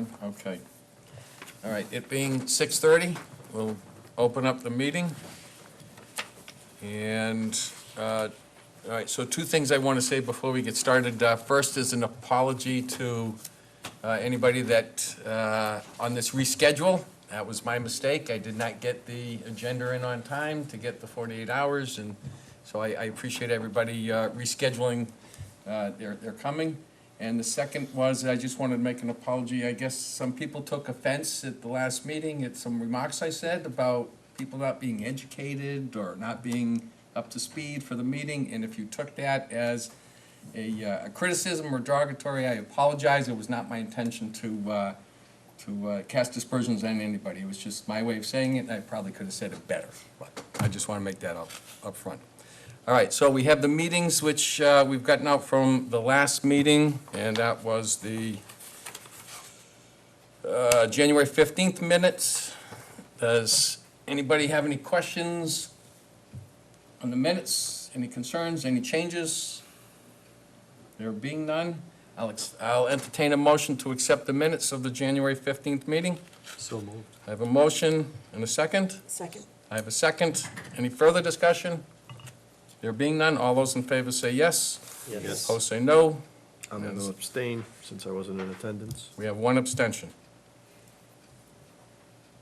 on? Okay. All right, it being 6:30, we'll open up the meeting. And, all right, so two things I want to say before we get started. First is an apology to anybody that, on this reschedule. That was my mistake. I did not get the agenda in on time to get the 48 hours, and so I appreciate everybody rescheduling their coming. And the second was, I just wanted to make an apology. I guess some people took offense at the last meeting at some remarks I said about people not being educated or not being up to speed for the meeting. And if you took that as a criticism or derogatory, I apologize. It was not my intention to cast aspersions on anybody. It was just my way of saying it, and I probably could have said it better. But I just want to make that up front. All right, so we have the meetings which we've gotten out from the last meeting, and that was the January 15th minutes. Does anybody have any questions on the minutes? Any concerns, any changes? There being none, I'll entertain a motion to accept the minutes of the January 15th meeting. So moved. I have a motion and a second. Second. I have a second. Any further discussion? There being none, all those in favor say yes. Yes. Opposed say no. I'm going to abstain since I wasn't in attendance. We have one abstention.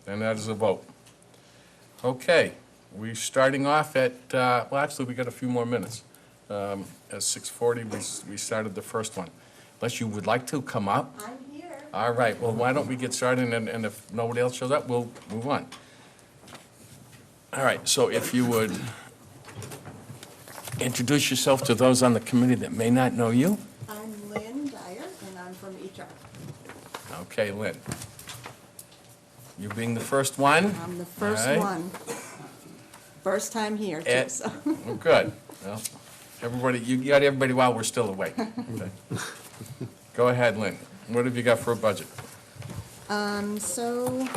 And that is a vote. Okay, we're starting off at, well, actually, we got a few more minutes. At 6:40, we started the first one. Unless you would like to come up. I'm here. All right, well, why don't we get started, and if nobody else shows up, we'll move on. All right, so if you would introduce yourself to those on the committee that may not know you. I'm Lynn Dyer, and I'm from HR. Okay, Lynn. You being the first one? I'm the first All right. one. First time here, too, Ed- so. Oh, good. Well, everybody, you got everybody while we're still awake. Okay. Go ahead, Lynn. What have you got for a budget? So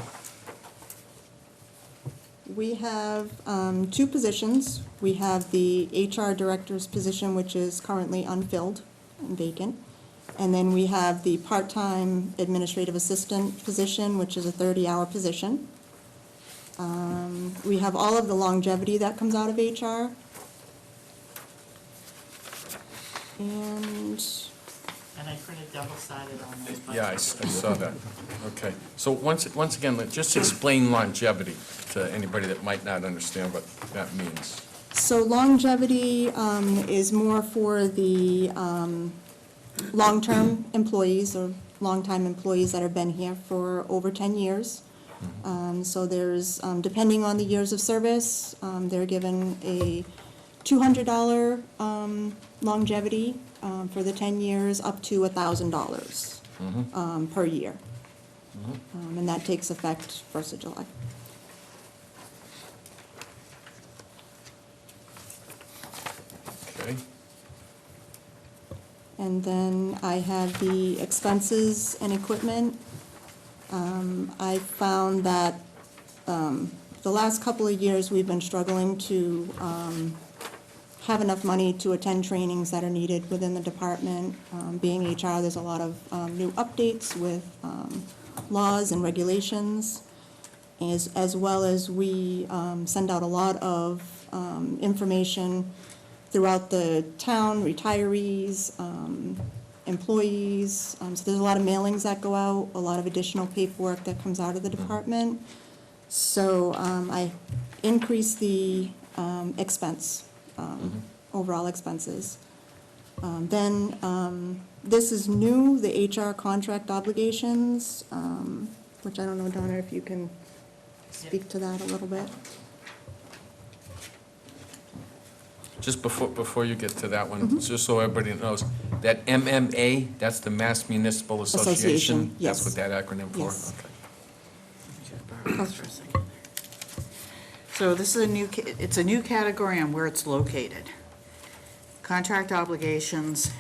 we have two positions. We have the HR director's position, which is currently unfilled and vacant. And then we have the part-time administrative assistant position, which is a 30-hour position. We have all of the longevity that comes out of HR. And I printed double-sided on those. Yeah, I saw that. Okay. So once again, Lynn, just explain longevity to anybody that might not understand what that means. So longevity is more for the long-term employees or long-time employees that have been here for over 10 years. So there's, depending on the years of service, they're given a $200 longevity for the 10 years, up to $1,000 per year. And that takes effect 1st of July. Okay. And then I have the expenses and equipment. I found that the last couple of years, we've been struggling to have enough money to attend trainings that are needed within the department. Being HR, there's a lot of new updates with laws and regulations, as well as we send out a lot of information throughout the town, retirees, employees. So there's a lot of mailings that go out, a lot of additional paperwork that comes out of the department. So I increased the expense, overall expenses. Then this is new, the HR contract obligations, which I don't know, Donna, if you can speak to that a little bit. Just before you get to that one, just so everybody knows, that MMA, that's the Mass Municipal Association? Association, yes. That's what that acronym for? Yes. Okay. Pause for a second. So this is it's a new category on where it's located. Contract obligations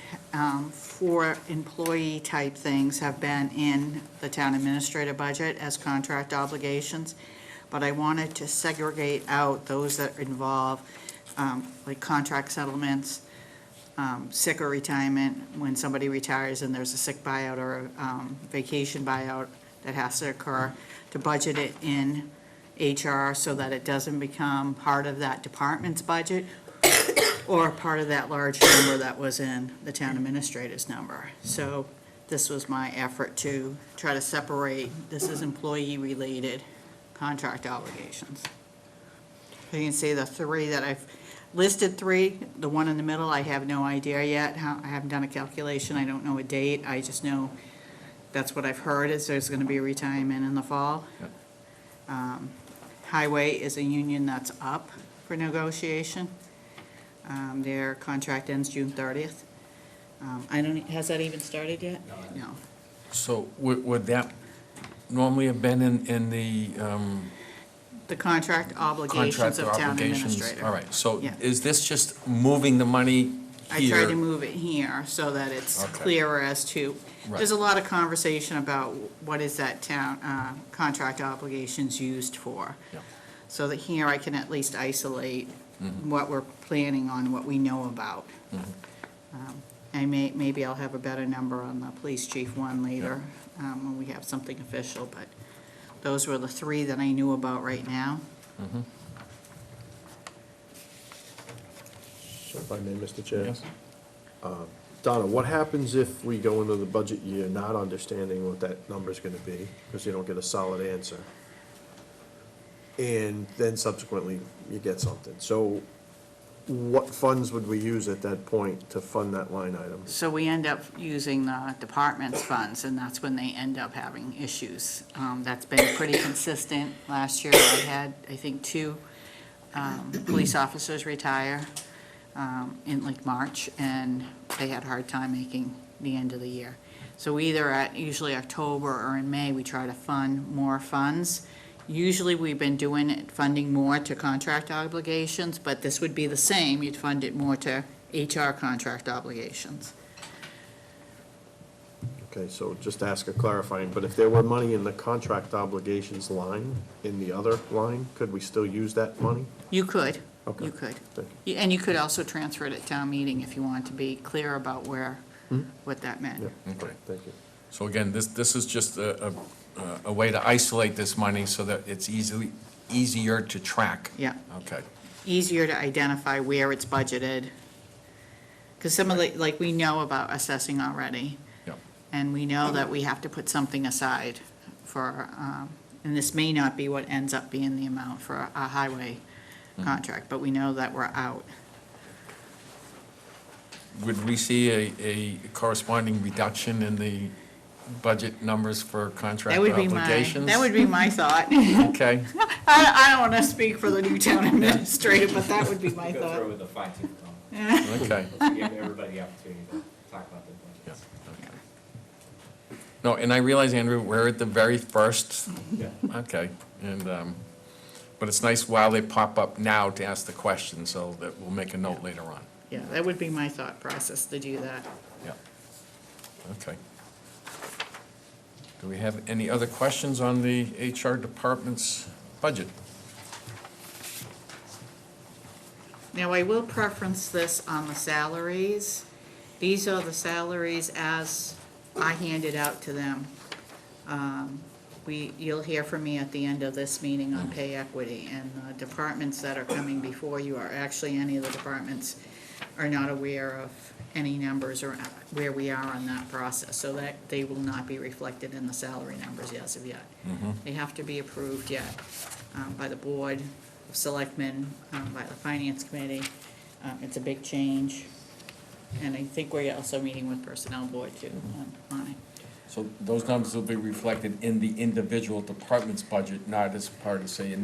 for employee-type things have been in the town administrator budget as contract obligations, but I wanted to segregate out those that involve like contract settlements, sick or retirement, when somebody retires and there's a sick buyout or a vacation buyout that has to occur, to budget it in HR so that it doesn't become part of that department's budget or part of that large number that was in the town administrator's number. So this was my effort to try to separate, this is employee-related contract obligations. You can see the three that I've listed three, the one in the middle, I have no idea yet, I haven't done a calculation, I don't know a date, I just know that's what I've heard, is there's gonna be a retirement in the fall. Highway is a union that's up for negotiation. Their contract ends June 30th. Has that even started yet? No. So would that normally have been in the The contract obligations contract of town obligations? administrator. All right, so Yeah. is this just moving the money I here? tried to move it here so that it's Okay. clearer as to, Right. there's a lot of conversation about what is that town, contract obligations used for. Yeah. So that here I can at least isolate what we're planning on, what we know about. Maybe I'll have a better number on the police chief one later, when we have something official, but those were the three that I knew about right now. So if I may, Mr. Chair. Yes. Donna, what happens if we go into the budget year not understanding what that number's gonna be, because you don't get a solid answer? And then subsequently, you get something. So what funds would we use at that point to fund that line item? So we end up using the department's funds, and that's when they end up having issues. That's been pretty consistent. Last year, I had, I think, 2 police officers retire in like March, and they had a hard time making the end of the year. So either at usually October or in May, we try to fund more funds. Usually, we've been doing it, funding more to contract obligations, but this would be the same. You'd fund it more to HR contract obligations. Okay, so just to ask a clarifying, but if there were money in the contract obligations line, in the other line, could we still use that money? You could. Okay. You could. Thank And you could also transfer it at town meeting if you want to be clear about what that meant. Yeah, Okay. thank you. So again, this is just a way to isolate this money so that it's easier to track. Yeah. Okay. Easier to identify where it's budgeted. Because some of the, like, we know about assessing already. Yep. And we know that we have to put something aside for, and this may not be what ends up being the amount for a highway contract, but we know that we're out. Would we see a corresponding reduction in the budget numbers for contract That would be obligations? that would be my thought. Okay, I don't want to speak for the new town administrator, but that would be my Go thought. through with a fine tooth comb. okay. To give everybody the opportunity to talk about their Yeah, budgets. okay. No, and I realize, Andrew, we're at the very first, Yeah. okay, and, but it's nice while they pop up now to ask the question, so that we'll make a note later on. Yeah, that would be my thought process to do that. Yeah. Okay. Do we have any other questions on the HR department's budget? Now, I will preference this on the salaries. These are the salaries as I handed out to them. You'll hear from me at the end of this meeting on pay equity, and the departments that are coming before you are actually, any of the departments are not aware of any numbers or where we are on that process, so that they will not be reflected in the salary numbers as of yet. They have to be approved yet by the board of selectmen, by the finance committee. It's a big change, and I think we're also meeting with personnel board too on it. So those numbers will be reflected in the individual department's budget, not as part of, say,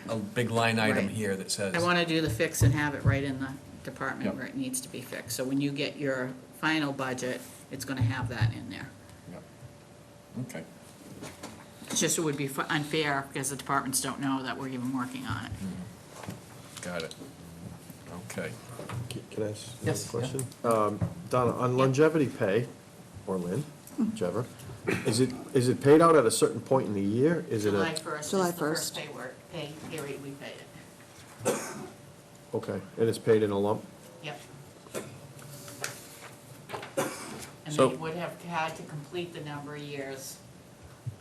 a big line item Right. here that says. I want to do the fix and have it right in the department Yep. where it needs to be fixed. So when you get your final budget, it's going to have that in there. Yeah. Okay. It's just, it would be unfair because the departments don't know that we're even working on it. Got it. Okay. Can I ask Yes, another question? Donna, on longevity pay, or Lynn, whichever, is it paid out at a certain point in the year? Is it July a, 1st July is the first 1st. pay period we paid it. okay, and it's paid in a lump? Yep. And So- they would have had to complete the number of years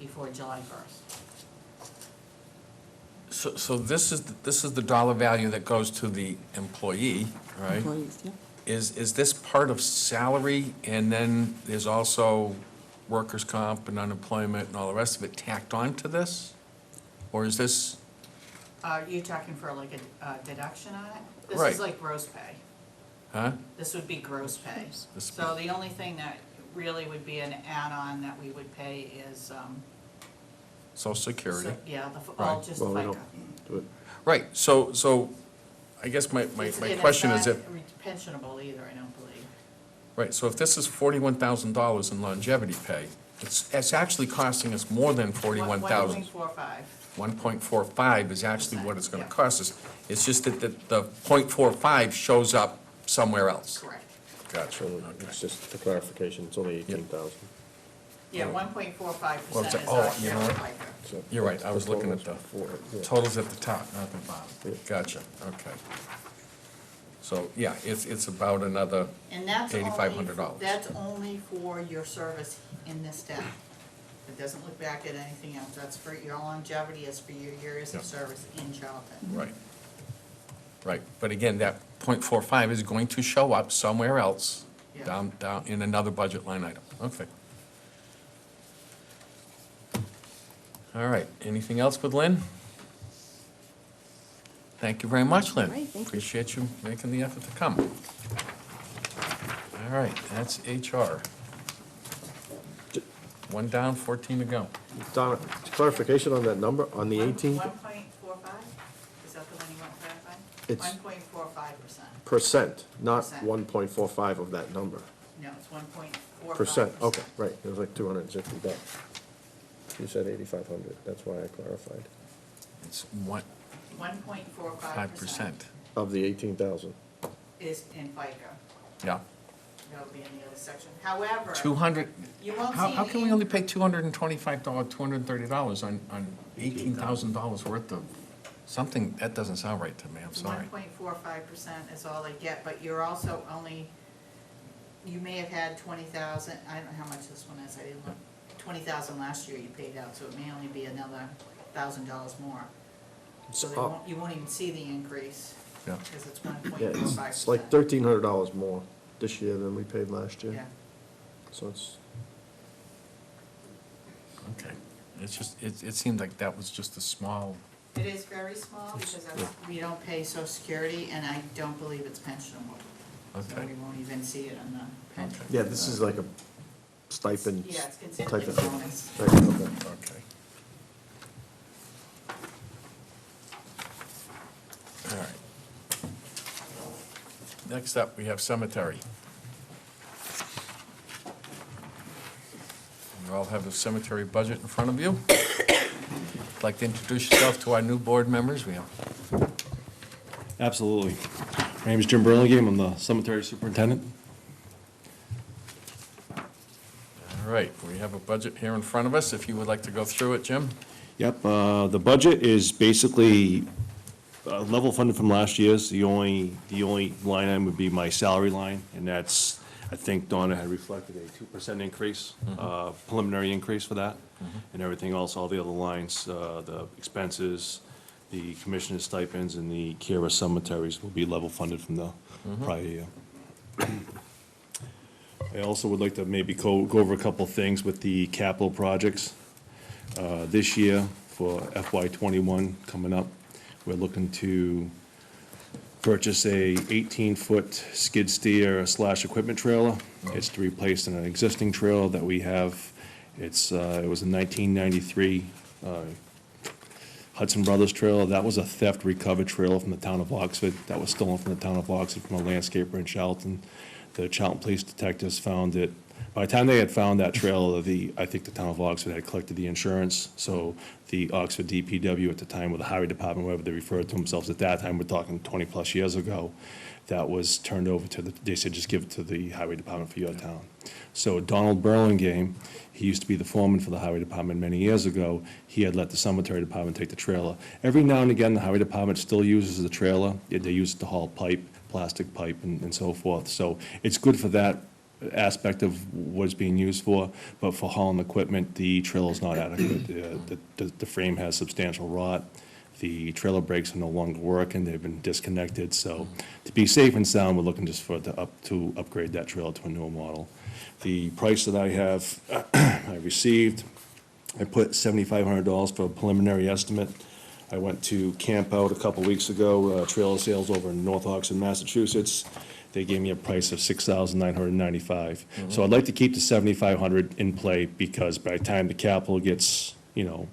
before July 1st. So this is the dollar value that goes to the employee, right? Employees, yeah. Is this part of salary, and then there's also workers' comp and unemployment and all the rest of it tacked on to this? Or is this, You're talking for like a deduction on it? This Right. is like gross pay. huh? This would be gross pay. This- So the only thing that really would be an add-on that we would pay is, Social Security? yeah, all Right. just Well, we FICA. don't do it. Right, so I guess my And question it's is not if, pensionable either, I don't believe. right, so if this is $41,000 in longevity pay, it's actually costing us more than 41,000. 1.45. 1.45 is actually what it's gonna Yeah. cost us. It's just that the .45 shows up somewhere else. Correct. Gotcha, So okay. it's just for clarification, it's only 18,000. Yeah, Well, 1.45% it's is a- oh, our you share know of what? FICA. So You're right, I was looking at totals the before, yeah. totals at the top, not the Yeah. bottom. Gotcha, okay. So, yeah, it's about another, And that's only, $8,500. that's only for your service in this town. It doesn't look back at anything else. That's for your longevity, is for your years of Yeah. service in Charlton. right. Right, but again, that .45 is going to show up somewhere else, Yeah. down in another budget line item. Okay. All right, anything else with Lynn? Thank you very much, Lynn. All right, thank you. Appreciate you making the effort to come. All right, that's HR. One down, 14 to go. Donna, clarification on that number, on the 18%? 1.45? Is that the one you want clarified? It's- 1.45%. Not Percent. 1.45 of that number. No, it's 1.45%. Percent, okay, right, it was like 250 bucks. You said 8,500, that's why I clarified. It's what, 1.45% 5%? Of the 18,000. is in FICA. Yeah. That'll be in the other section. However, 200, you won't see. how can we an only pay $225, $230 on $18,000 worth of something? That doesn't sound right to me, I'm sorry. 1.45% is all they get, but you're also only, you may have had 20,000, I don't know how much this one is, I didn't look. 20,000 last year you paid out, so it may only be another $1,000 more. So they Oh. won't, you won't even see the increase, Yeah. because it's Yeah, 1.45%. it's like $1,300 more this year than we paid last year. Yeah, So it's, Okay. It's just, it seemed like that was just a small, it is very small, because that's, we don't pay social security, and I don't believe it's pensionable. So Okay. we won't even see it on the pension. yeah, this is like a stipend Yeah, it's considered type a of thing. bonus. Right, okay. okay. All right. Next up, we have cemetery. You all have the cemetery budget in front of you. I'd like to introduce yourself to our new board members. We have, Absolutely. My name is Jim Burlingame, I'm the cemetery superintendent. all right, we have a budget here in front of us. If you would like to go through it, Jim? Yep, the budget is basically level funded from last year's. The only line item would be my salary line, and that's, I think Donna had reflected a 2% increase, preliminary increase for that. And everything else, all the other lines, the expenses, the commissioner's stipends, and the care of cemeteries will be level funded from the prior year. I also would like to maybe go over a couple things with the capital projects. This year, for FY '21 coming up, we're looking to purchase a 18-foot skid steer / equipment trailer. It's to replace an existing trailer that we have. It was a 1993 Hudson Brothers trailer. That was a theft recovered trailer from the town of Oxford. That was stolen from the town of Oxford from a landscaper in Charlton. The Charlton police detectives found it. By the time they had found that trailer, I think the town of Oxford had collected the insurance. So the Oxford DPW at the time, or the highway department, whatever they referred to themselves at that time, we're talking 20-plus years ago, that was turned over to they said, just give it to the highway department for your town. So Donald Burlingame, he used to be the foreman for the highway department many years ago. He had let the cemetery department take the trailer. Every now and again, the highway department still uses the trailer. They use it to haul pipe, plastic pipe, and so forth. So it's good for that aspect of what it's being used for, but for hauling equipment, the trailer is not adequate. The frame has substantial rot. The trailer brakes are no longer working, they've been disconnected, so to be safe and sound, we're looking just for to upgrade that trailer to a newer model. The price that I have, I received, I put $7,500 for a preliminary estimate. I went to Camp Out a couple weeks ago, trailer sales over in North Oxford, Massachusetts. They gave me a price of $6,995. So I'd like to keep the $7,500 in play, because by the time the capital gets,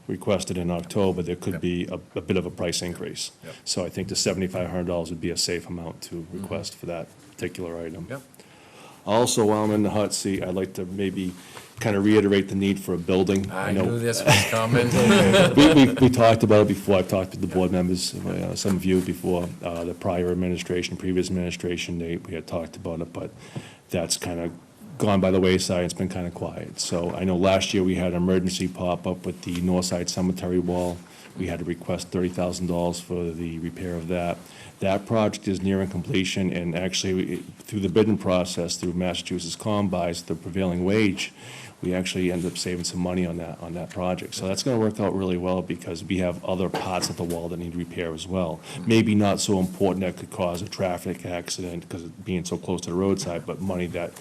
requested in October, there could be a bit of a price increase. Yep. So I think the $7,500 would be a safe amount to request for that particular item. Yep. Also, while I'm in the hot seat, I'd like to maybe kind of reiterate the need for a building. I know knew this was coming. we talked about it before. I've talked to the board members, some of you before, the prior administration, previous administration, we had talked about it, but that's kind of gone by the wayside. It's been kind of quiet. So I know last year we had an emergency pop up with the North Side Cemetery wall. We had to request $30,000 for the repair of that. That project is nearing completion, and actually, through the bidding process, through Massachusetts Combis, the prevailing wage, we actually ended up saving some money on that project. So that's gonna work out really well, because we have other parts of the wall that need repair as well. Maybe not so important that could cause a traffic accident because of being so close to the roadside, but money that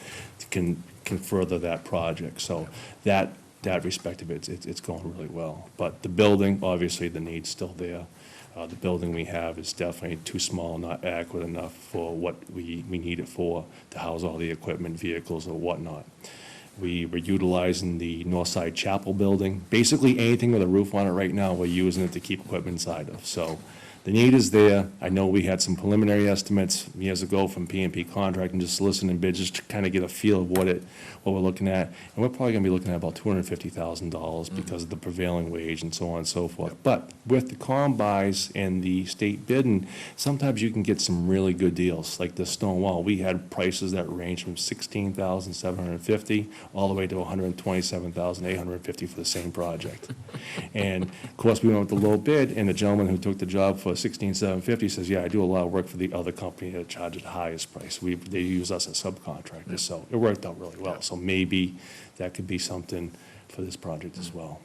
can further that project. So that respect of it, it's going really well. But the building, obviously, the need's still there. The building we have is definitely too small, not adequate enough for what we need it for, to house all the equipment, vehicles, or whatnot. We were utilizing the Northside Chapel building. Basically, anything with a roof on it right now, we're using it to keep equipment inside of. So the need is there. I know we had some preliminary estimates years ago from PMP Contracting, just soliciting bids, just to kind of get a feel of what we're looking at. And we're probably gonna be looking at about $250,000 because of the prevailing wage and so on and so forth. But with the combis and the state bidding, sometimes you can get some really good deals, like the stone wall. We had prices that range from $16,750 all the way to $127,850 for the same project. And of course, we went with the low bid, and the gentleman who took the job for $16,750 says, yeah, I do a lot of work for the other company that charges the highest price. They use us as subcontractors, so it worked out really well. So maybe that could be something for this project as well.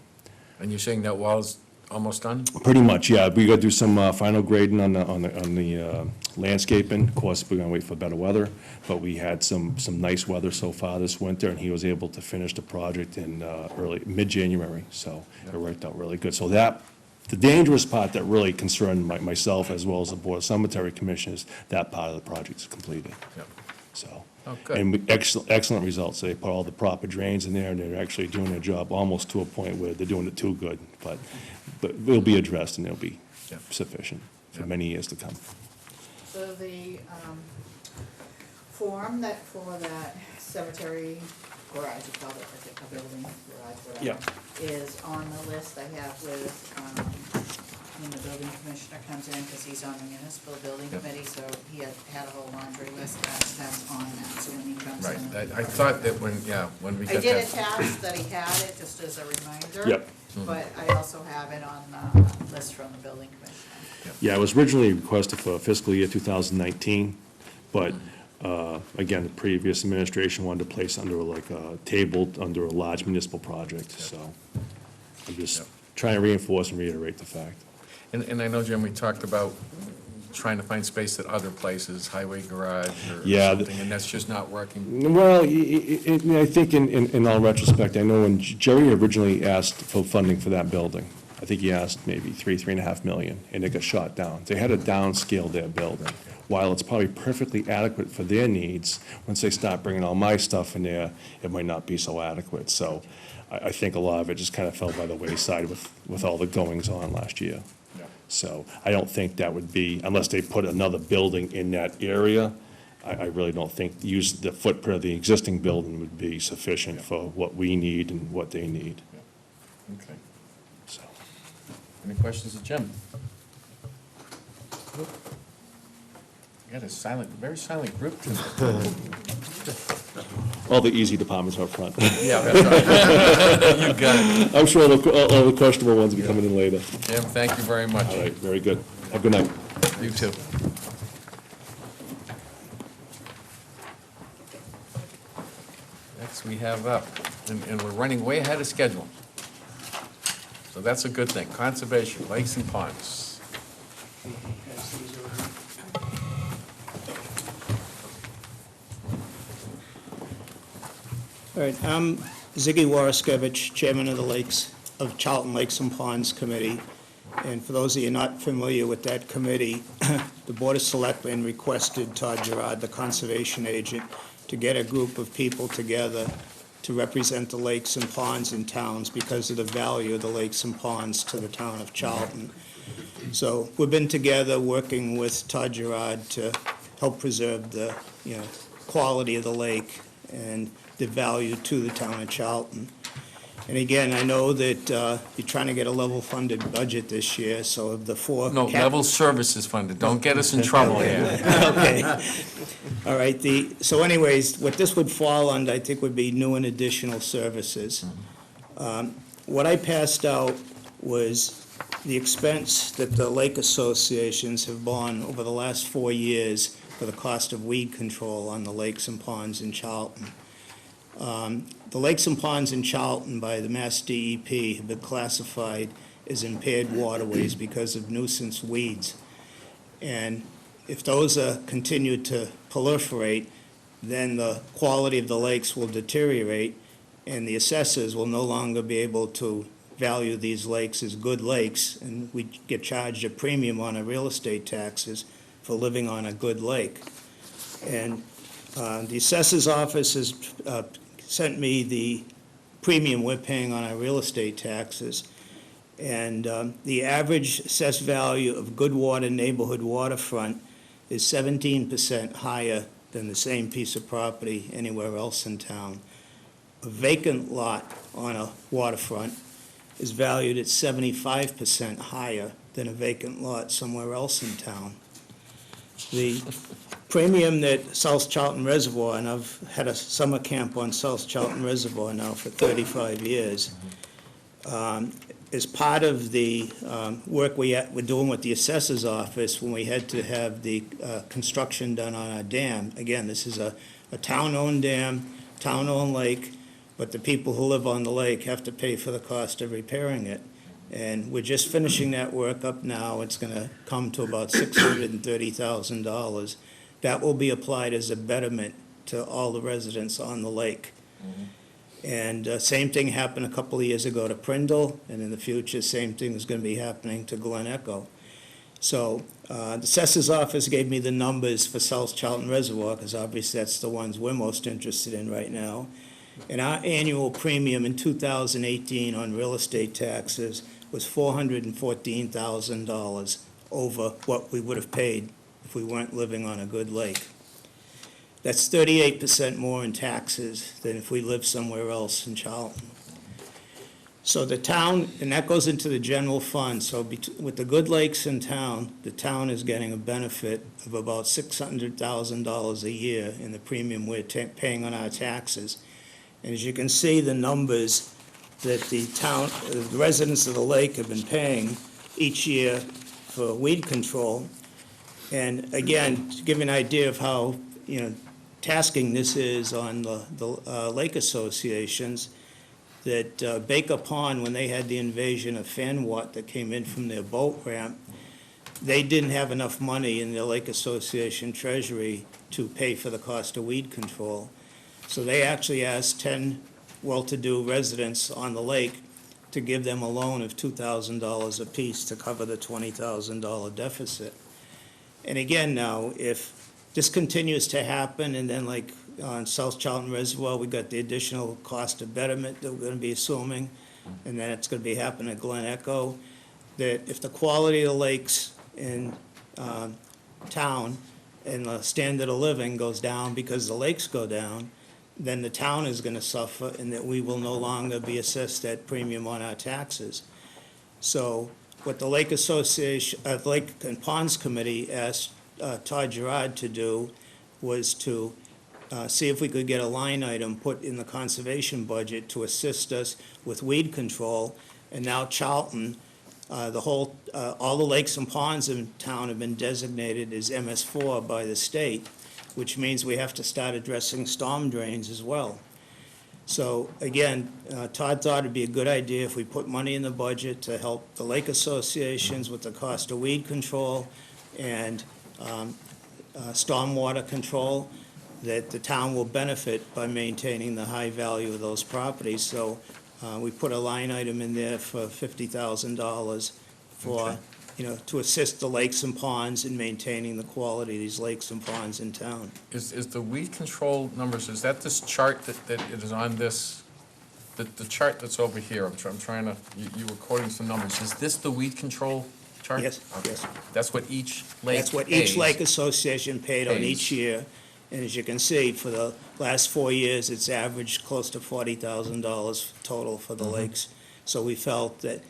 And you're saying that wall's almost done? Pretty much, yeah. We gotta do some final grading on the landscaping. Of course, we're gonna wait for better weather, but we had some nice weather so far this winter, and he was able to finish the project in mid-January, so it worked out really good. So the dangerous part that really concerned myself, as well as the Board of Cemetery Commissioners, that part of the project is completed. Yep. So. Oh, good. And excellent results. They put all the proper drains in there, and they're actually doing their job almost to a point where they're doing it too good. But it'll be addressed, and it'll be Yep. sufficient for Yep. many years to come. So the form for that cemetery garage, you call it, like a building garage, Yeah. whatever, is on the list I have with, when the building commissioner comes in, because he's on the municipal building Yep. committee, so he had a whole laundry list that's on that, so when he comes Right, in. I thought that when we I got did that. attach that he had it, just as a reminder. Yep. But I also have it on the list from the building commissioner. Yeah, it was originally requested for fiscal year 2019, but again, the previous administration wanted to place under like a table, under a large municipal project, so I'm just Yep. trying to reinforce and reiterate the fact. And I know, Jim, we talked about trying to find space at other places, highway garage or Yeah, something, and that's just not working. Well, I think in all retrospect, I know when Jerry originally asked for funding for that building, I think he asked maybe $3.5 million, and it got shot down. They had to downscale their building. While it's probably perfectly adequate for their needs, once they start bringing all my stuff in there, it might not be so adequate. So I think a lot of it just kind of fell by the wayside with all the goings-on last year. Yeah. So I don't think that would be, unless they put another building in that area, I really don't think use the footprint of the existing building would be sufficient for what we need and what they need, Okay. so. Any questions of Jim? You got a very silent group tonight. All the easy departments up front. Yeah, that's right. You got it. I'm sure all the questionable ones will be coming in later. Jim, thank you very much. All right, very good. Have a good night. You too. items we have up, and we're running way ahead of schedule. So that's a good thing. Conservation, lakes and ponds. All right, I'm Ziggy Waraskevich, Chairman of the Lakes, of Charlton Lakes and Ponds Committee. And for those of you not familiar with that committee, the Board of Selectmen requested Todd Gerard, the conservation agent, to get a group of people together to represent the lakes and ponds in towns because of the value of the lakes and ponds to the town of Charlton. So we've been together working with Todd Gerard to help preserve the, quality of the lake and the value to the town of Charlton. And again, I know that you're trying to get a level-funded budget this year, so of the four. No, level services funded. Don't get us in trouble here. Okay. All right, so anyways, what this would fall under, I think, would be new and additional services. What I passed out was the expense that the lake associations have borne over the last 4 years for the cost of weed control on the lakes and ponds in Charlton. The lakes and ponds in Charlton by the Mass DEP have been classified as impaired waterways because of nuisance weeds. And if those continue to proliferate, then the quality of the lakes will deteriorate, and the assessors will no longer be able to value these lakes as good lakes, and we get charged a premium on our real estate taxes for living on a good lake. And the assessor's office has sent me the premium we're paying on our real estate taxes. And the average assessed value of good water neighborhood waterfront is 17% higher than the same piece of property anywhere else in town. A vacant lot on a waterfront is valued at 75% higher than a vacant lot somewhere else in town. The premium that South Charlton Reservoir, and I've had a summer camp on South Charlton Reservoir now for 35 years, is part of the work we're doing with the assessor's office when we had to have the construction done on our dam. Again, this is a town-owned dam, town-owned lake, but the people who live on the lake have to pay for the cost of repairing it. And we're just finishing that work up now. It's going to come to about $630,000. That will be applied as a betterment to all the residents on the lake. And same thing happened a couple of years ago to Prindle, and in the future, same thing is going to be happening to Glen Echo. So the assessor's office gave me the numbers for South Charlton Reservoir, because obviously that's the ones we're most interested in right now. And our annual premium in 2018 on real estate taxes was $414,000 over what we would have paid if we weren't living on a good lake. That's 38% more in taxes than if we lived somewhere else in Charlton. So the town, and that goes into the general fund, so with the good lakes in town, the town is getting a benefit of about $600,000 a year in the premium we're paying on our taxes. And as you can see, the numbers that the town, the residents of the lake have been paying each year for weed control. And again, to give you an idea of how, tasking this is on the lake associations, that Baker Pond, when they had the invasion of Fanwat that came in from their boat ramp, they didn't have enough money in their lake association treasury to pay for the cost of weed control. So they actually asked 10 well-to-do residents on the lake to give them a loan of $2,000 apiece to cover the $20,000 deficit. And again now, if this continues to happen, and then like on South Charlton Reservoir, we got the additional cost of betterment that we're going to be assuming, and then it's going to be happening at Glen Echo, that if the quality of the lakes in town and the standard of living goes down because the lakes go down, then the town is going to suffer, and that we will no longer be assessed that premium on our taxes. So what the Lake Association, Lake and Ponds Committee asked Todd Gerard to do was to see if we could get a line item put in the conservation budget to assist us with weed control. And now Charlton, all the lakes and ponds in town have been designated as MS4 by the state, which means we have to start addressing storm drains as well. So again, Todd thought it'd be a good idea if we put money in the budget to help the lake associations with the cost of weed control and stormwater control, that the town will benefit by maintaining the high value of those properties. So we put a line item in there for $50,000 for, to assist the lakes and ponds in maintaining the quality of these lakes and ponds in town. Is the weed control numbers, is that this chart that it is on this, the chart that's over here? I'm trying to, you were quoting some numbers. Is this the weed control chart? Yes, Okay. yes. That's what each lake That's what each pays. lake association paid on Pays. each year. And as you can see, for the last 4 years, it's averaged close to $40,000 total for the lakes. So we felt that,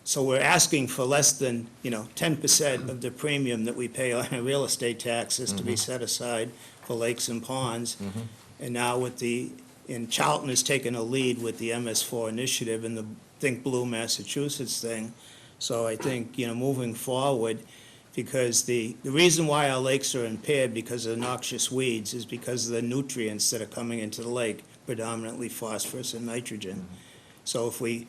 so we're asking for less than, 10% of the premium that we pay on our real estate taxes to be set aside for lakes and ponds. And now with and Charlton has taken a lead with the MS4 initiative and the Think Blue Massachusetts thing. So I think, moving forward, because the reason why our lakes are impaired because of noxious weeds is because of the nutrients that are coming into the lake, predominantly phosphorus and nitrogen. So if we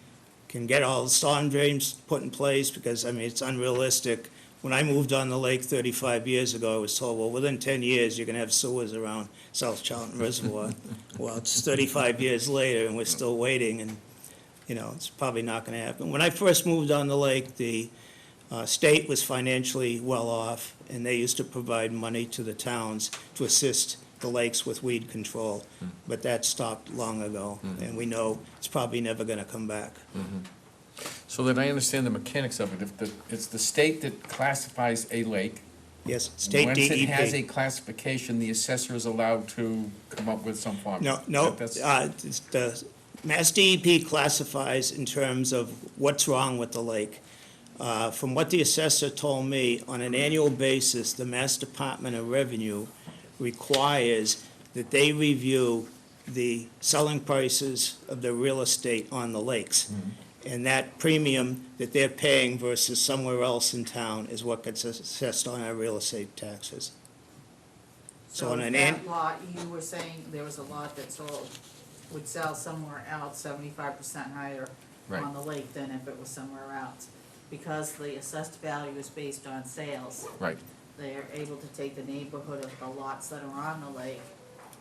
can get all the storm drains put in place, because, it's unrealistic. When I moved on the lake 35 years ago, I was told, well, within 10 years, you're gonna have sewers around South Charlton Reservoir. Well, it's 35 years later, and we're still waiting, and, it's probably not gonna happen. When I first moved on the lake, the state was financially well off, and they used to provide money to the towns to assist the lakes with weed control. But that stopped long ago, and we know it's probably never gonna come back. So that I understand the mechanics of it, it's the state that classifies a lake. Yes, state Once it has a DEP. classification, the assessor is allowed to come up with some formula. No, That's- it's the Mass DEP classifies in terms of what's wrong with the lake. From what the assessor told me, on an annual basis, the Mass Department of Revenue requires that they review the selling prices of the real estate on the lakes. And that premium that they're paying versus somewhere else in town is what gets assessed on our real estate taxes. So on an that lot, you were saying there was a lot that would sell somewhere else 75% higher Right. on the lake than if it was somewhere else. Because the assessed value is based on sales, Right, they are able to take the neighborhood of the lots that are on the lake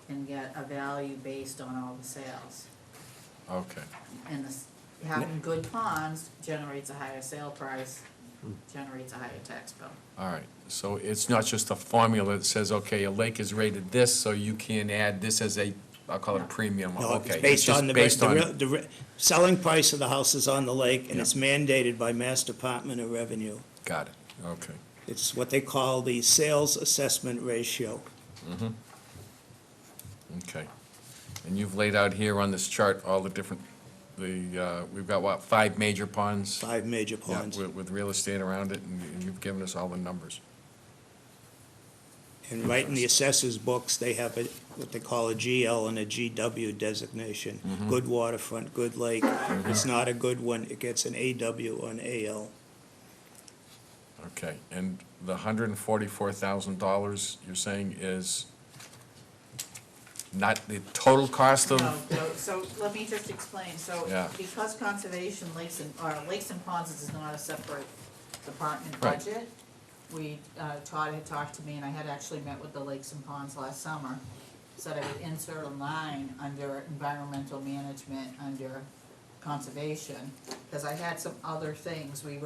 and get a value based on all the sales. okay. And having good ponds generates a higher sale price, generates a higher tax bill. All right, so it's not just a formula that says, okay, a lake is rated this, so you can add this as a, I'll call it a premium, No, okay. it's based just on based on- the selling price of the houses on the lake, and Yeah. it's mandated by Mass Department of Revenue. Got it, okay. It's what they call the sales assessment ratio. Okay. And you've laid out here on this chart all the different, we've got what, 5 major ponds? 5 major Yeah, ponds. with real estate around it, and you've given us all the numbers. And right in the assessors' books, they have what they call a GL and a GW designation. Good waterfront, good lake. If it's not a good one, it gets an AW or an AL. Okay, and the $144,000 you're saying is not the total cost of? So let me just explain, so Yeah. because conservation lakes and ponds is not a separate department Right. budget, Todd had talked to me, and I had actually met with the lakes and ponds last summer, said I would insert a line under environmental management, under conservation, because I had some other things, we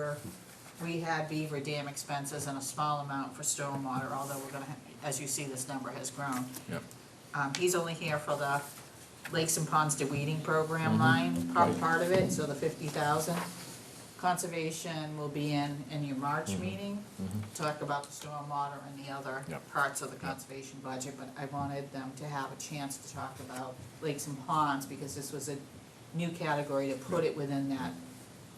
had beaver dam expenses and a small amount for stormwater, although we're gonna, as you see, this number has grown. Yep. He's only here for the Lakes and Ponds Deweeding Program line, part of it, so the 50,000. Conservation will be in your March meeting, talk about the stormwater and the other Yep. parts of the conservation budget, but I wanted them to have a chance to talk about lakes and ponds, because this was a new category to put it within that,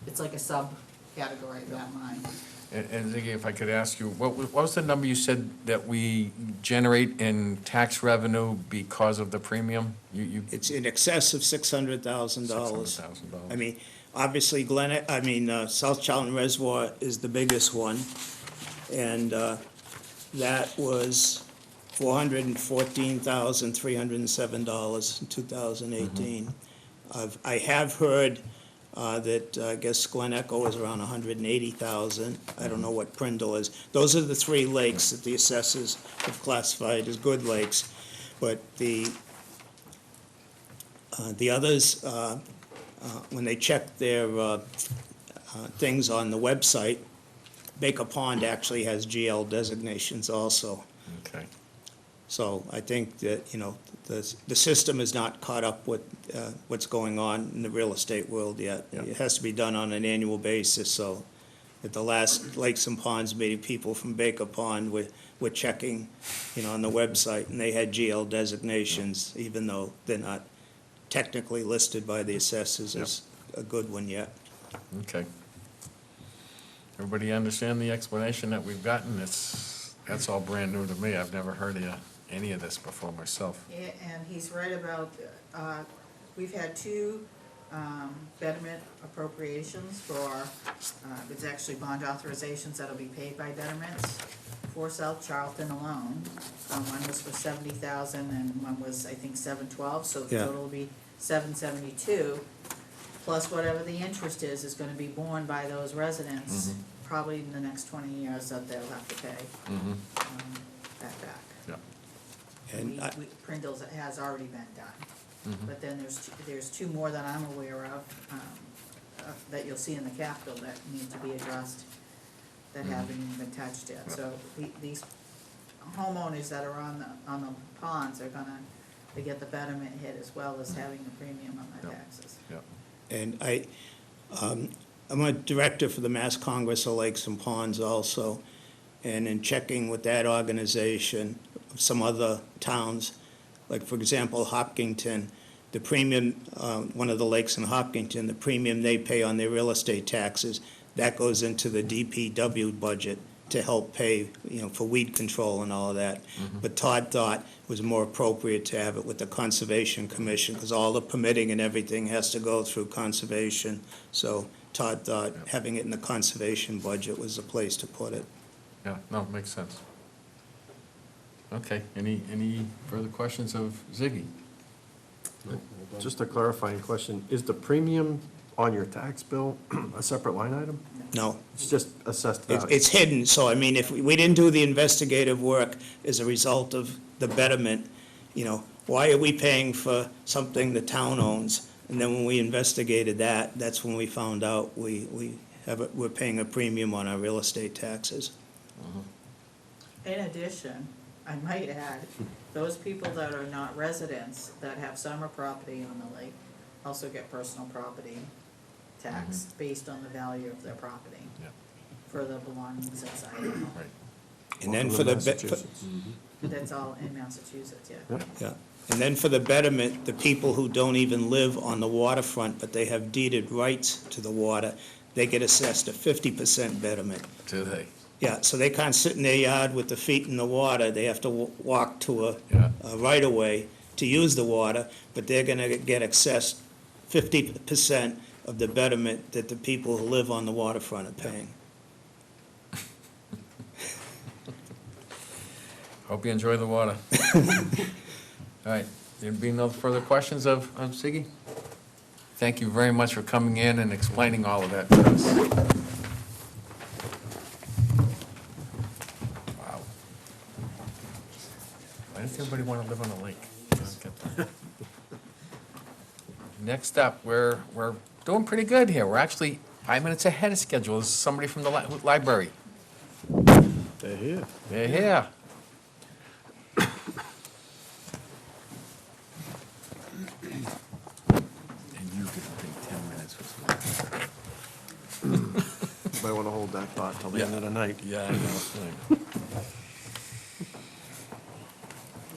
it's like a subcategory of that line. And Ziggy, if I could ask you, what was the number you said that we generate in tax revenue because of the premium? You It's in excess of $600,000. $600,000. I mean, obviously South Charlton Reservoir is the biggest one. And that was $414,307 in 2018. I have heard that, I guess Glen Echo is around 180,000. I don't know what Prindle is. Those are the three lakes that the assessors have classified as good lakes. But the others, when they check their things on the website, Baker Pond actually has GL designations also. Okay. So I think that, the system is not caught up with what's going on in the real estate world yet. Yeah. It has to be done on an annual basis, so at the last Lakes and Ponds meeting, people from Baker Pond were checking, on the website, and they had GL designations, even though they're not technically listed by the assessors as a good one yet. Okay. Everybody understand the explanation that we've gotten? That's all brand new to me. I've never heard of any of this before myself. Yeah, and he's right about, we've had two betterment appropriations for, it's actually bond authorizations that'll be paid by betterments for South Charlton alone. One was for 70,000 and one was, I think, 712, so the Yeah. total will be 772. Plus whatever the interest is gonna be borne by those residents, probably in the next 20 years that they'll have to pay that back. Yeah. And Prindle's has already been done. But then there's two more that I'm aware of, that you'll see in the capital that need to be addressed, that haven't even been touched yet. So these homeowners that are on the ponds are gonna, they get the betterment hit as well as having the premium on their taxes. Yeah. And I'm a director for the Mass Congress of Lakes and Ponds also, and in checking with that organization, some other towns, like for example, Hopkinton, the premium, one of the lakes in Hopkinton, the premium they pay on their real estate taxes, that goes into the DPW budget to help pay, for weed control and all of that. But Todd thought it was more appropriate to have it with the Conservation Commission, because all the permitting and everything has to go through conservation. So Todd thought having it in the conservation budget was the place to put it. Yeah, no, makes sense. Okay, any further questions of Ziggy? Just a clarifying question, is the premium on your tax bill a separate line item? No, It's just assessed it's value? it's hidden, so I mean, if we didn't do the investigative work as a result of the betterment, why are we paying for something the town owns? And then when we investigated that, that's when we found out we're paying a premium on our real estate taxes. In addition, I might add, those people that are not residents, that have summer property on the lake, also get personal property tax based on the value of their property Yeah, for the belongings inside the home. right. And then Welcome for to the, Massachusetts. That's all in Massachusetts, yeah. yeah, and then for the betterment, the people who don't even live on the waterfront, but they have deeded rights to the water, they get assessed a 50% betterment. Do they? Yeah, so they can't sit in their yard with their feet in the water, they have to walk to Yeah. a right-of-way to use the water, but they're gonna get assessed 50% of the betterment that the people who live on the waterfront are paying. Hope you enjoy the water. All right, there being no further questions of Ziggy? Thank you very much for coming in and explaining all of that to us. Wow. Why does everybody want to live on a lake? I don't get that. Next up, we're doing pretty good here. We're actually 5 minutes ahead of schedule. This is somebody from the library. They're here. They're here. And you get to take 10 minutes for something. Might want to hold that thought till the end of the night. Yeah, I know.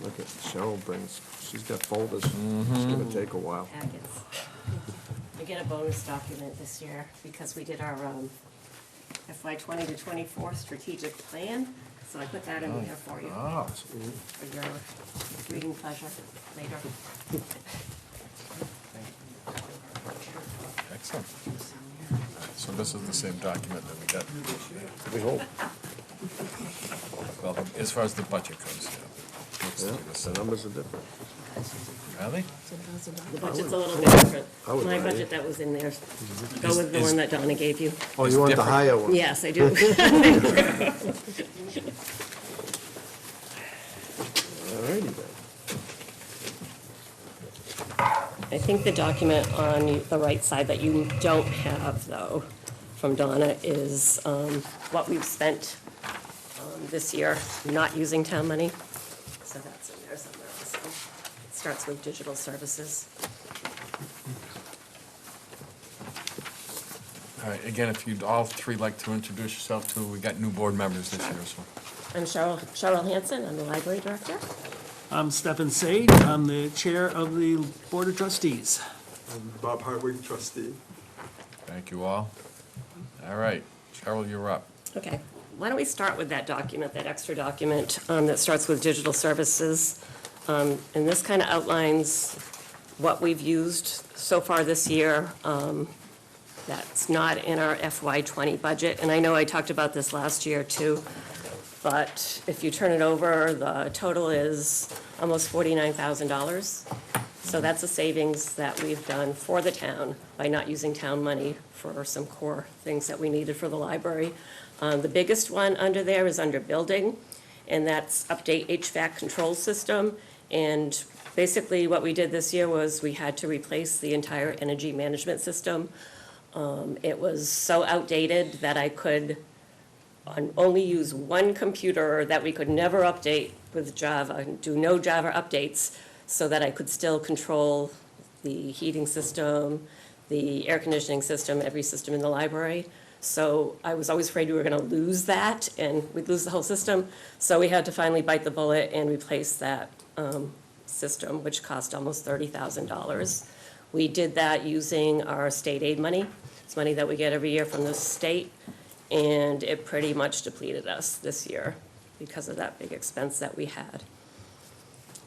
Look at Cheryl brings, she's got folders. It's gonna take a while. Packets. We get a bonus document this year because we did our FY 20 to 24 strategic plan, so I put that in there for you, Oh, for your reading pleasure later. excellent. So this is the same document that we got, We hope. well, as far as the budget goes, yeah. Yeah, the numbers are different. Are they? The budget's a little bit different. I would My agree. budget that was in there, go with the one that Donna gave you. Oh, It's you want the different. higher one? Yes, I do. Alrighty then. I think the document on the right side that you don't have, though, from Donna, is what we've spent this year not using town money. So that's in there somewhere also. It starts with digital services. All right, again, if you'd all three like to introduce yourself too, we got new board members this year, so. I'm Cheryl Hanson, I'm the library director. I'm Stephen Sage, I'm the chair of the Board of Trustees. Bob Hardwick, trustee. Thank you all. All right, Cheryl, you're up. Okay, why don't we start with that document, that extra document that starts with digital services? And this kind of outlines what we've used so far this year. That's not in our FY '20 budget, and I know I talked about this last year too, but if you turn it over, the total is almost $49,000. So that's a savings that we've done for the town by not using town money for some core things that we needed for the library. The biggest one under there is under building, and that's update HVAC control system. And basically what we did this year was we had to replace the entire energy management system. It was so outdated that I could only use one computer that we could never update with Java, do no Java updates, so that I could still control the heating system, the air conditioning system, every system in the library. So I was always afraid we were gonna lose that and we'd lose the whole system. So we had to finally bite the bullet and replace that system, which cost almost $30,000. We did that using our state aid money. It's money that we get every year from the state, and it pretty much depleted us this year because of that big expense that we had.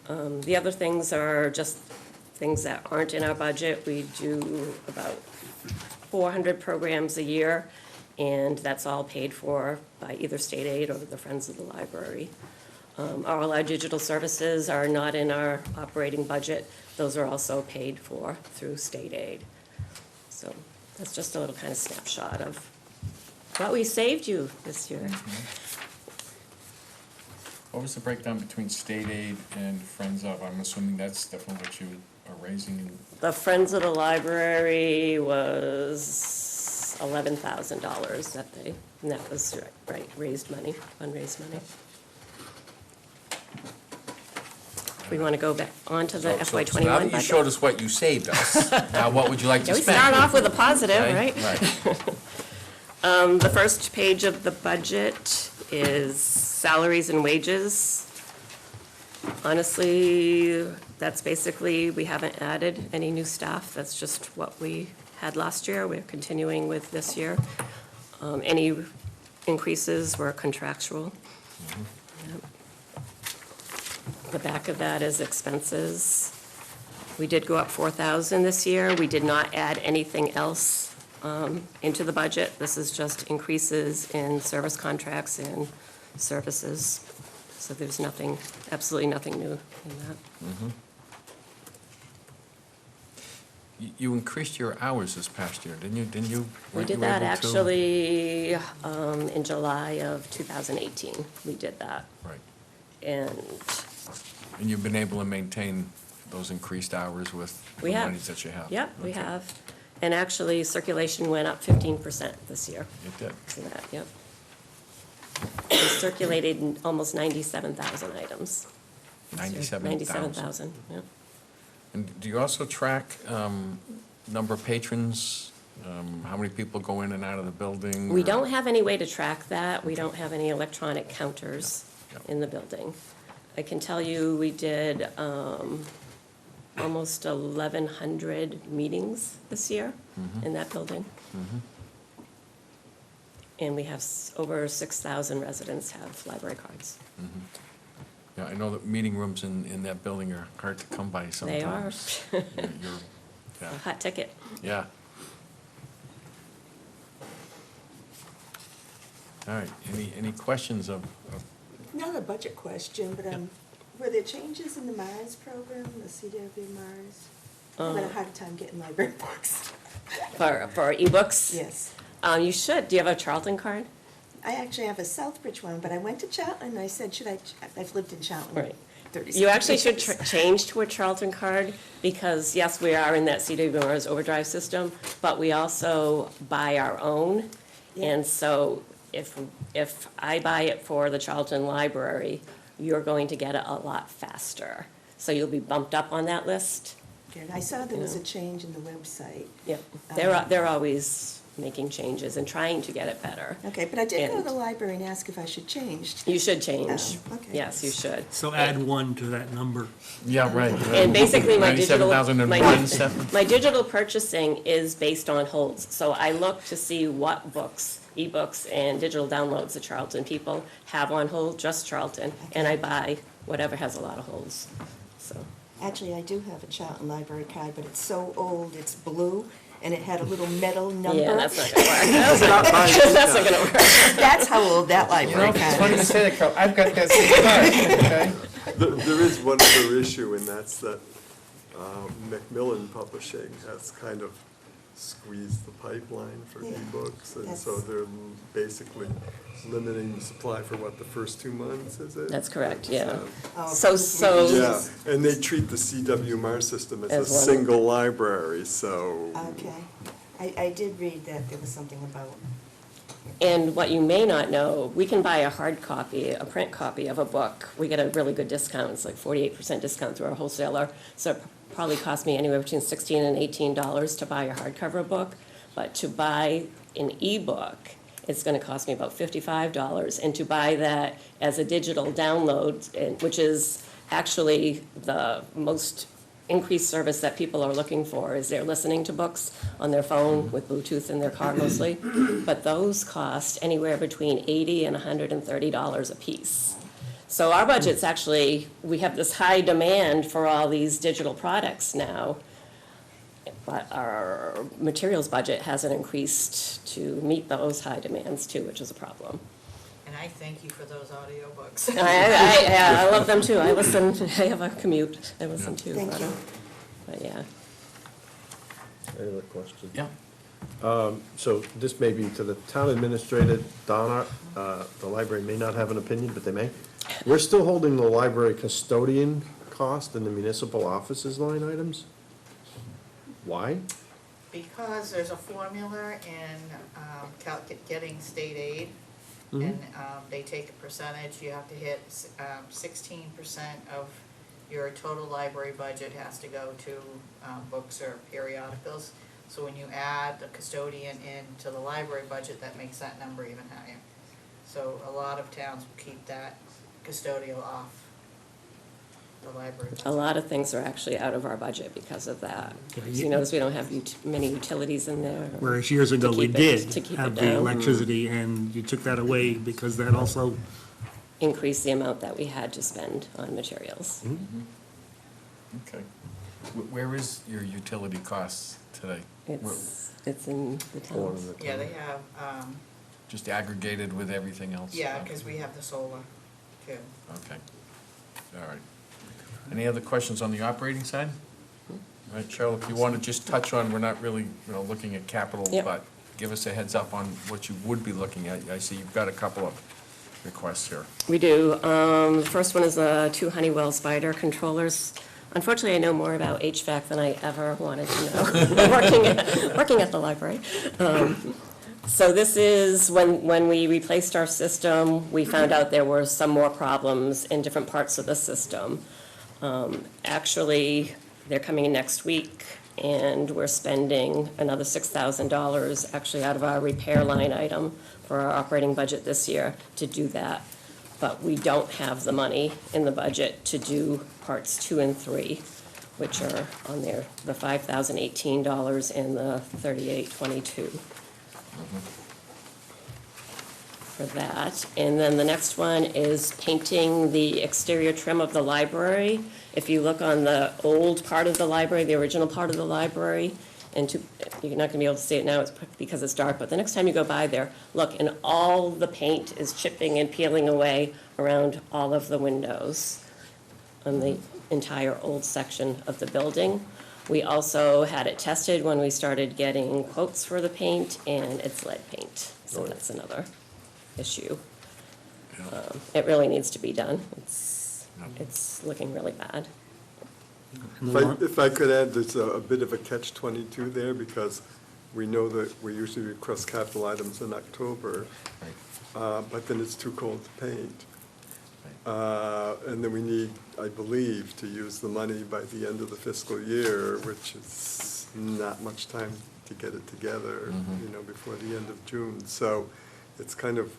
The other things are just things that aren't in our budget. We do about 400 programs a year, and that's all paid for by either state aid or the Friends of the Library. All our digital services are not in our operating budget. Those are also paid for through state aid. So that's just a little kind of snapshot of what we saved you this year. What was the breakdown between state aid and Friends of? I'm assuming that's definitely what you are raising. The Friends of the Library was $11,000 that they, and that was, right, raised money, unraised money. We want to go back onto the FY So now '21 that you showed budget. us what you saved us, now what would you like to Yeah, we spend? start off with a positive, right? Right. The first page of the budget is salaries and wages. Honestly, that's basically, we haven't added any new staff. That's just what we had last year. We're continuing with this year. Any increases were contractual. Yep. The back of that is expenses. We did go up 4,000 this year. We did not add anything else into the budget. This is just increases in service contracts and services. So there's nothing, absolutely nothing new in that. You increased your hours this past year, didn't you? We Weren't did you that able to? actually in July of 2018. We did that. Right. And And you've been able to maintain those increased hours with we the have. monies that you have? Yep, we Okay. have. And actually, circulation went up 15% this year. It did. So that, yep. We circulated almost 97,000 items. 97,000. 97,000, yep. And do you also track number of patrons? How many people go in and out of the building? We or- don't have any way to track that. We don't have any electronic counters Yep. in the building. I can tell you, we did almost 1,100 meetings this year in that building. And we have over 6,000 residents have library cards. Yeah, I know that meeting rooms in that building are hard to come by They are sometimes. You're- a Yeah, hot ticket. yeah. All right, any questions of, Not a budget question, but Were there changes in the Mars program, the CW Mars? I'm having a hard time getting library books. For ebooks? Yes. You should. Do you have a Charlton card? I actually have a Southbridge one, but I went to Charlton and I said, I've lived in Charlton Right. 36 You actually should years. change to a Charlton card, because yes, we are in that CWR's overdrive system, but we also buy our own. Yeah. And so if I buy it for the Charlton Library, you're going to get it a lot faster. So you'll be bumped up on that list. Good. I saw there was a change in the website. Yep. They're always making changes and trying to get it better. Okay, but I did go to And- the library and ask if I should change. You should change. Oh, okay. Yes, you should. So add 1 to that number. Yeah, right. And basically, my digital, 97,001 stuff. my digital purchasing is based on holds. So I look to see what books, ebooks, and digital downloads the Charlton people have on hold, just Charlton, and I buy whatever has a lot of holds, so. Actually, I do have a Charlton Library card, but it's so old, it's blue, and it had a little metal number. Yeah, that's not gonna work. That's not gonna work. That's how old that library It's card funny you is. say that, Carl. I've got that same card, okay? There is one other issue, and that's that Macmillan Publishing has kind of squeezed the pipeline for Yeah, ebooks, and so that's- they're basically limiting the supply for what, the first 2 months, is it? That's correct, yeah. Oh, So- Yeah, and they treat the CWMR system as a As one. single library, so. Okay. I did read that there was something about, And what you may not know, we can buy a hard copy, a print copy of a book. We get a really good discount, it's like 48% discount through our wholesaler. So it probably cost me anywhere between $16 and $18 to buy a hardcover book. But to buy an ebook, it's gonna cost me about $55. And to buy that as a digital download, which is actually the most increased service that people are looking for, is they're listening to books on their phone with Bluetooth in their car mostly. But those cost anywhere between $80 and $130 a piece. So our budget's actually, we have this high demand for all these digital products now, but our materials budget hasn't increased to meet those high demands too, which is a problem. And I thank you for those audiobooks. I love them too. I listen, I have a commute, I listen to. thank you. But yeah. Any other questions? Yeah. So this may be to the town administrator, Donna, the library may not have an opinion, but they may. We're still holding the library custodian cost in the municipal offices line items? Why? Because there's a formula in getting state aid, and they take a percentage, you have to hit 16% of your total library budget has to go to books or periodicals. So when you add the custodian into the library budget, that makes that number even higher. So a lot of towns will keep that custodial off the library budget. A lot of things are actually out of our budget because of that. Yeah, So you notice we don't have many utilities in there. Whereas years ago, we keep it- did to keep have it the down. electricity, and you took that away because that also, Increase the amount that we had to spend on materials. Okay. Where is your utility costs today? It's in the Or towns. the Yeah, town? they have, Just aggregated with everything else? yeah, Okay. because we have the solar too. Okay, all right. Any other questions on the operating side? All right, Cheryl, if you want to just touch on, we're not really, looking at capital, Yep. but give us a heads up on what you would be looking at. I see you've got a couple of requests here. We do. The first one is the 2 Honeywell Spider controllers. Unfortunately, I know more about HVAC than I ever wanted to know, working at the library. So this is, when we replaced our system, we found out there were some more problems in different parts of the system. Actually, they're coming in next week, and we're spending another $6,000 actually out of our repair line item for our operating budget this year to do that. But we don't have the money in the budget to do parts 2 and 3, which are on there, the $5,018 and the $3,822 for that. And then the next one is painting the exterior trim of the library. If you look on the old part of the library, the original part of the library, you're not gonna be able to see it now, it's because it's dark, but the next time you go by there, look, and all the paint is chipping and peeling away around all of the windows. on the entire old section of the building. We also had it tested when we started getting quotes for the paint, and it's lead paint, so that's another issue. It really needs to be done. It's looking really bad. If I could add, there's a bit of a catch-22 there, because we know that we usually request capital items in October, but then it's too cold to paint. And then we need, I believe, to use the money by the end of the fiscal year, which is not much time to get it together, before the end of June. So it's kind of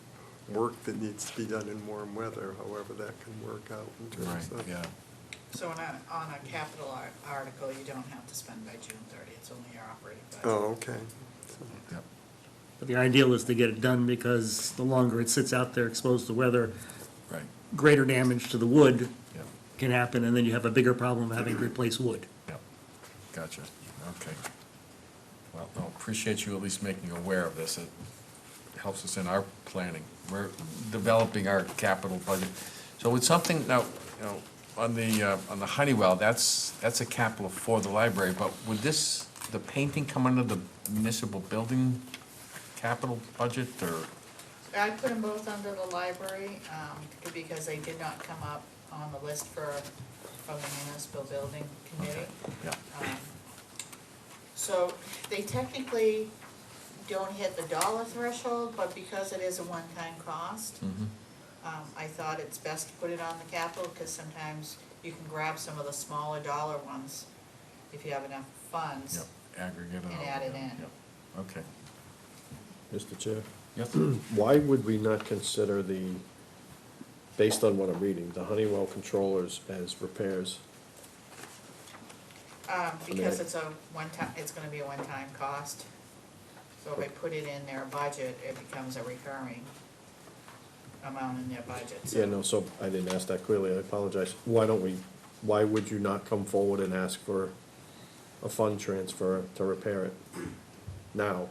work that needs to be done in warm weather, however that can work out in terms of. Yeah. So on a capital article, you don't have to spend by June 30th, it's only your operating budget. Oh, okay. Yep. But the ideal is to get it done, because the longer it sits out there exposed to weather, Right. greater damage to the wood Yep. can happen, and then you have a bigger problem of having to replace wood. Yep. Gotcha. Okay. Well, no, appreciate you at least making aware of this. It helps us in our planning. We're developing our capital budget. So with something, now, on the Honeywell, that's a capital for the library, but would the painting come under the municipal building capital budget, or? I put them both under the library, because they did not come up on the list from the municipal building committee. Yeah. So they technically don't hit the dollar threshold, but because it is a one-time cost, I thought it's best to put it on the capital, because sometimes you can grab some of the smaller dollar ones if you have enough funds. Yep, aggregate. And add it in. Yep. Okay. Mr. Chair, Yes. why would we not consider based on what I'm reading, the Honeywell controllers as repairs? Because it's gonna be a one-time cost. So if I put it in their budget, it becomes a recurring amount in their budget. So Yeah, no, so I didn't ask that clearly, I apologize. Why would you not come forward and ask for a fund transfer to repair it now?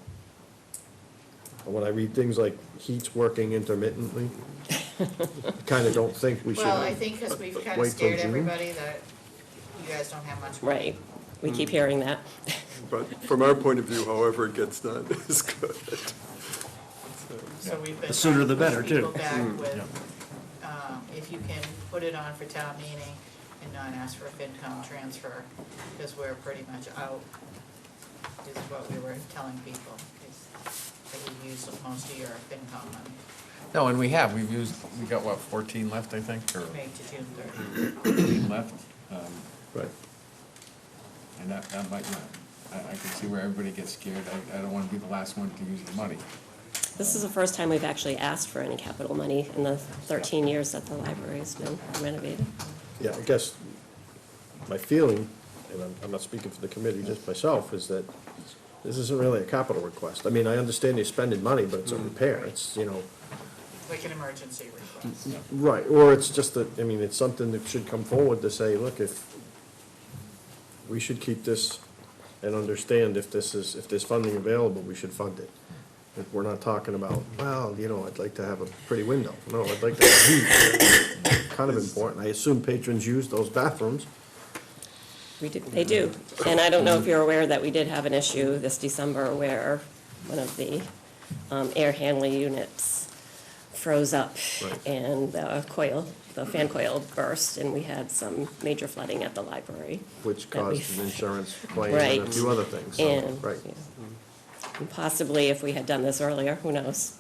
And when I read things like heat's working intermittently, I kinda don't think we should. Well, I think because we've kind of wait till scared June. everybody that you guys don't have much money. Right. We keep hearing that. But from our point of view, however it gets done is good. So we've been. The sooner the trying to better, push too. people back with, if you can put it on for town meeting and not ask for a FinCom transfer, because we're pretty much out, is what we were telling people, is that we use most of your FinCom money, No, and we got what, 14 left, I think, or May to June 30th. 14 left? Right. And that might not, I can see where everybody gets scared. I don't want to be the last one to use the money. This is the first time we've actually asked for any capital money in the 13 years that the library's been renovated. Yeah, I guess my feeling, and I'm not speaking for the committee, just myself, is that this isn't really a capital request. I mean, I understand you're spending money, but it's a repair, it's, Like an emergency request. right, or it's just that, it's something that should come forward to say, look, if we should keep this and understand if there's funding available, we should fund it. If we're not talking about, well, I'd like to have a pretty window. No, I'd like to have heat. Kind of important. I assume patrons use those bathrooms. They do. And I don't know if you're aware that we did have an issue this December where one of the air handling units froze up Right. and the fan coil burst, and we had some major flooding at the library. Which that we- caused an insurance claim and Right. a few other things, so, And, right. yeah. And possibly if we had done this earlier, who knows,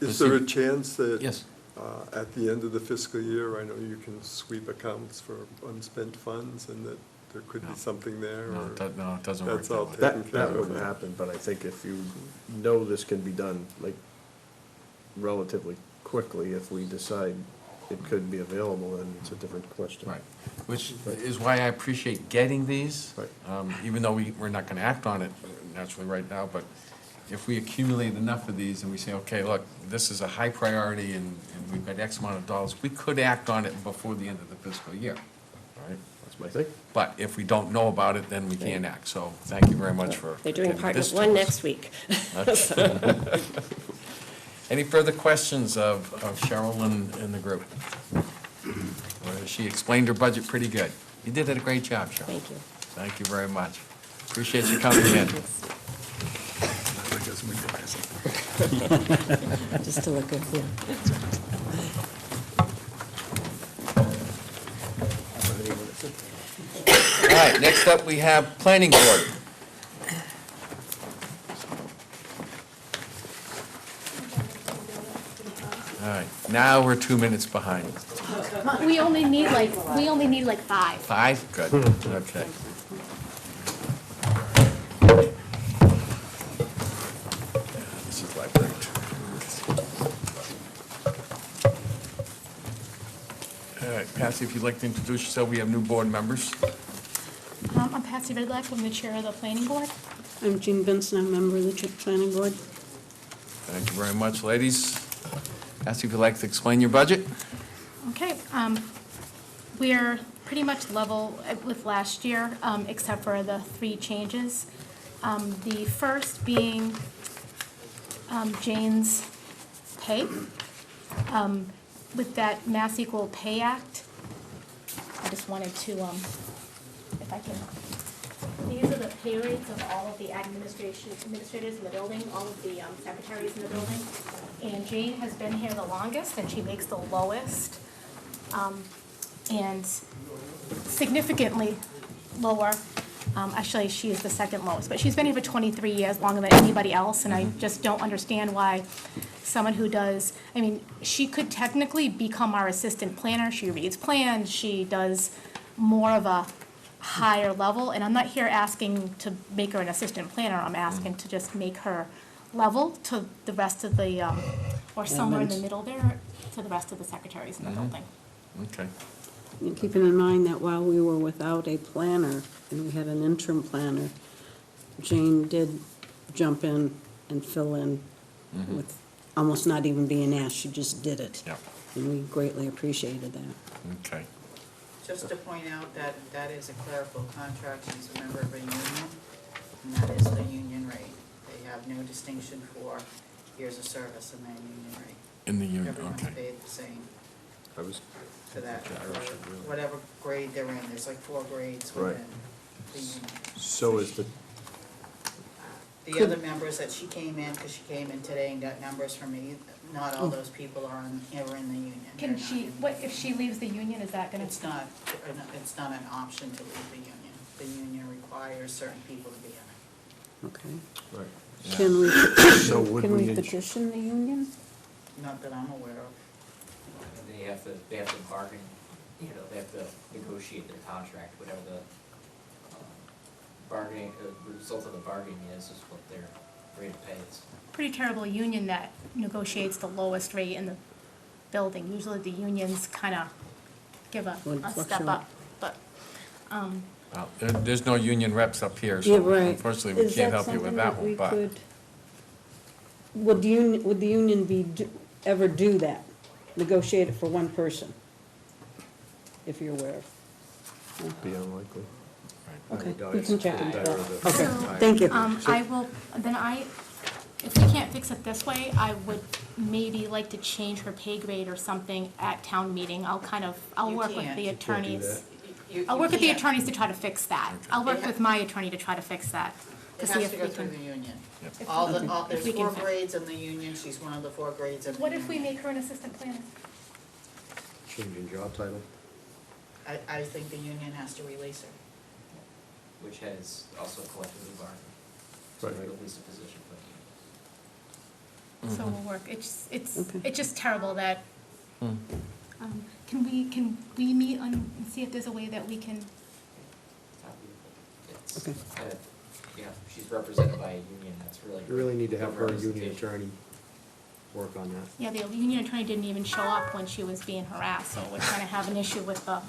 Is there a chance that? Yes. At the end of the fiscal year, I know you can sweep accounts for unspent funds, and that there could be something there, No, or? it doesn't work That's that all way. taken care That of. wouldn't happen, but I think if you know this can be done, like, relatively quickly, if we decide it could be available, then it's a different question. Right, which is why I appreciate getting these. Right. Even though we're not going to act on it naturally right now, but if we accumulate enough of these and we say, okay, look, this is a high priority and we've got X amount of dollars, we could act on it before the end of the fiscal year, all right? That's my thing. But if we don't know about it, then we can't act, so thank you very much for. they're doing getting Partners this to 1 us. next week. Any further questions of Cheryl and the group? She explained her budget pretty good. You did a great job, Cheryl. Thank you. Thank you very much. Appreciate you coming in. Just to look good, yeah. All right, next up, we have Planning Board. All right, now we're 2 minutes behind. We only need like 5. 5? Good, okay. This is library. All right, Patsy, if you'd like to introduce yourself, we have new board members. I'm Patsy Redlack, I'm the chair of the planning board. I'm Jean Benson, I'm a member of the planning board. Thank you very much, ladies. Patsy, if you'd like to explain your budget? Okay, we're pretty much level with last year, except for the 3 changes. The first being Jane's pay. With that Mass Equal Pay Act, I just wanted to, if I can, these are the pay rates of all of the administrators in the building, all of the secretaries in the building. And Jane has been here the longest, and she makes the lowest, and significantly lower. Actually, she is the second lowest, but she's been here for 23 years, longer than anybody else, and I just don't understand why someone who does, I mean, she could technically become our assistant planner. She reads plans, she does more of a higher level, and I'm not here asking to make her an assistant planner, I'm asking to just make her level to the rest of the, or somewhere in the middle there, to the rest of the secretaries in the building. Okay. And keeping in mind that while we were without a planner and we had an interim planner, Jane did jump in and fill in with almost not even being asked, she just did it. Yep. And we greatly appreciated that. Okay. Just to point out that that is a clerical contract, she's a member of a union, and that is the union rate. They have no distinction for years of service in their union rate. In the union, Everyone's okay. paid the same I was, for that, or whatever grade they're in, there's like 4 grades within the union. so is The other members that she came in, because she came in today and got numbers from me, not all those people are in the union. Can They're not she, in- what, if she leaves the union, is that gonna? It's not an option to leave the union. The union requires certain people to be in it. Okay. right. Can we, So would can we we, petition the union? Not that I'm aware of. They have to bargain, they have to negotiate their contract, whatever the bargaining, the result of the bargaining is what their rate of pay is. Pretty terrible union that negotiates the lowest rate in the building. Usually the unions kind of give a Would step fluctuate. up, but, Well, there's no union reps up here, Yeah, so right. unfortunately, we Is can't that help you with something that we one, but. could- Would the union ever do that? Negotiate it for one person? If you're aware of. be unlikely. Okay, we can check into that. so, Okay, thank you. I will, then if we can't fix it this way, I would maybe like to change her pay grade or something at town meeting. I'll You work with can't. the You can't do attorneys. You I'll work with the can't. attorneys to try to fix that. I'll work with my attorney to try to fix that. It see has if to we go through can- the union. if- There's we can 4 fi- grades in the union, she's one of the 4 grades in the What union. if we make her an assistant planner? Changing job title. I think the union has to release her. Which has also collectively bargained. So Right. at least a position for the union. So we'll work. It's Okay. just terrible that, can we meet and see if there's a way that we can, It's, Okay. yeah, she's represented by a union, that's really. You really need to have her good union representation. attorney work on that. yeah, the union attorney didn't even show up when she was being harassed, so we're trying to have an issue with the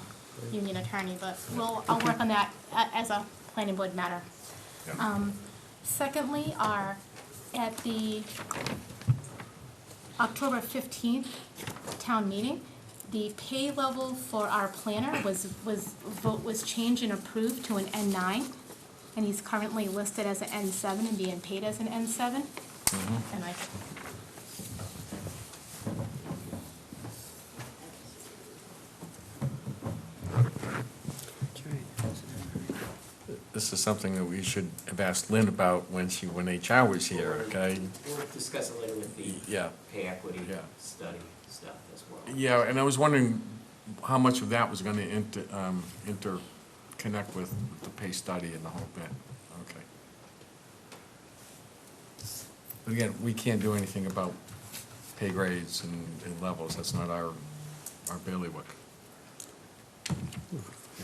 union attorney, but I'll work on that as a planning board matter. Secondly, at the October 15th town meeting, the pay level for our planner was changed and approved to an N9, and he's currently listed as an N7 and being paid as an N7. And this is something that we should have asked Lynn about when HR was here, okay? We'll discuss it later with the Yeah. pay equity Yeah. study stuff as well. Yeah, and I was wondering how much of that was gonna interconnect with the pay study and the whole bit, okay. But again, we can't do anything about pay grades and levels, that's not our bailiwick.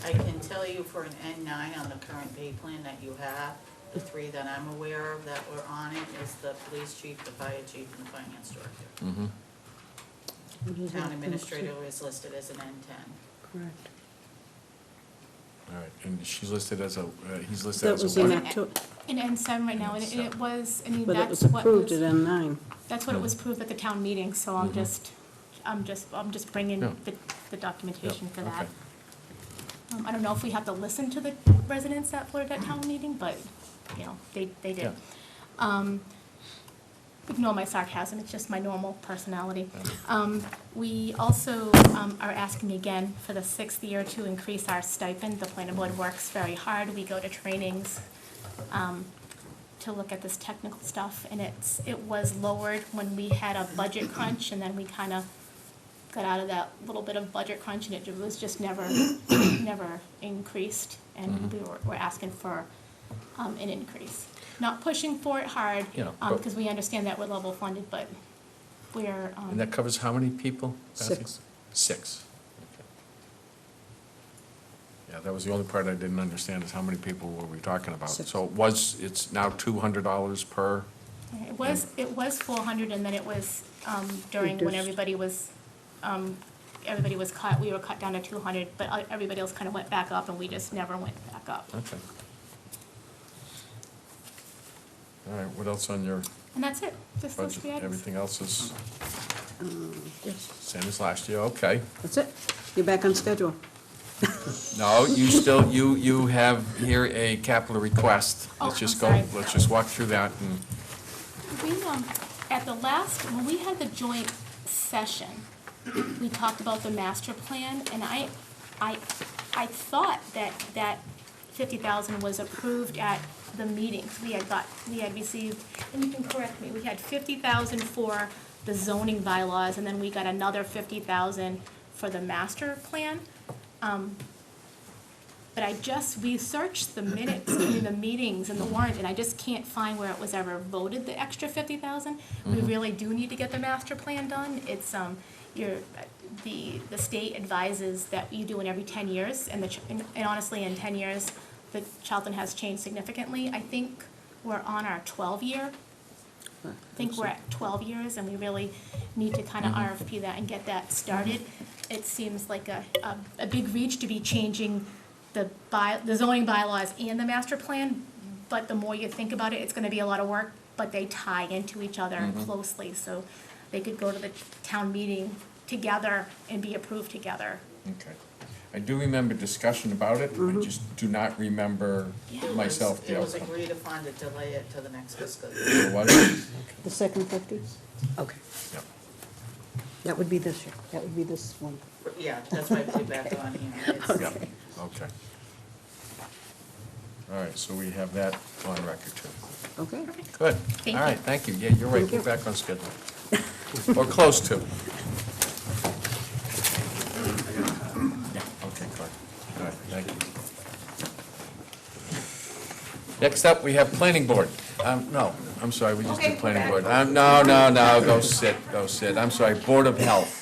I can tell you for an N9 on the current pay plan that you have, the three that I'm aware of that were on it is the police chief, the fire chief, and the finance director. Mm-hmm. What is Town that? administrator is listed as an N10. Correct. All right, and she's listed as a, he's listed That as was a in what? October, In N7 right now, and it was, I mean, but it that's was what approved was, at N9. that's what it was approved at the town meeting, so I'm just bringing Yeah. the documentation for that. Okay. I don't know if we have to listen to the residents that were at that town meeting, but, you know, they did. Ignore my sarcasm, it's just my normal personality. We also are asking again for the 6th year to increase our stipend. The planning board works very hard. We go to trainings to look at this technical stuff, and it was lowered when we had a budget crunch, and then we kind of got out of that little bit of budget crunch, and it was just never increased, and we're asking for an increase. Not pushing for it hard, Yeah, but- because we understand that we're level funded, but we're, And that covers how many people? Betsy? 6. 6. Okay. Yeah, that was the only part I didn't understand, is how many people were we talking about? 6. So it's now $200 per? it was 400, and then it was during when Reduced. everybody was cut, we were cut down to 200, but everybody else kind of went back up, and we just never went back up. Okay. All right, what else on your And that's it, just those budget? three items. Everything else is Yes, same as last year, okay. that's it. You're back on schedule. No, you have here a capital request. Oh, Let's just I'm go, sorry. let's just walk through that and, We, at the last, when we had the joint session, we talked about the master plan, and I thought that 50,000 was approved at the meetings. We had received, and you can correct me, we had 50,000 for the zoning bylaws, and then we got another 50,000 for the master plan. But we searched the minutes, the meetings and the warrant, and I just can't find where it was ever voted, the extra 50,000. We really do need to get the master plan done. It's, the state advises that you do it every 10 years, and honestly, in 10 years, the Charlton has changed significantly. I think we're on our 12-year. I think we're at 12 years, and we really need to kind of RFP that and get that started. It seems like a big reach to be changing the zoning bylaws and the master plan, but the more you think about it, it's gonna be a lot of work, but they tie into each other closely, so they could go to the town meeting together and be approved together. okay. I do remember discussion about it, I just do not remember myself the It was outcome. agreed upon to delay it to the next fiscal year. Was it? The second 50? Okay. Yep. That would be this year. That would be this one. Yeah, that's why I put it back on here. It's- Yep, okay. All right, so we have that on record too. Okay. Good. Thank All right, you. thank you. Yeah, you're right, Thank we're you. back on schedule. Or close to. Yeah, okay, good. All right, thank you. Next up, we have planning board. No, I'm sorry, we just did planning board. No, go sit. I'm sorry, Board of Health.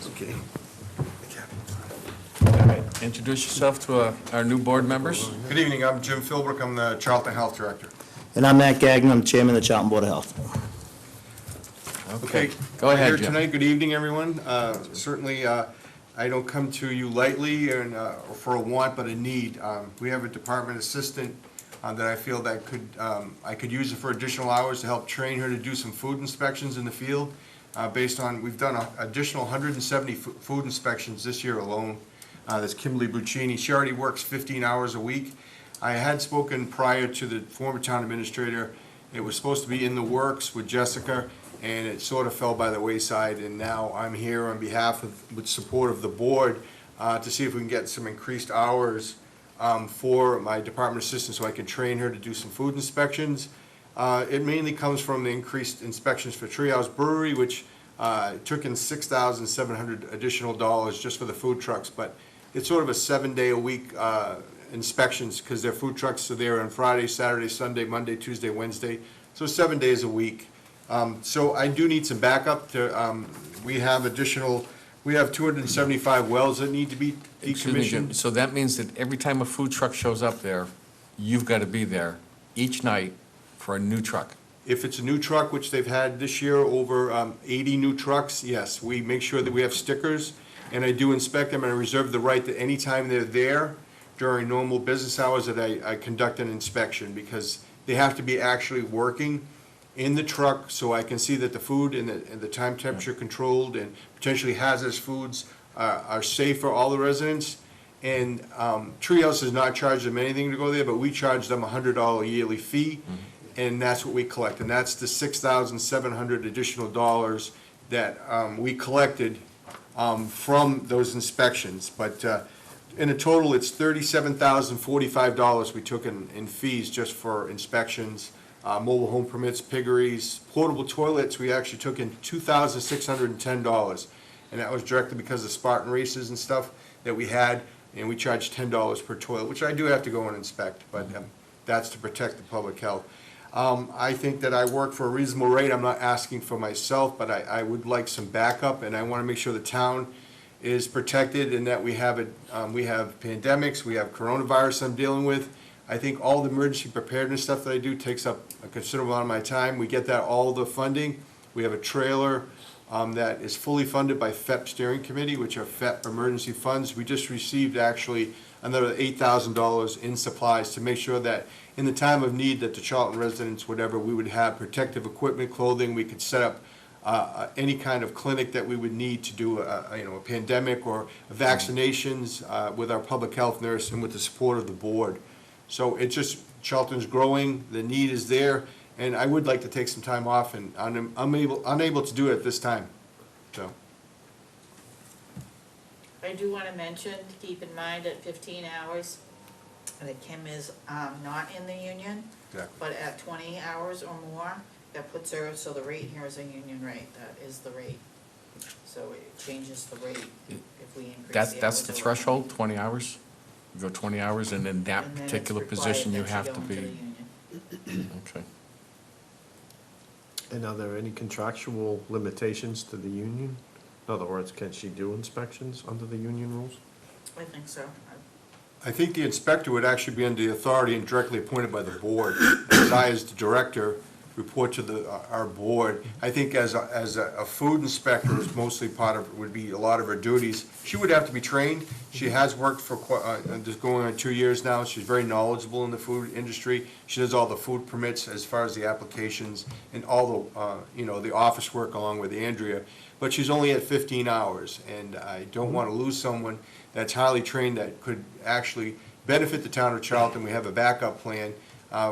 Okay. All right, introduce yourself to our new board members. Good evening, I'm Jim Philbrook, I'm the Charlton Health Director. And I'm Matt Gagnon, I'm Chairman of the Charlton Board of Health. Okay, go ahead, Here Jim. tonight, good evening, everyone. Certainly, I don't come to you lightly and for a want, but a need. We have a department assistant that I feel that I could use for additional hours to help train her to do some food inspections in the field. Based on, we've done an additional 170 food inspections this year alone. That's Kimberly Buccini. She already works 15 hours a week. I had spoken prior to the former town administrator. It was supposed to be in the works with Jessica, and it sort of fell by the wayside, and now I'm here on behalf of, with support of the board, to see if we can get some increased hours for my department assistant so I can train her to do some food inspections. It mainly comes from the increased inspections for Treehouse Brewery, which took in $6,700 additional dollars just for the food trucks, but it's sort of a 7-day-a-week inspections, because their food trucks are there on Friday, Saturday, Sunday, Monday, Tuesday, Wednesday, so 7 days a week. So I do need some backup to, we have 275 wells that need to be Excuse me, Jim. decommissioned. So that means that every time a food truck shows up there, you've got to be there each night for a new truck. If it's a new truck, which they've had this year, over 80 new trucks, yes, we make sure that we have stickers, and I do inspect them, and I reserve the right that anytime they're there during normal business hours that I conduct an inspection, because they have to be actually working in the truck, so I can see that the food and the time temperature controlled and potentially hazardous foods are safe for all the residents. And Treehouse does not charge them anything to go there, but we charge them a $100 yearly fee, and that's what we collect. And that's the $6,700 additional dollars that we collected from those inspections. But in a total, it's $37,045 we took in fees just for inspections. Mobile home permits, piggeries, portable toilets, we actually took in $2,610. And that was directly because of Spartan races and stuff that we had, and we charged $10 per toilet, which I do have to go and inspect, but that's to protect the public health. I think that I work for a reasonable rate. I'm not asking for myself, but I would like some backup, and I want to make sure the town is protected and that we have pandemics, we have coronavirus I'm dealing with. I think all the emergency preparedness stuff that I do takes up a considerable amount of my time. We get that, all the funding. We have a trailer that is fully funded by FEP Steering Committee, which are FEP emergency funds. We just received actually another $8,000 in supplies to make sure that in the time of need that the Charlton residents, whatever, we would have protective equipment, clothing. We could set up any kind of clinic that we would need to do a pandemic or vaccinations with our public health nurse and with the support of the board. So it's just, Charlton's growing, the need is there, and I would like to take some time off, and I'm unable to do it at this time, so. I do want to mention, to keep in mind at 15 hours, that Kim is not in the union, Exactly. but at 20 hours or more, that puts her, so the rate here is a union rate, that is the rate. So it changes the rate if we increase the hours. That's the or- threshold, 20 hours? You go 20 hours, and in that And then it's particular required position, you that have go to into the be, union. okay. And are there any contractual limitations to the union? In other words, can she do inspections under the union rules? I think so. I think the inspector would actually be under the authority and directly appointed by the board. As I, as the director, report to our board. I think as a food inspector is mostly part of, would be a lot of her duties. She would have to be trained. She has worked for just going on 2 years now. She's very knowledgeable in the food industry. She does all the food permits as far as the applications and all the, the office work along with Andrea. But she's only at 15 hours, and I don't want to lose someone that's highly trained that could actually benefit the town of Charlton. We have a backup plan.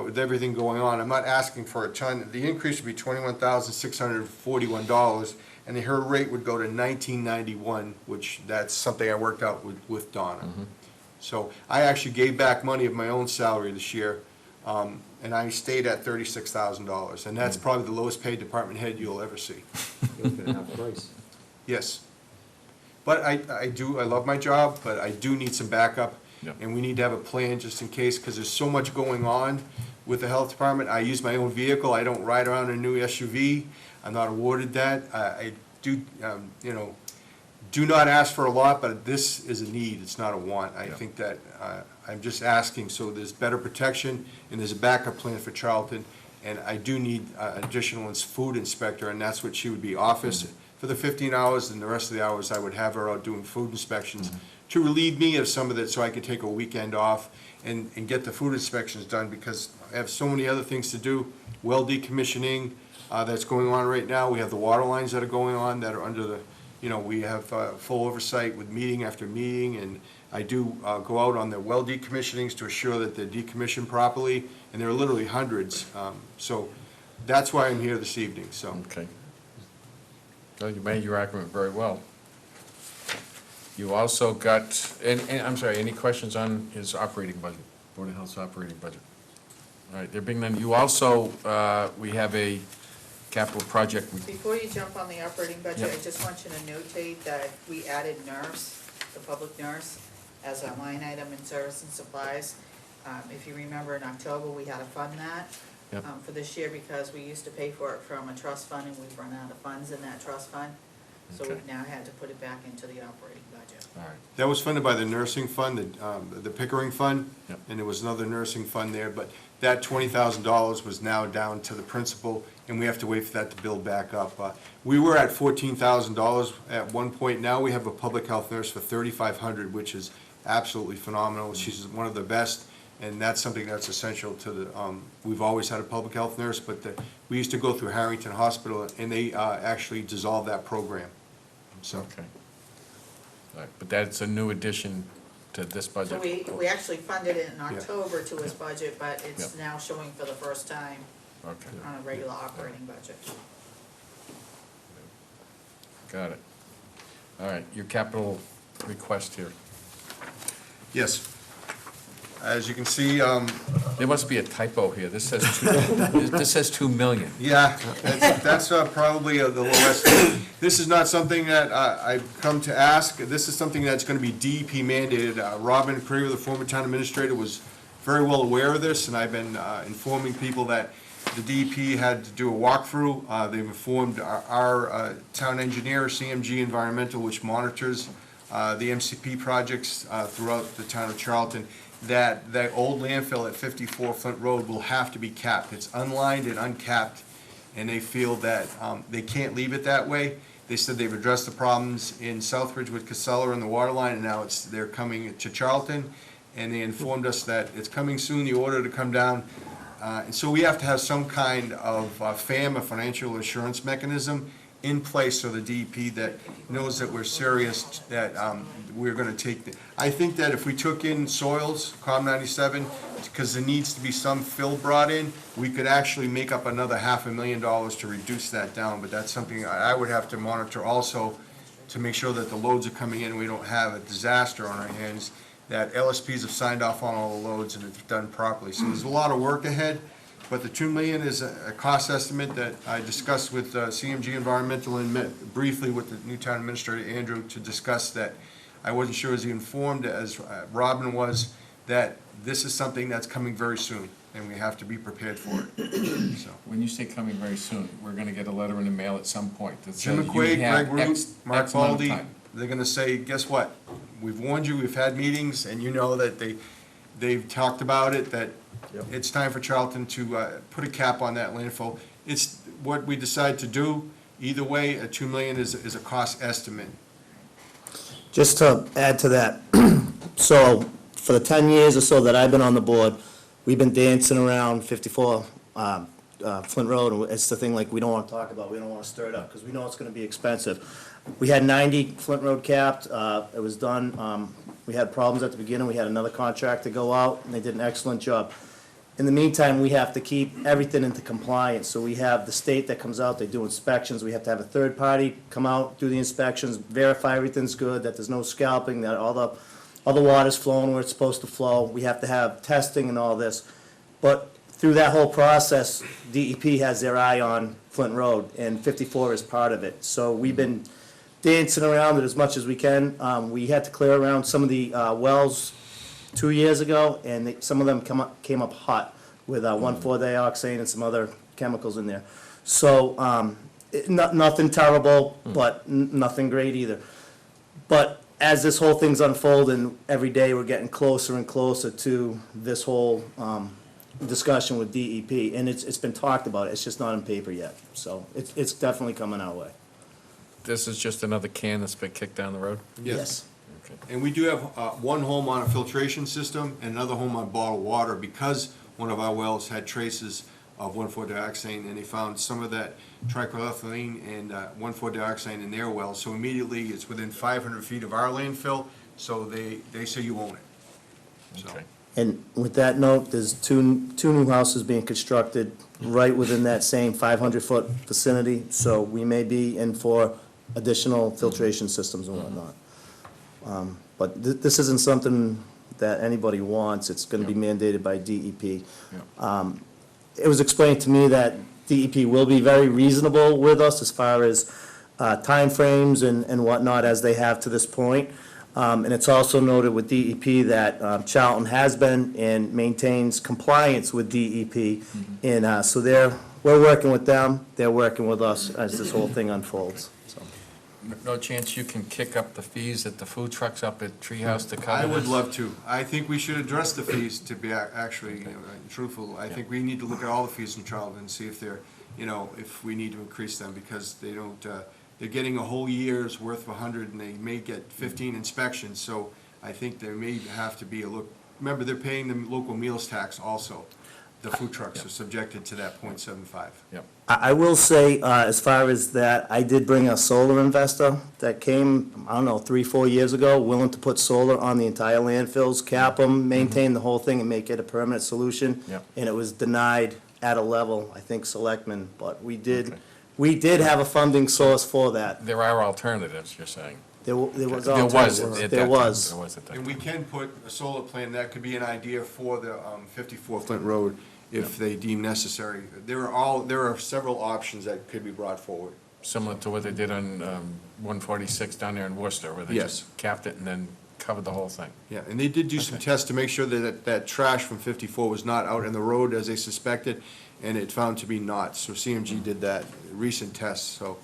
With everything going on, I'm not asking for a ton. The increase would be $21,641, and her rate would go to $19.91, which that's something I worked out with Donna. So I actually gave back money of my own salary this year, and I stayed at $36,000, and that's probably the lowest paid department head you'll ever see. You're looking at half price. Yes. But I love my job, but I do need some backup. Yep. And we need to have a plan just in case, because there's so much going on with the health department. I use my own vehicle. I don't ride around in a new SUV. I'm not awarded that. I do, do not ask for a lot, but this is a need. It's not a want. I think that I'm just asking, so there's better protection and there's a backup plan for Charlton. And I do need additional food inspector, and that's what she would be, office for the 15 hours, and the rest of the hours I would have her out doing food inspections to relieve me of some of it so I could take a weekend off and get the food inspections done, because I have so many other things to do. Well decommissioning that's going on right now. We have the water lines that are going on that are under the you know, we have full oversight with meeting after meeting, and I do go out on the well decommissionings to assure that they're decommissioned properly, and there are literally hundreds. So that's why I'm here this evening, so. Okay. Well, you made your argument very well. You also got, and I'm sorry, any questions on his operating budget, Board of Health's operating budget? All right, there being none, you also, we have a capital project. Before you jump on the operating budget, Yep. I just want you to notate that we added nurse, the public nurse, as a line item in service and supplies. If you remember, in October, we had to fund that Yep. for this year because we used to pay for it from a trust fund and we've run out of funds in that trust fund. So Okay. we've now had to put it back into the operating budget. All right, That was funded by the nursing fund, the Pickering Fund, Yep. and there was another nursing fund there, but that $20,000 was now down to the principal, and we have to wait for that to build back up. We were at $14,000 at one point. Now we have a public health nurse for $3,500, which is absolutely phenomenal. She's one of the best, and that's something that's essential to the, we've always had a public health nurse, but we used to go through Harrington Hospital, and they actually dissolved that program, so. okay. All right, but that's a new addition to this So budget. we actually funded it in Yeah. October to his budget, but it's Yep. now showing for the first time Okay, on a regular operating budget. got it. All right, your capital request here. Yes. As you can see, There must be a typo here. This says this says 2 million. yeah, that's probably the lowest. This is not something that I've come to ask. This is something that's going to be DEP mandated. Robin Creer, the former town administrator, was very well aware of this, and I've been informing people that the DEP had to do a walkthrough. They've informed our town engineer, CMG Environmental, which monitors the MCP projects throughout the town of Charlton, that the old landfill at 54 Flint Road will have to be capped. It's unlined and uncapped, and they feel that they can't leave it that way. They said they've addressed the problems in Southbridge with Casella and the water line, and now they're coming to Charlton, and they informed us that it's coming soon, the order to come down. And so we have to have some kind of FAM, a financial assurance mechanism, in place so the DEP that knows that we're serious, that we're gonna take I think that if we took in soils, COM 97, because there needs to be some fill brought in, we could actually make up another $500,000 to reduce that down, but that's something I would have to monitor also to make sure that the loads are coming in, and we don't have a disaster on our hands, that LSPs have signed off on all the loads and it's done properly. So there's a lot of work ahead. But the $2 million is a cost estimate that I discussed with CMG Environmental and met briefly with the new town administrator, Andrew, to discuss that. I wasn't sure as he informed as Robin was, that this is something that's coming very soon, and we have to be prepared for it, so. When you say coming very soon, we're gonna get a letter in the mail at some point that Jim says you McQuaid, have Greg Root, X Mark amount of Baldy, time. they're gonna say, guess what? We've warned you, we've had meetings, and you know that they've talked about it, that it's time for Charlton to put a cap on that landfill. It's what we decide to do. Either way, a $2 million is a cost estimate. Just to add to that, so for the 10 years or so that I've been on the board, we've been dancing around 54 Flint Road, and it's the thing like we don't want to talk about, we don't want to stir it up, because we know it's going to be expensive. We had 90 Flint Road capped, it was done, we had problems at the beginning, we had another contract to go out, and they did an excellent job. In the meantime, we have to keep everything into compliance, so we have the state that comes out, they do inspections, we have to have a third party come out, do the inspections, verify everything's good, that there's no scalping, that all the water's flowing where it's supposed to flow, we have to have testing and all this. But through that whole process, DEP has their eye on Flint Road, and 54 is part of it. So we've been dancing around it as much as we can. We had to clear around some of the wells 2 years ago, and some of them came up hot with 1,4-dioxane and some other chemicals in there. So nothing terrible, but nothing great either. But as this whole thing's unfolding, every day we're getting closer and closer to this whole discussion with DEP, and it's been talked about, it's just not on paper yet. So it's definitely coming our way. This is just another can that's been kicked down the road? Yes. And we do have one home on a filtration system and another home on bottled water because one of our wells had traces of 1,4-dioxane, and they found some of that trichloroethylene and 1,4-dioxane in their well. So immediately, it's within 500 feet of our landfill, so they say you own it. So, Okay. And with that note, there's two new houses being constructed right within that same 500-foot vicinity, so we may be in for additional filtration systems and whatnot. But this isn't something that anybody wants, it's gonna be mandated by DEP. It was explained to me that DEP will be very reasonable with us as far as timeframes and whatnot as they have to this point. And it's also noted with DEP that Charlton has been and maintains compliance with DEP. And so we're working with them, they're working with us as this whole thing unfolds. So, No chance you can kick up the fees at the food trucks up at Treehouse to cover I would this? love to. I think we should address the fees, to be actually truthful. I think we need to look at all the fees in Charlton and see if they're, if we need to increase them, because they don't, they're getting a whole year's worth of 100, and they may get 15 inspections, so I think there may have to be a look. Remember, they're paying the local meals tax also. The food trucks are subjected to that .75. Yep. I will say, as far as that, I did bring a solar investor that came, I don't know, 3-4 years ago, willing to put solar on the entire landfills, cap them, maintain the whole thing, and make it a permanent solution. Yep. And it was denied at a level, I think, selectmen, but we did have a funding source for that. There are alternatives, you're saying? There was There was alternatives. at that There time. was. There was at that And time. we can put a solar plan, that could be an idea for the 54 Flint Road if they deem necessary. There are several options that could be brought forward. Similar to what they did on 146 down there in Worcester, where they Yes. just capped it and then covered the whole thing. Yeah, and they did do some tests to make sure that trash from 54 was not out in the road as they suspected, and it found to be not. So CMG did that, recent tests. So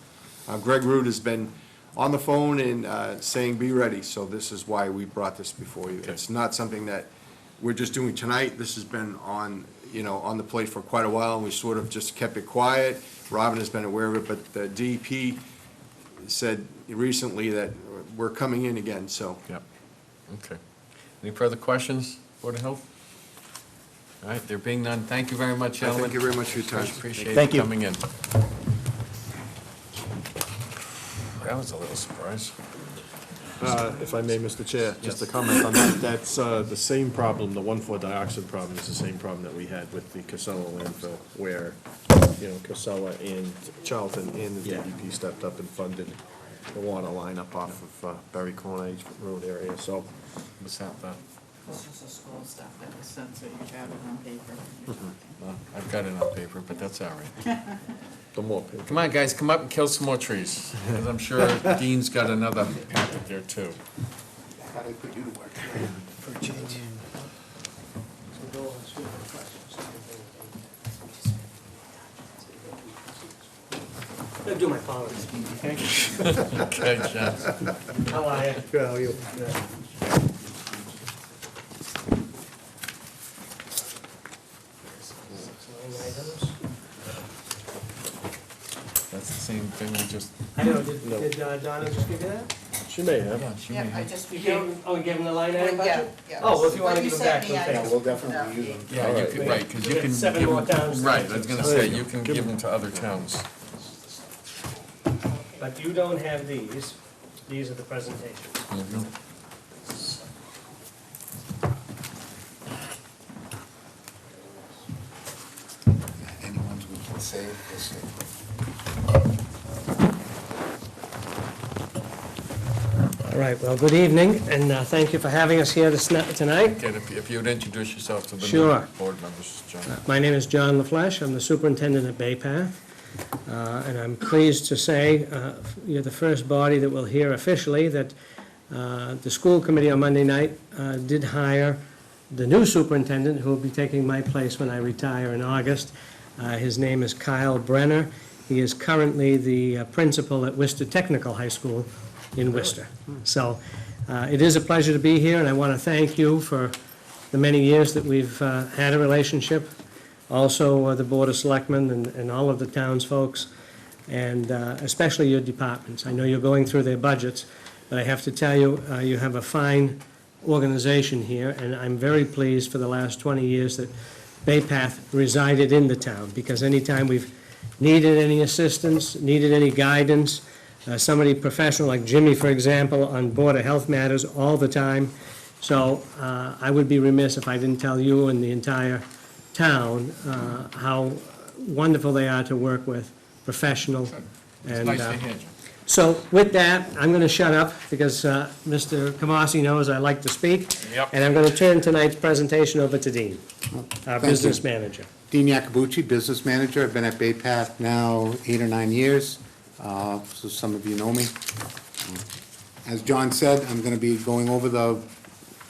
Greg Root has been on the phone and saying, be ready. So this is why we brought this before you. It's not something that we're just doing tonight. This has been on the plate for quite a while, and we sort of just kept it quiet. Robin has been aware of it, but the DEP said recently that we're coming in again, so. Yep. Okay. Any further questions, Board of Health? All right, there being none, thank you very much, gentlemen. Thank you very much for your time. Appreciate Thank you you. coming in. That was a little surprise. If I may, Mr. Chair, just to comment on that, that's the same problem, the 1,4-dioxane problem is the same problem that we had with the Casella landfill, where, Casella and Charlton and the DEP stepped up and funded the water line up off of Berry Corner Edge Road area, so. What's that, This is the school stuff that was sent, so you have it on paper. well, I've got it on paper, but that's all right. The more paper. Come on, guys, come up and kill some more trees, because I'm sure Dean's got another packet there, too. How do I put you to work for a change? I'll do my politics, okay? Okay, John. How are you? Good, how are you? That's the same thing we just, I know, did Donna just give you that? She may have. yeah, she may Yeah, I have. just. You gave, oh, you gave him the line item Yeah, budget? yeah. Oh, well, if you wanna What give you them back, sent me, we'll I take just- them. We'll definitely use them. Yeah, you could, right, because you can. 7 give more them- towns. Right, I was gonna say, you can give them to other towns. But you don't have these. These are the presentations. Mhm. Any ones we can save, we'll save. All right, well, good evening, and thank you for having us here tonight. Okay, if you'd introduce yourself to the new Sure. board members, John. My name is John LaFleche. I'm the superintendent at Bay Path, and I'm pleased to say you're the first body that will hear officially that the school committee on Monday night did hire the new superintendent who will be taking my place when I retire in August. His name is Kyle Brenner. He is currently the principal at Worcester Technical High School in Worcester. So it is a pleasure to be here, and I want to thank you for the many years that we've had a relationship. Also, the Board of Selectmen and all of the townsfolks, and especially your departments. I know you're going through their budgets, but I have to tell you, you have a fine organization here, and I'm very pleased for the last 20 years that Bay Path resided in the town, because anytime we've needed any assistance, needed any guidance, somebody professional like Jimmy, for example, on Board of Health matters all the time. So I would be remiss if I didn't tell you and the entire town how wonderful they are to work with, professional. It's And nice to hear, Jim. so with that, I'm going to shut up because Mr. Kamasi knows I like to speak. Yep. And I'm going to turn tonight's presentation over to Dean, our Thank business you. manager. Dean Yakabuchi, business manager. I've been at Bay Path now 8 or 9 years, so some of you know me. As John said, I'm going to be going over the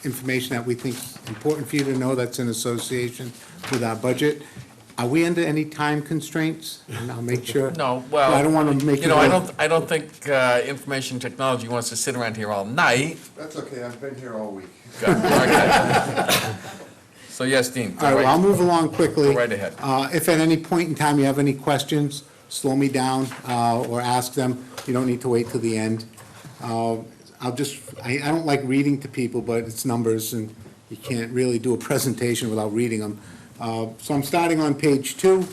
information that we think is important for you to know that's in association with our budget. Are we under any time constraints? And I'll make sure. No, well. I don't want to make You it. know, I don't think information technology wants to sit around here all night. That's okay, I've been here all week. Good, okay. So yes, Dean, go All right, well, I'll right, move along quickly. go right ahead. If at any point in time you have any questions, slow me down or ask them. You don't need to wait till the end. I don't like reading to people, but it's numbers, and you can't really do a presentation without reading them. So I'm starting on page 2.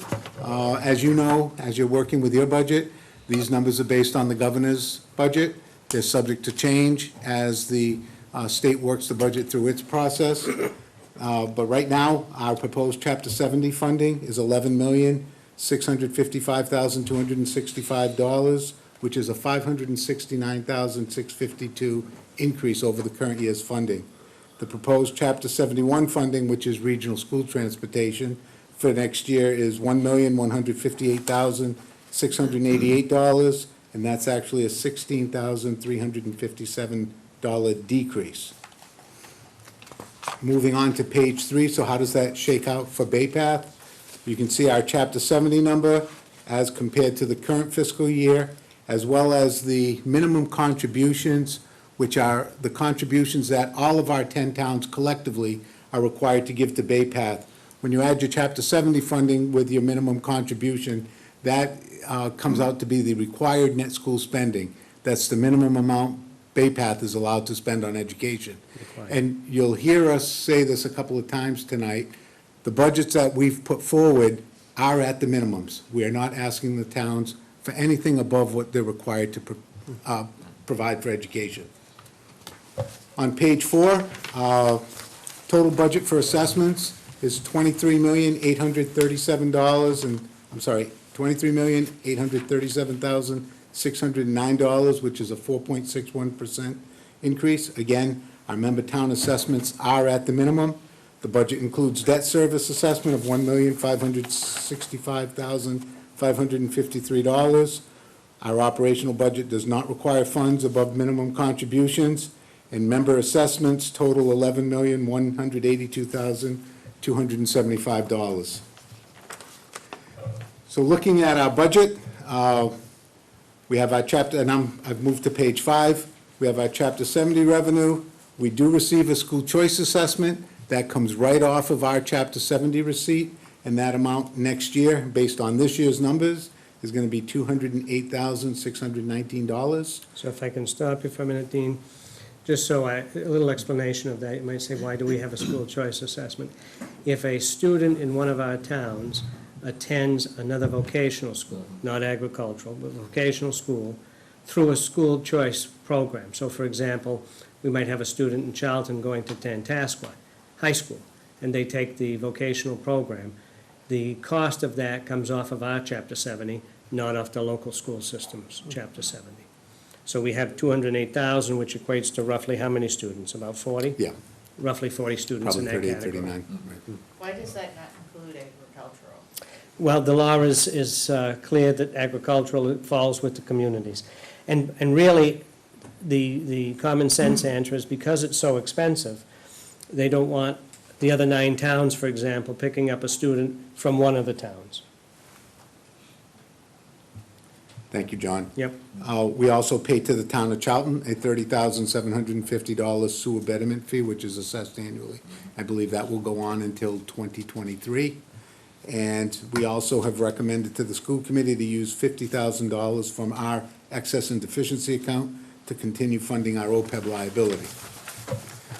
As you know, as you're working with your budget, these numbers are based on the governor's budget. They're subject to change as the state works the budget through its process. But right now, our proposed Chapter 70 funding is $11,655,265, which is a $569,652 increase over the current year's funding. The proposed Chapter 71 funding, which is regional school transportation, for next year is $1,158,688, and that's actually a $16,357 decrease. Moving on to page 3, so how does that shake out for Bay Path? You can see our Chapter 70 number as compared to the current fiscal year, as well as the minimum contributions, which are the contributions that all of our 10 towns collectively are required to give to Bay Path. When you add your Chapter 70 funding with your minimum contribution, that comes out to be the required net school spending. That's the minimum amount Bay Path is allowed to spend on education. And you'll hear us say this a couple of times tonight, the budgets that we've put forward are at the minimums. We are not asking the towns for anything above what they're required to provide for education. On page 4, total budget for assessments is $23,837,609, which is a 4.61% increase. Again, our member town assessments are at the minimum. The budget includes debt service assessment of $1,565,553. Our operational budget does not require funds above minimum contributions, and member assessments total $11,182,275. So looking at our budget, we have our chapter, and I've moved to page 5. We have our Chapter 70 revenue. We do receive a school choice assessment. That comes right off of our Chapter 70 receipt, and that amount next year, based on this year's numbers, is going to be $208,619. So if I can stop you for a minute, Dean, just so a little explanation of that. You might say, why do we have a school choice assessment? If a student in one of our towns attends another vocational school, not agricultural, but vocational school, through a school choice program. So for example, we might have a student in Charlton going to Tantascwa High School, and they take the vocational program. The cost of that comes off of our Chapter 70, not off the local school system's Chapter 70. So we have 208,000, which equates to roughly how many students? About 40? Yeah. Roughly 40 students in Probably that 38, category. 39. Right. Why does that not include agricultural? Well, the law is clear that agricultural falls with the communities. And really, the common sense answer is because it's so expensive, they don't want the other 9 towns, for example, picking up a student from one of the towns. Thank you, John. Yep. We also pay to the town of Charlton a $30,750 sewer betterment fee, which is assessed annually. I believe that will go on until 2023. And we also have recommended to the school committee to use $50,000 from our excess and deficiency account to continue funding our OPEB liability.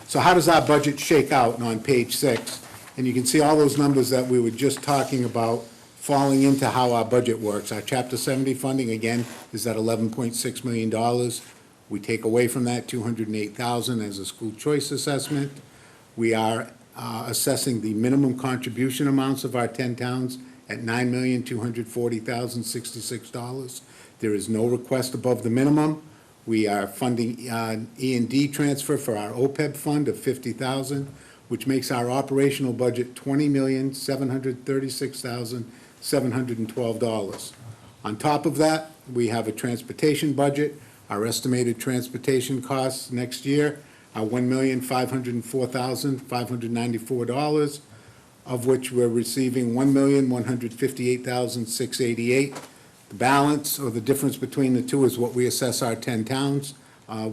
So how does our budget shake out on page 6? And you can see all those numbers that we were just talking about falling into how our budget works. Our Chapter 70 funding, again, is at $11.6 million. We take away from that $208,000 as a school choice assessment. We are assessing the minimum contribution amounts of our 10 towns at $9,240,066. There is no request above the minimum. We are funding E&D transfer for our OPEB fund of $50,000, which makes our operational budget $20,736,712. On top of that, we have a transportation budget. Our estimated transportation costs next year are $1,504,594, of which we're receiving $1,158,688. The balance, or the difference between the two, is what we assess our 10 towns,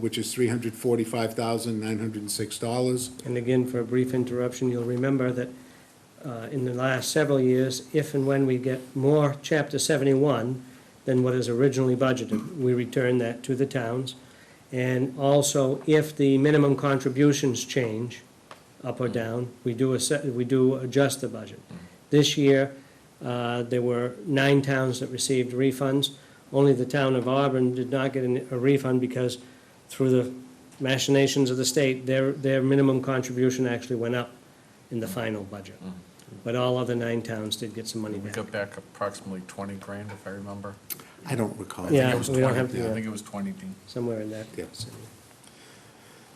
which is $345,906. And again, for a brief interruption, you'll remember that in the last several years, if and when we get more Chapter 71 than what is originally budgeted, we return that to the towns. And also, if the minimum contributions change, up or down, we do adjust the budget. This year, there were 9 towns that received refunds. Only the town of Auburn did not get a refund because through the machinations of the state, their minimum contribution actually went up in the final budget. But all other 9 towns did get some money We back. got back approximately 20 grand, if I remember. I don't recall. I think Yeah, it was we don't 20. have to- I think it was 20, Dean. Somewhere in that. Yeah.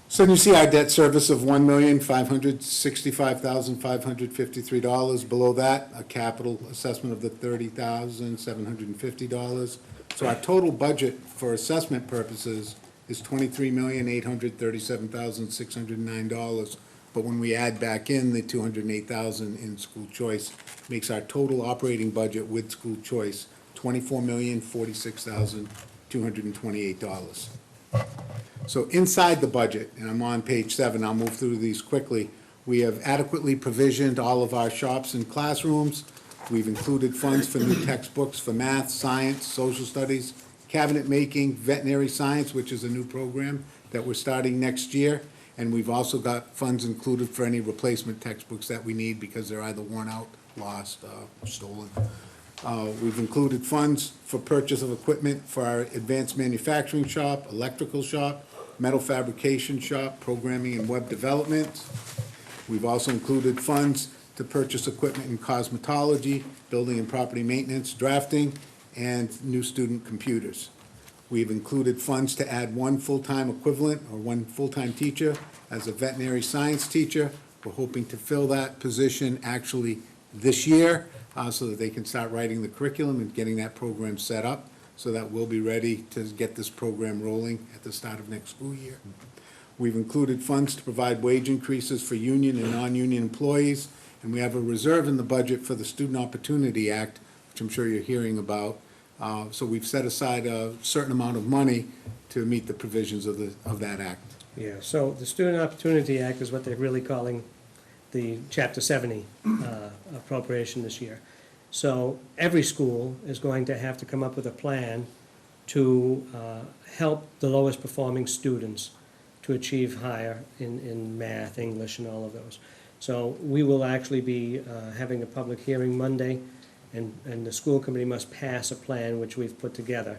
So you see our debt service of $1,565,553. Below that, a capital assessment of the $30,750. So our total budget for assessment purposes is $23,837,609. But when we add back in the $208,000 in school choice, makes our total operating budget with school choice $24,046,228. So inside the budget, and I'm on page 7, I'll move through these quickly, we have adequately provisioned all of our shops and classrooms. We've included funds for new textbooks for math, science, social studies, cabinet making, veterinary science, which is a new program that we're starting next year. And we've also got funds included for any replacement textbooks that we need because they're either worn out, lost, stolen. We've included funds for purchase of equipment for our advanced manufacturing shop, electrical shop, metal fabrication shop, programming and web development. We've also included funds to purchase equipment in cosmetology, building and property maintenance, drafting, and new student computers. We've included funds to add 1 full-time equivalent or 1 full-time teacher as a veterinary science teacher. We're hoping to fill that position actually this year so that they can start writing the curriculum and getting that program set up so that we'll be ready to get this program rolling at the start of next school year. We've included funds to provide wage increases for union and non-union employees, and we have a reserve in the budget for the Student Opportunity Act, which I'm sure you're hearing about. So we've set aside a certain amount of money to meet the provisions of that act. Yeah, so the Student Opportunity Act is what they're really calling the Chapter 70 appropriation this year. So every school is going to have to come up with a plan to help the lowest performing students to achieve higher in math, English, and all of those. So we will actually be having a public hearing Monday, and the school committee must pass a plan which we've put together.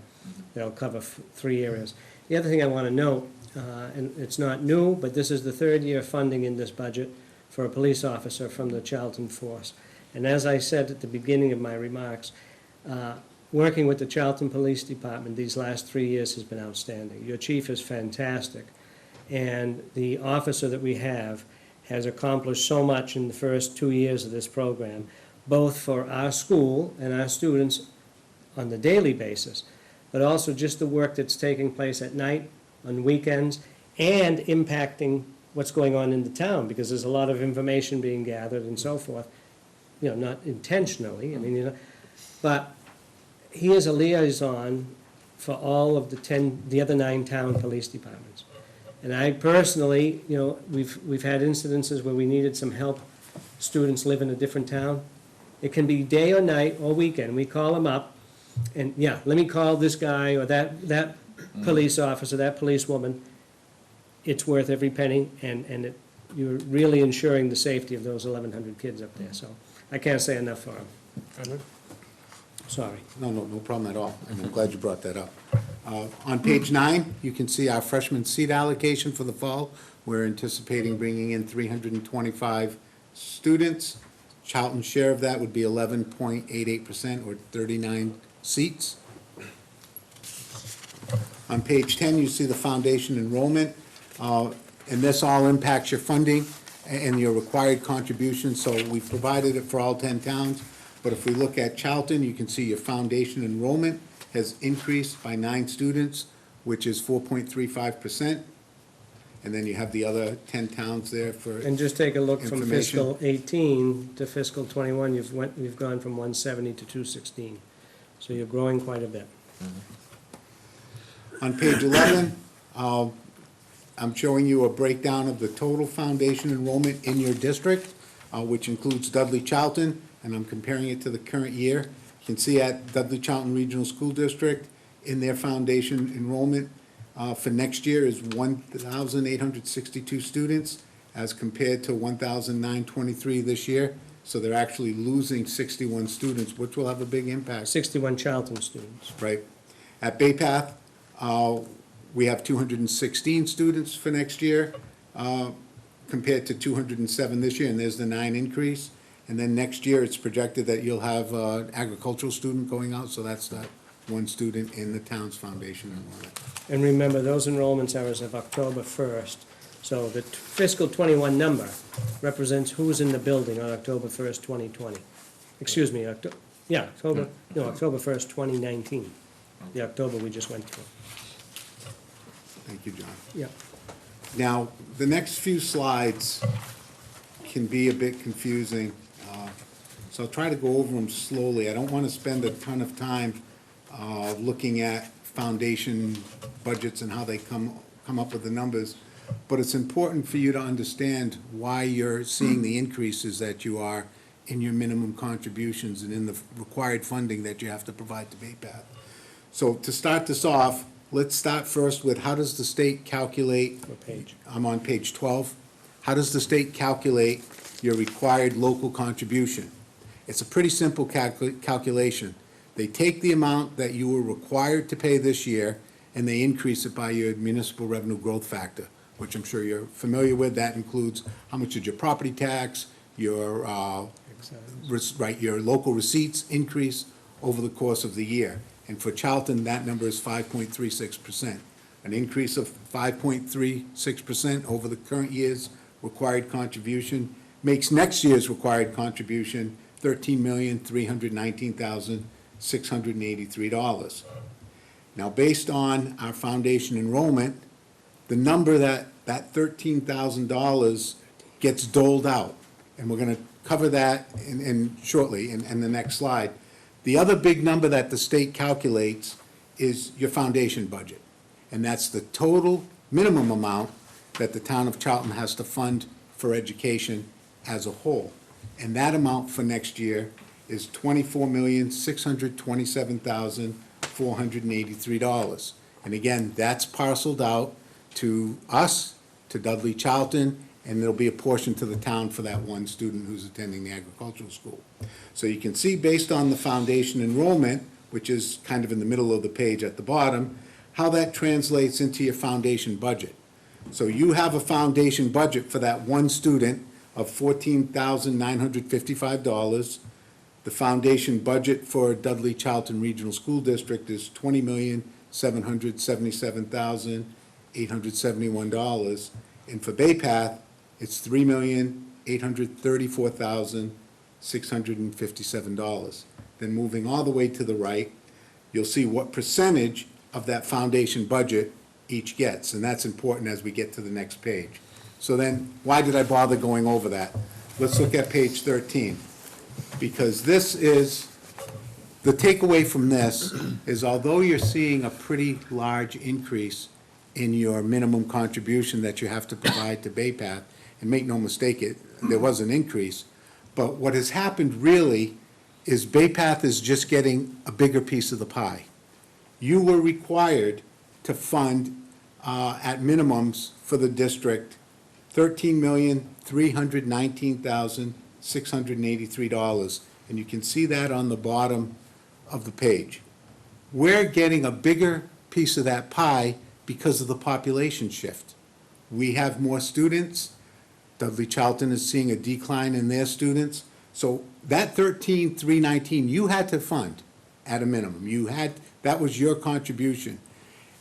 That'll cover 3 areas. The other thing I want to note, and it's not new, but this is the 3rd year funding in this budget for a police officer from the Charlton Force. And as I said at the beginning of my remarks, working with the Charlton Police Department these last 3 years has been outstanding. Your chief is fantastic, and the officer that we have has accomplished so much in the first 2 years of this program, both for our school and our students on the daily basis, but also just the work that's taking place at night, on weekends, and impacting what's going on in the town, because there's a lot of information being gathered and so forth, you know, not intentionally, I mean, you know, but he is a liaison for all of the other 9 town police departments. And I personally, you know, we've had incidences where we needed some help, students live in a different town. It can be day or night or weekend. We call them up, and yeah, let me call this guy or that police officer, that policewoman. It's worth every penny, and you're really ensuring the safety of those 1,100 kids up there, so I can't say enough for them. Sorry. No problem at all, and I'm glad you brought that up. On page 9, you can see our freshman seat allocation for the fall. We're anticipating bringing in 325 students. Charlton's share of that would be 11.88%, or 39 seats. On page 10, you see the foundation enrollment, and this all impacts your funding and your required contributions, so we've provided it for all 10 towns. But if we look at Charlton, you can see your foundation enrollment has increased by 9 students, which is 4.35%. And then you have the other 10 towns there for And just take a look from information. fiscal 18 to fiscal 21, you've gone from 170 to 216. So you're growing quite a bit. On page 11, I'm showing you a breakdown of the total foundation enrollment in your district, which includes Dudley Charlton, and I'm comparing it to the current year. You can see at Dudley Charlton Regional School District, in their foundation enrollment for next year is 1,862 students, as compared to 1,923 this year. So they're actually losing 61 students, which will have a big impact. 61 Charlton students. Right. At Bay Path, we have 216 students for next year, compared to 207 this year, and there's the 9 increase. And then next year, it's projected that you'll have an agricultural student going out, so that's that 1 student in the town's foundation enrollment. And remember, those enrollments are as of October 1st. So the fiscal 21 number represents who's in the building on October 1st, 2020. Excuse me, October 1st, 2019. The October we just went through. Thank you, John. Yeah. Now, the next few slides can be a bit confusing, so I'll try to go over them slowly. I don't want to spend a ton of time looking at foundation budgets and how they come up with the numbers, but it's important for you to understand why you're seeing the increases that you are in your minimum contributions and in the required funding that you have to provide to Bay Path. So to start this off, let's start first with how does the state calculate? What page? I'm on page 12. How does the state calculate your required local contribution? It's a pretty simple calculation. They take the amount that you were required to pay this year, and they increase it by your municipal revenue growth factor, which I'm sure you're familiar with. That includes how much is your property tax, your, your local receipts increase over the course of the year. And for Charlton, that number is 5.36%. An increase of 5.36% over the current year's required contribution makes next year's required contribution $13,319,683. Now, based on our foundation enrollment, the number that $13,000 gets doled out, and we're going to cover that in shortly in the next slide. The other big number that the state calculates is your foundation budget, and that's the total minimum amount that the town of Charlton has to fund for education as a whole. And that amount for next year is $24,627,483. And again, that's parceled out to us, to Dudley Charlton, and there'll be a portion to the town for that 1 student who's attending the agricultural school. So you can see, based on the foundation enrollment, which is kind of in the middle of the page at the bottom, how that translates into your foundation budget. So you have a foundation budget for that 1 student of $14,955. The foundation budget for Dudley Charlton Regional School District is $20,777,871. And for Bay Path, it's $3,834,657. Then moving all the way to the right, you'll see what percentage of that foundation budget each gets, and that's important as we get to the next page. So then, why did I bother going over that? Let's look at page 13, because this is, the takeaway from this is, although you're seeing a pretty large increase in your minimum contribution that you have to provide to Bay Path, and make no mistake, there was an increase, but what has happened really is Bay Path is just getting a bigger piece of the pie. You were required to fund at minimums for the district $13,319,683. And you can see that on the bottom of the page. We're getting a bigger piece of that pie because of the population shift. We have more students. Dudley Charlton is seeing a decline in their students. So that 13,319, you had to fund at a minimum. That was your contribution.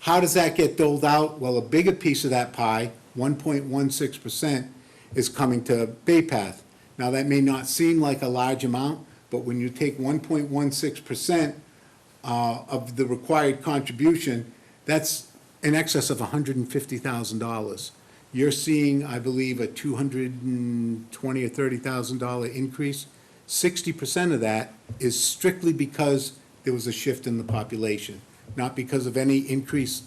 How does that get doled out? Well, a bigger piece of that pie, 1.16%, is coming to Bay Path. Now, that may not seem like a large amount, but when you take 1.16% of the required contribution, that's in excess of $150,000. You're seeing, I believe, a $220,000 or $30,000 increase. 60% of that is strictly because there was a shift in the population, not because of any increased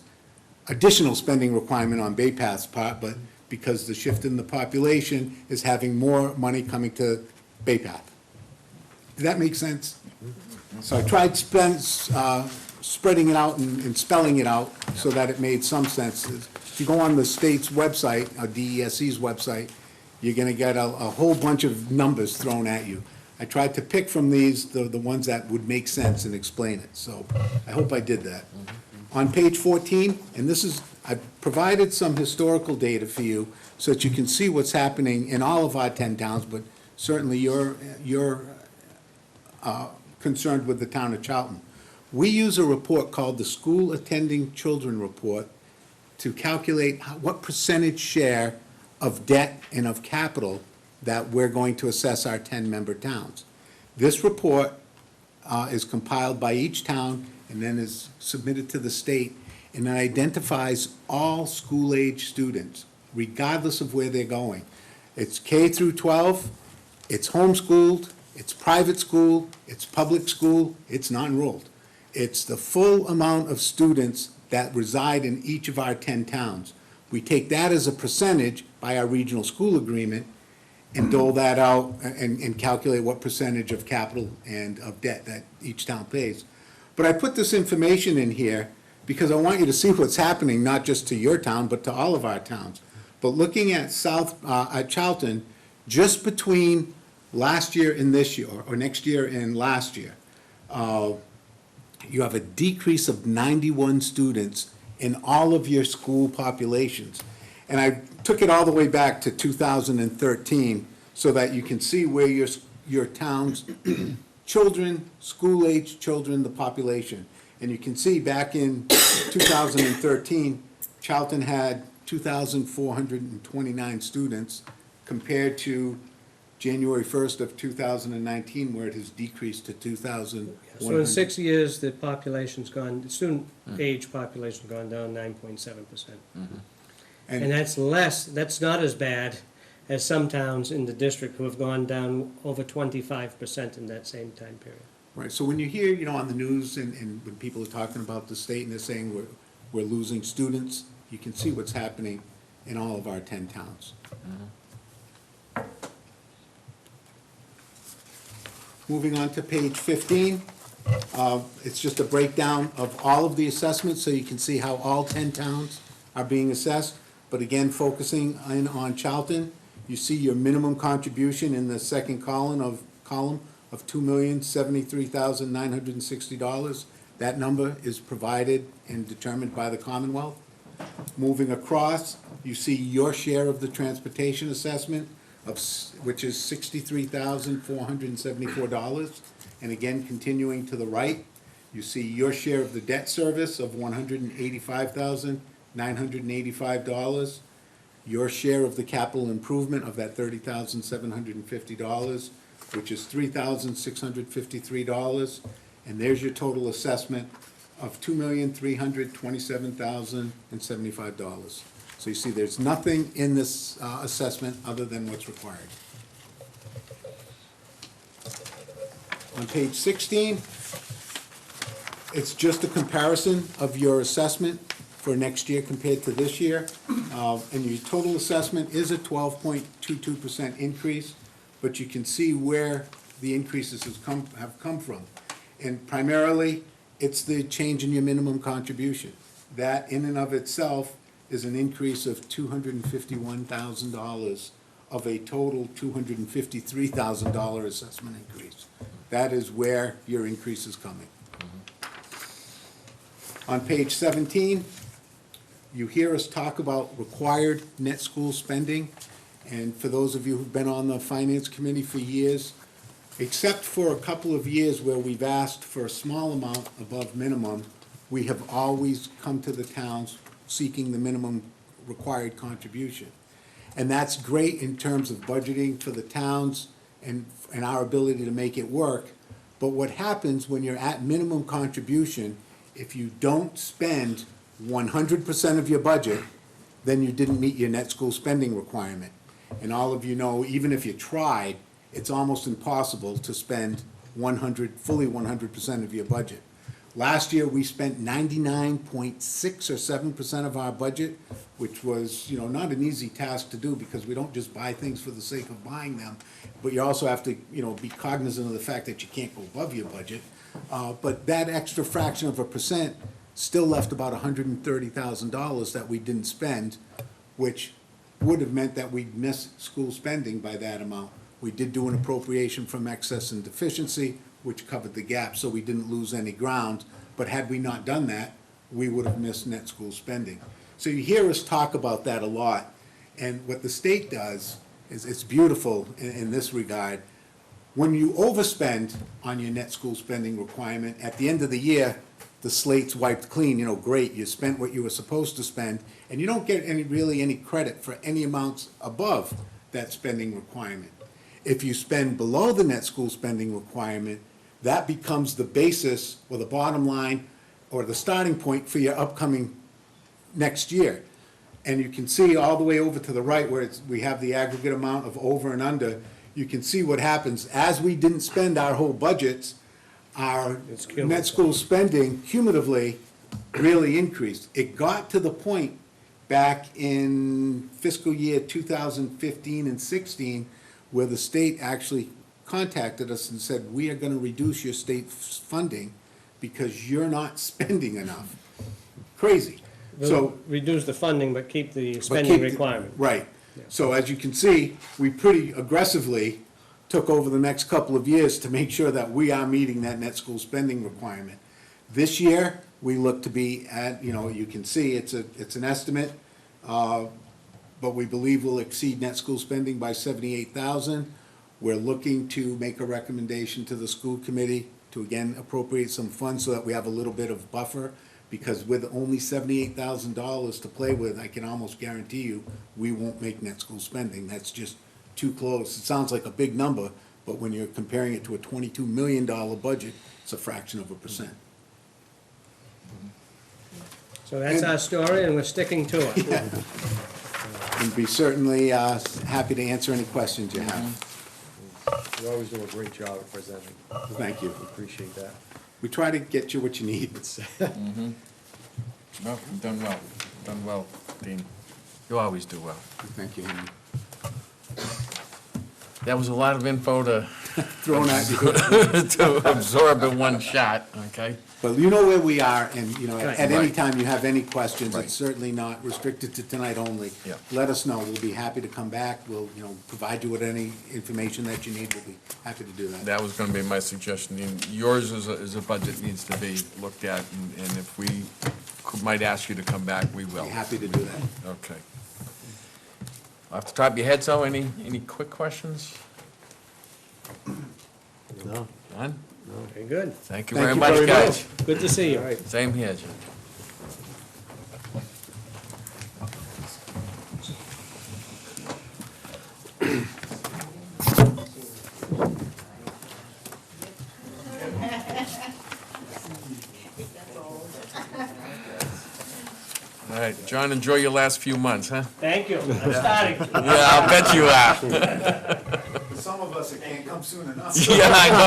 additional spending requirement on Bay Path's part, but because the shift in the population is having more money coming to Bay Path. Does that make sense? So I tried spreading it out and spelling it out so that it made some sense. If you go on the state's website, DESE's website, you're gonna get a whole bunch of numbers thrown at you. I tried to pick from these the ones that would make sense and explain it, so I hope I did that. On page 14, and I've provided some historical data for you so that you can see what's happening in all of our 10 towns, but certainly you're concerned with the town of Charlton. We use a report called the School Attending Children Report to calculate what percentage share of debt and of capital that we're going to assess our 10-member towns. This report is compiled by each town and then is submitted to the state, and it identifies all school-age students, regardless of where they're going. It's K through 12, it's homeschooled, it's private school, it's public school, it's non-enrolled. It's the full amount of students that reside in each of our 10 towns. We take that as a percentage by our regional school agreement and dole that out and calculate what percentage of capital and of debt that each town pays. But I put this information in here because I want you to see what's happening, not just to your town, but to all of our towns. But looking at at Charlton, just between last year and this year, or next year and last year, you have a decrease of 91 students in all of your school populations. And I took it all the way back to 2013 so that you can see where your town's children, school-age children, the population. And you can see back in 2013, Charlton had 2,429 students compared to January 1st of 2019, where it has decreased to 2,100. So in 6 years, the population's gone, the student age population's gone down 9.7%. And that's not as bad as some towns in the district who have gone down over 25% in that same time period. Right, so when you hear, on the news and when people are talking about the state and they're saying we're losing students, you can see what's happening in all of our 10 towns. Moving on to page 15, it's just a breakdown of all of the assessments, so you can see how all 10 towns are being assessed. But again, focusing in on Charlton, you see your minimum contribution in the second column of $2,073,960. That number is provided and determined by the Commonwealth. Moving across, you see your share of the transportation assessment, which is $63,474. And again, continuing to the right, you see your share of the debt service of $185,985. Your share of the capital improvement of that $30,750, which is $3,653. And there's your total assessment of $2,327,075. So you see, there's nothing in this assessment other than what's required. On page 16, it's just a comparison of your assessment for next year compared to this year. And your total assessment is a 12.22% increase, but you can see where the increases have come from. And primarily, it's the change in your minimum contribution. That in and of itself is an increase of $251,000 of a total $253,000 assessment increase. That is where your increase is coming. On page 17, you hear us talk about required net school spending. And for those of you who've been on the finance committee for years, except for a couple of years where we've asked for a small amount above minimum, we have always come to the towns seeking the minimum required contribution. And that's great in terms of budgeting for the towns and our ability to make it work. But what happens when you're at minimum contribution, if you don't spend 100% of your budget, then you didn't meet your net school spending requirement. And all of you know, even if you tried, it's almost impossible to spend fully 100% of your budget. Last year, we spent 99.6 or 7% of our budget, which was, not an easy task to do because we don't just buy things for the sake of buying them, but you also have to, be cognizant of the fact that you can't go above your budget. But that extra fraction of a percent still left about $130,000 that we didn't spend, which would have meant that we'd miss school spending by that amount. We did do an appropriation from excess and deficiency, which covered the gap, so we didn't lose any ground. But had we not done that, we would have missed net school spending. So you hear us talk about that a lot. And what the state does is, it's beautiful in this regard. When you overspend on your net school spending requirement, at the end of the year, the slate's wiped clean, great, you spent what you were supposed to spend, and you don't get really any credit for any amounts above that spending requirement. If you spend below the net school spending requirement, that becomes the basis or the bottom line or the starting point for your upcoming next year. And you can see all the way over to the right where we have the aggregate amount of over and under, you can see what happens. As we didn't spend our whole budgets, our net school spending cumulatively really increased. It got to the point back in fiscal year 2015 and 16 where the state actually contacted us and said, we are going to reduce your state funding because you're not spending enough. Crazy. So reduce the funding, but keep the spending requirement. Right. So as you can see, we pretty aggressively took over the next couple of years to make sure that we are meeting that net school spending requirement. This year, we look to be at, you can see it's an estimate, but we believe we'll exceed net school spending by $78,000. We're looking to make a recommendation to the school committee to again appropriate some funds so that we have a little bit of buffer, because with only $78,000 to play with, I can almost guarantee you, we won't make net school spending. That's just too close. It sounds like a big number, but when you're comparing it to a $22 million budget, it's a fraction of a percent. So that's our story, and we're sticking to it. Yeah. And be certainly happy to answer any questions you have. You always do a great job at presenting. Thank you. Appreciate that. We try to get you what you need. No, you've done well, Dean. You always do well. Thank you, Henry. That was a lot of info to Thrown at you. to absorb in one shot, okay? But you know where we are, and, at any Right. time you have any questions, Right. it's certainly not restricted to tonight only. Yeah. Let us know. We'll be happy to come back. We'll, provide you with any information that you need. We'll be happy to do that. That was gonna be my suggestion. And yours is a budget needs to be looked at, and if we might ask you to come back, we will. Be happy to do that. Okay. Off the top of your head, so any quick questions? No. None? Very good. Thank you Thank very you much, very guys. Good to see you. Same here, Jim. All right, John, enjoy your last few months, huh? Thank you. I'm starting. Yeah, I'll bet you are. For some of us, it can't come soon enough. Yeah, I know.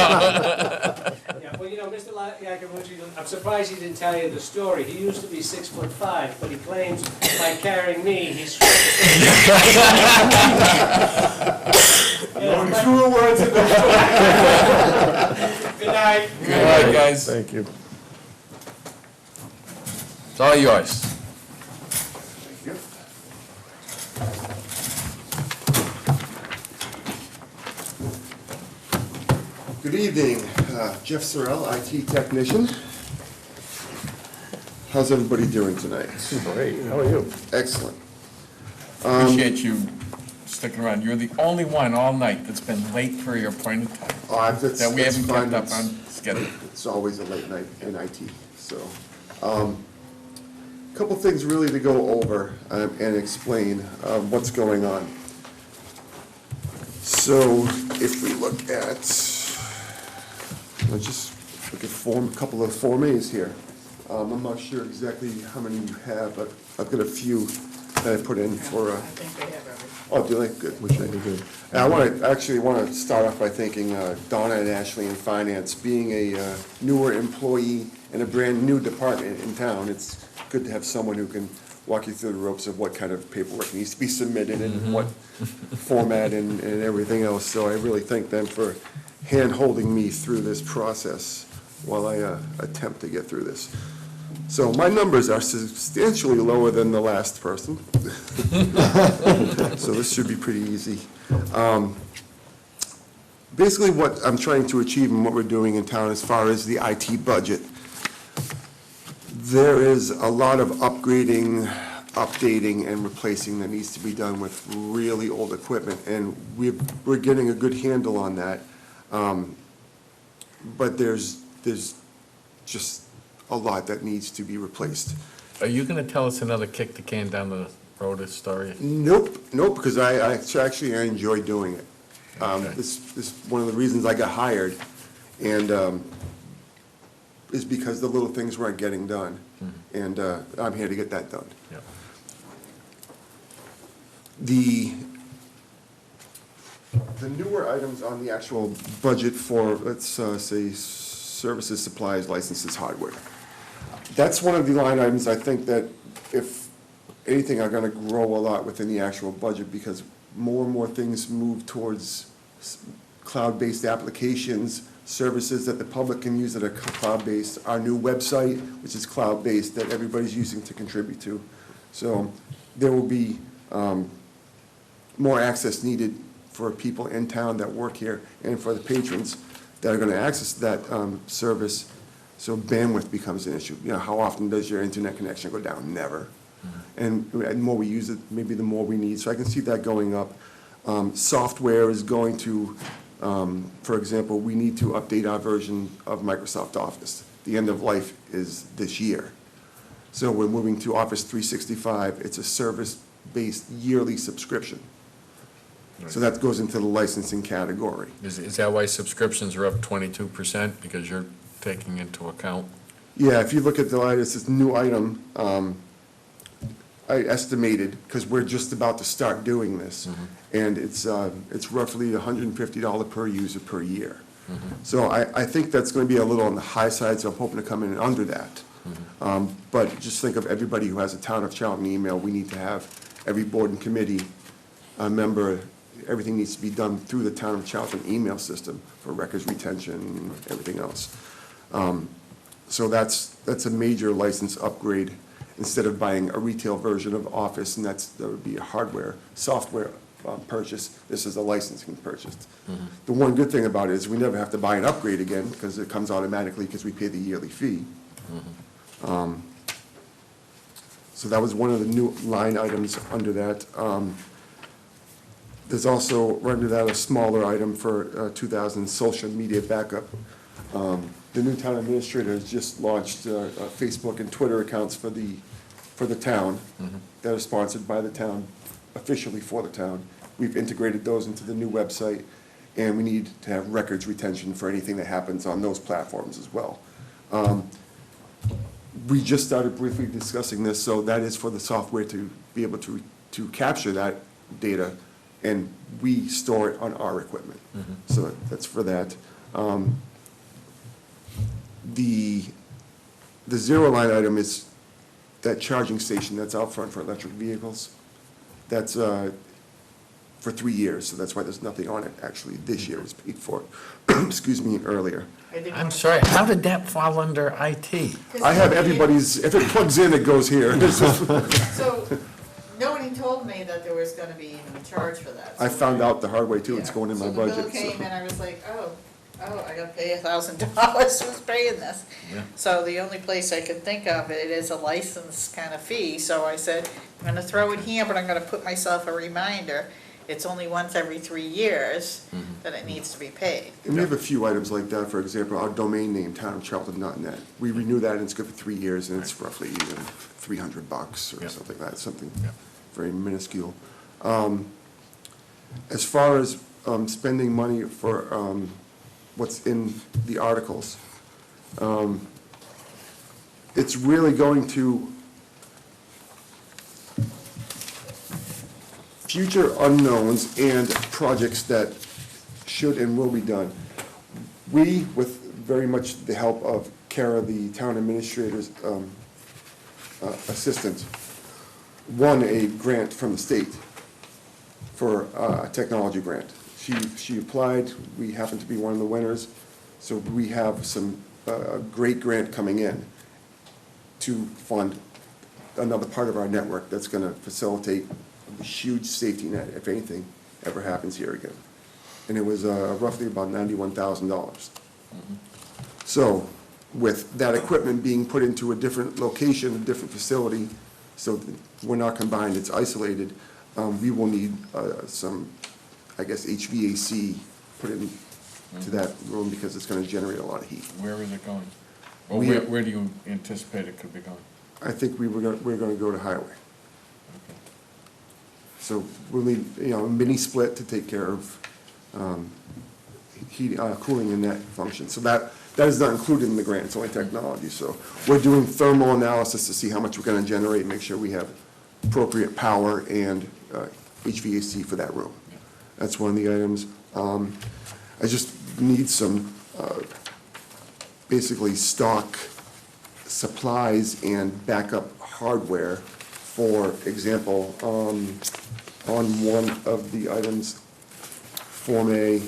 Yeah, well, Mr. Yakabuchi, I'm surprised he didn't tell you the story. He used to be 6'5", but he claims by carrying me, he's. Truer words in the Good night. Good night, guys. Thank you. It's all yours. Thank Good evening, Jeff Sorrell, IT technician. How's everybody doing tonight? Great, how are you? Excellent. Appreciate you sticking around. You're the only one all night that's been late for your appointed time. That we haven't kept up on schedule. It's always a late night in IT, so. Couple things really to go over and explain what's going on. So if we look at, let's just look at a couple of Form As here. I'm not sure exactly how many you have, but I've got a few that I put in for. I think they have everything. Oh, do they? Good. Which I do good. I actually want to start off by thanking Donna and Ashley in finance. Being a newer employee in a brand-new department in town, it's good to have someone who can walk you through the ropes of what kind of paperwork needs to be submitted and what format and everything else. So I really thank them for hand-holding me through this process while I attempt to get through this. So my numbers are substantially lower than the last person. So this should be pretty easy. Basically what I'm trying to achieve and what we're doing in town as far as the IT budget, there is a lot of upgrading, updating, and replacing that needs to be done with really old equipment, and we're getting a good handle on that. But there's just a lot that needs to be replaced. Are you gonna tell us another kick the can down the road story? Nope, because I actually enjoy doing it. This one of the reasons I got hired, and is because the little things weren't getting done, and I'm here to get that done. Yep. The newer items on the actual budget for, let's say, services, supplies, licenses, hardware. That's one of the line items I think that, if anything, are gonna grow a lot within the actual budget, because more and more things move towards cloud-based applications, services that the public can use that are cloud-based. Our new website, which is cloud-based, that everybody's using to contribute to. So there will be more access needed for people in town that work here and for the patrons that are going to access that service. So bandwidth becomes an issue. You know, how often does your internet connection go down? Never. And the more we use it, maybe the more we need. So I can see that going up. Software is going to, for example, we need to update our version of Microsoft Office. The end of life is this year. So we're moving to Office 365. It's a service-based yearly subscription. So that goes into the licensing category. Is that why subscriptions are up 22%, because you're taking into account? Yeah, if you look at the latest, this new item, I estimated, because we're just about to start doing this, and it's roughly $150 per user per year. So I think that's going to be a little on the high side, so I'm hoping to come in under that. But just think of everybody who has a Town of Charlton email. We need to have every board and committee member, everything needs to be done through the Town of Charlton email system for records retention and everything else. So that's a major license upgrade, instead of buying a retail version of Office, and that would be a hardware, software purchase. This is a licensing purchase. The one good thing about it is we never have to buy an upgrade again, because it comes automatically because we pay the yearly fee. So that was one of the new line items under that. There's also, under that, a smaller item for 2000 social media backup. The new town administrator has just launched Facebook and Twitter accounts for the town that are sponsored by the town, officially for the town. We've integrated those into the new website, and we need to have records retention for anything that happens on those platforms as well. We just started briefly discussing this, so that is for the software to be able to capture that data, and we store it on our equipment. So that's for that. The zero line item is that charging station that's out front for electric vehicles. That's for 3 years, so that's why there's nothing on it. Actually, this year was paid for, excuse me, earlier. I'm sorry, how did that fall under IT? I have everybody's, if it plugs in, it goes here. So, nobody told told me that there was gonna be even a charge for that. I so found out the hard way too, it's Yeah. going in my So budget. the bill so- came and I was like, oh, I gotta pay $1,000, who's paying this? Yeah. So the only place I could think of it is a license kind of fee, so I said, I'm gonna throw it here, but I'm gonna put myself a reminder. It's only once every 3 years that it needs to be paid. And we have a few items like that, for example, our domain name, townofcharlton.net. We renew that and it's good for 3 years and it's roughly $300 or Yeah. something like that, something Yeah. very minuscule. As far as spending money for what's in the articles, it's really going to future unknowns and projects that should and will be done. We, with very much the help of Kara, the town administrator's assistant, won a grant from the state for a technology grant. She applied, we happened to be one of the winners, so we have some great grant coming in to fund another part of our network that's gonna facilitate a huge safety net if anything ever happens here again. And it was roughly about $91,000. So with that equipment being put into a different location, a different facility, so that we're not combined, it's isolated, we will need some, I guess, HVAC put into that room because it's gonna generate a lot of heat. Where is it going? Or We- where do you anticipate it could be going? I think we're gonna go to highway. So we'll need, a mini split to take care of heat, cooling in that function. So that is not included in the grant, it's only technology. So we're doing thermal analysis to see how much we're gonna generate, make sure we have appropriate power and HVAC for that room. That's one of the items. I just need some, basically stock supplies and backup hardware. For example, on one of the items, Form A,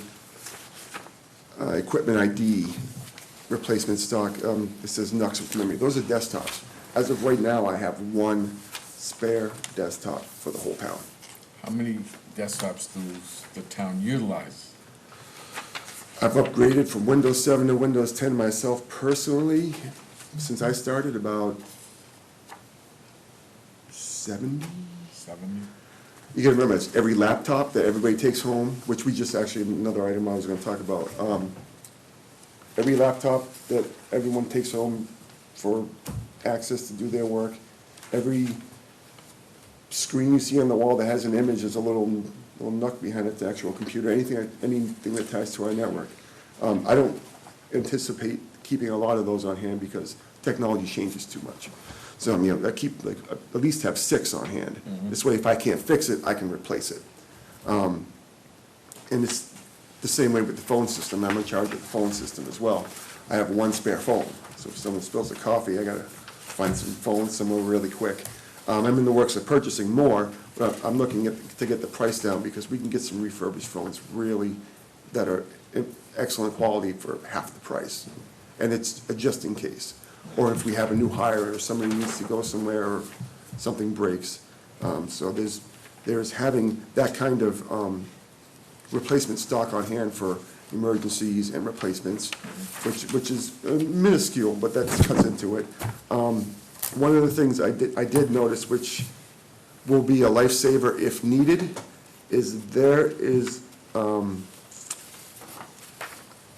equipment ID, replacement stock, it says Nux with memory. Those are desktops. As of right now, I have one spare desktop for the whole town. How many desktops does the town utilize? I've upgraded from Windows 7 to Windows 10 myself personally, since I started, about 70. 70? You gotta remember, it's every laptop that everybody takes home, which we just, actually, another item I was gonna talk about. Every laptop that everyone takes home for access to do their work, every screen you see on the wall that has an image, there's a little nook behind it, the actual computer, anything that ties to our network. I don't anticipate keeping a lot of those on hand because technology changes too much. So, I keep, at least have 6 on hand. This way, if I can't fix it, I can replace it. And it's the same way with the phone system. I'm in charge of the phone system as well. I have one spare phone. So if someone spills a coffee, I gotta find some phones somewhere really quick. I'm in the works of purchasing more, but I'm looking to get the price down because we can get some refurbished phones really that are excellent quality for half the price. And it's a just in case. Or if we have a new hire or somebody needs to go somewhere or something breaks. So there's having that kind of replacement stock on hand for emergencies and replacements, which is minuscule, but that cuts into it. One of the things I did notice, which will be a lifesaver if needed, is there is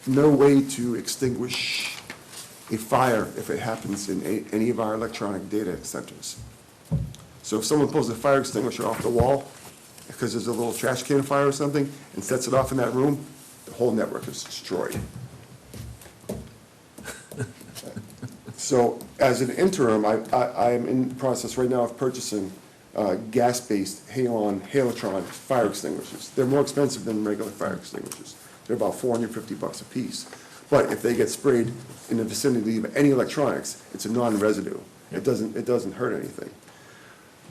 no way to extinguish a fire if it happens in any of our electronic data centers. So if someone pulls a fire extinguisher off the wall, because there's a little trash can fire or something, and sets it off in that room, the whole network is destroyed. So as an interim, I am in the process right now of purchasing gas-based Halotron fire extinguishers. They're more expensive than regular fire extinguishers. They're about $450 a piece. But if they get sprayed in the vicinity of any electronics, it's a non-residue. It doesn't hurt anything.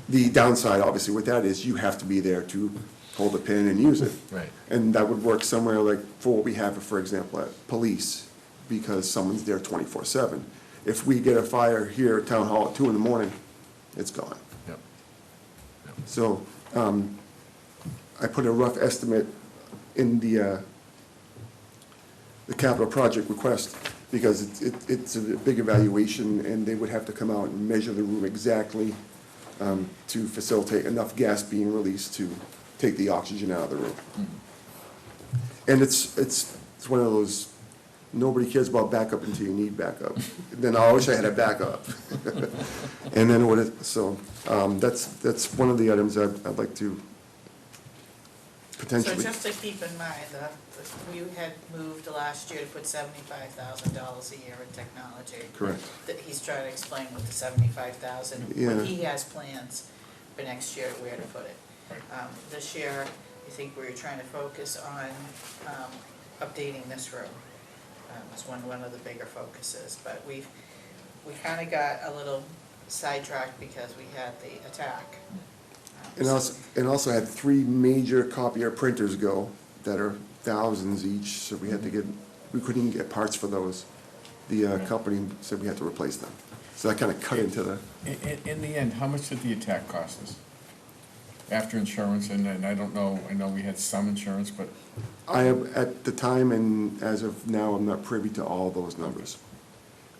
The downside, obviously, with that is you have to be there to hold the pin and use it. Right. And that would work somewhere like for what we have, for example, at police, because someone's there 24/7. If we get a fire here at Town Hall at 2 in the morning, it's gone. Yep. So I put a rough estimate in the capital project request, because it's a big evaluation, and they would have to come out and measure the room exactly to facilitate enough gas being released to take the oxygen out of the room. And it's one of those, nobody cares about backup until you need backup. Then I wish I had a backup. And then that's one of the items I'd like to potentially. So just to keep in mind, we had moved last year to put $75,000 a year in technology. Correct. That he's trying to explain with the $75,000, Yeah. when he has plans for next year where to put it. This year, I think we were trying to focus on updating this room. Was one of the bigger focuses, but we kind of got a little sidetracked because we had the attack. And also had 3 major copier printers go that are thousands each, so we couldn't even get parts for those. The company said we had to replace them. So that kind of cut into the. In the end, how much did the attack cost us? After insurance, and I don't know, I know we had some insurance, but. I have, at the time and as of now, I'm not privy to all those numbers.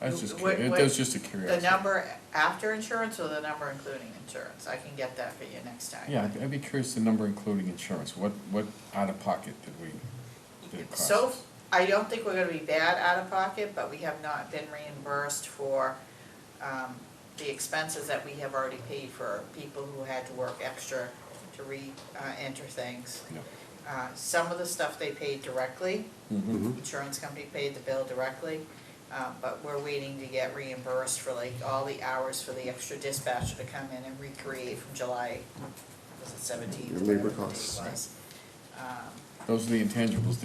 I was just curious, that was just a curiosity. The number after insurance or the number including insurance? I can get that for you next time. Yeah, I'd be curious the number including insurance. What out of pocket did it cost? So, I don't think we're gonna be bad out of pocket, but we have not been reimbursed for, the expenses that we have already paid for people who had to work extra to enter things. Yeah. Some of the stuff they paid directly, Mhm. insurance company paid the bill directly, but we're waiting to get reimbursed for like all the hours for the extra dispatcher to come in and recreate from July, was it 17th? The labor whatever the date costs. was. Those are the intangibles,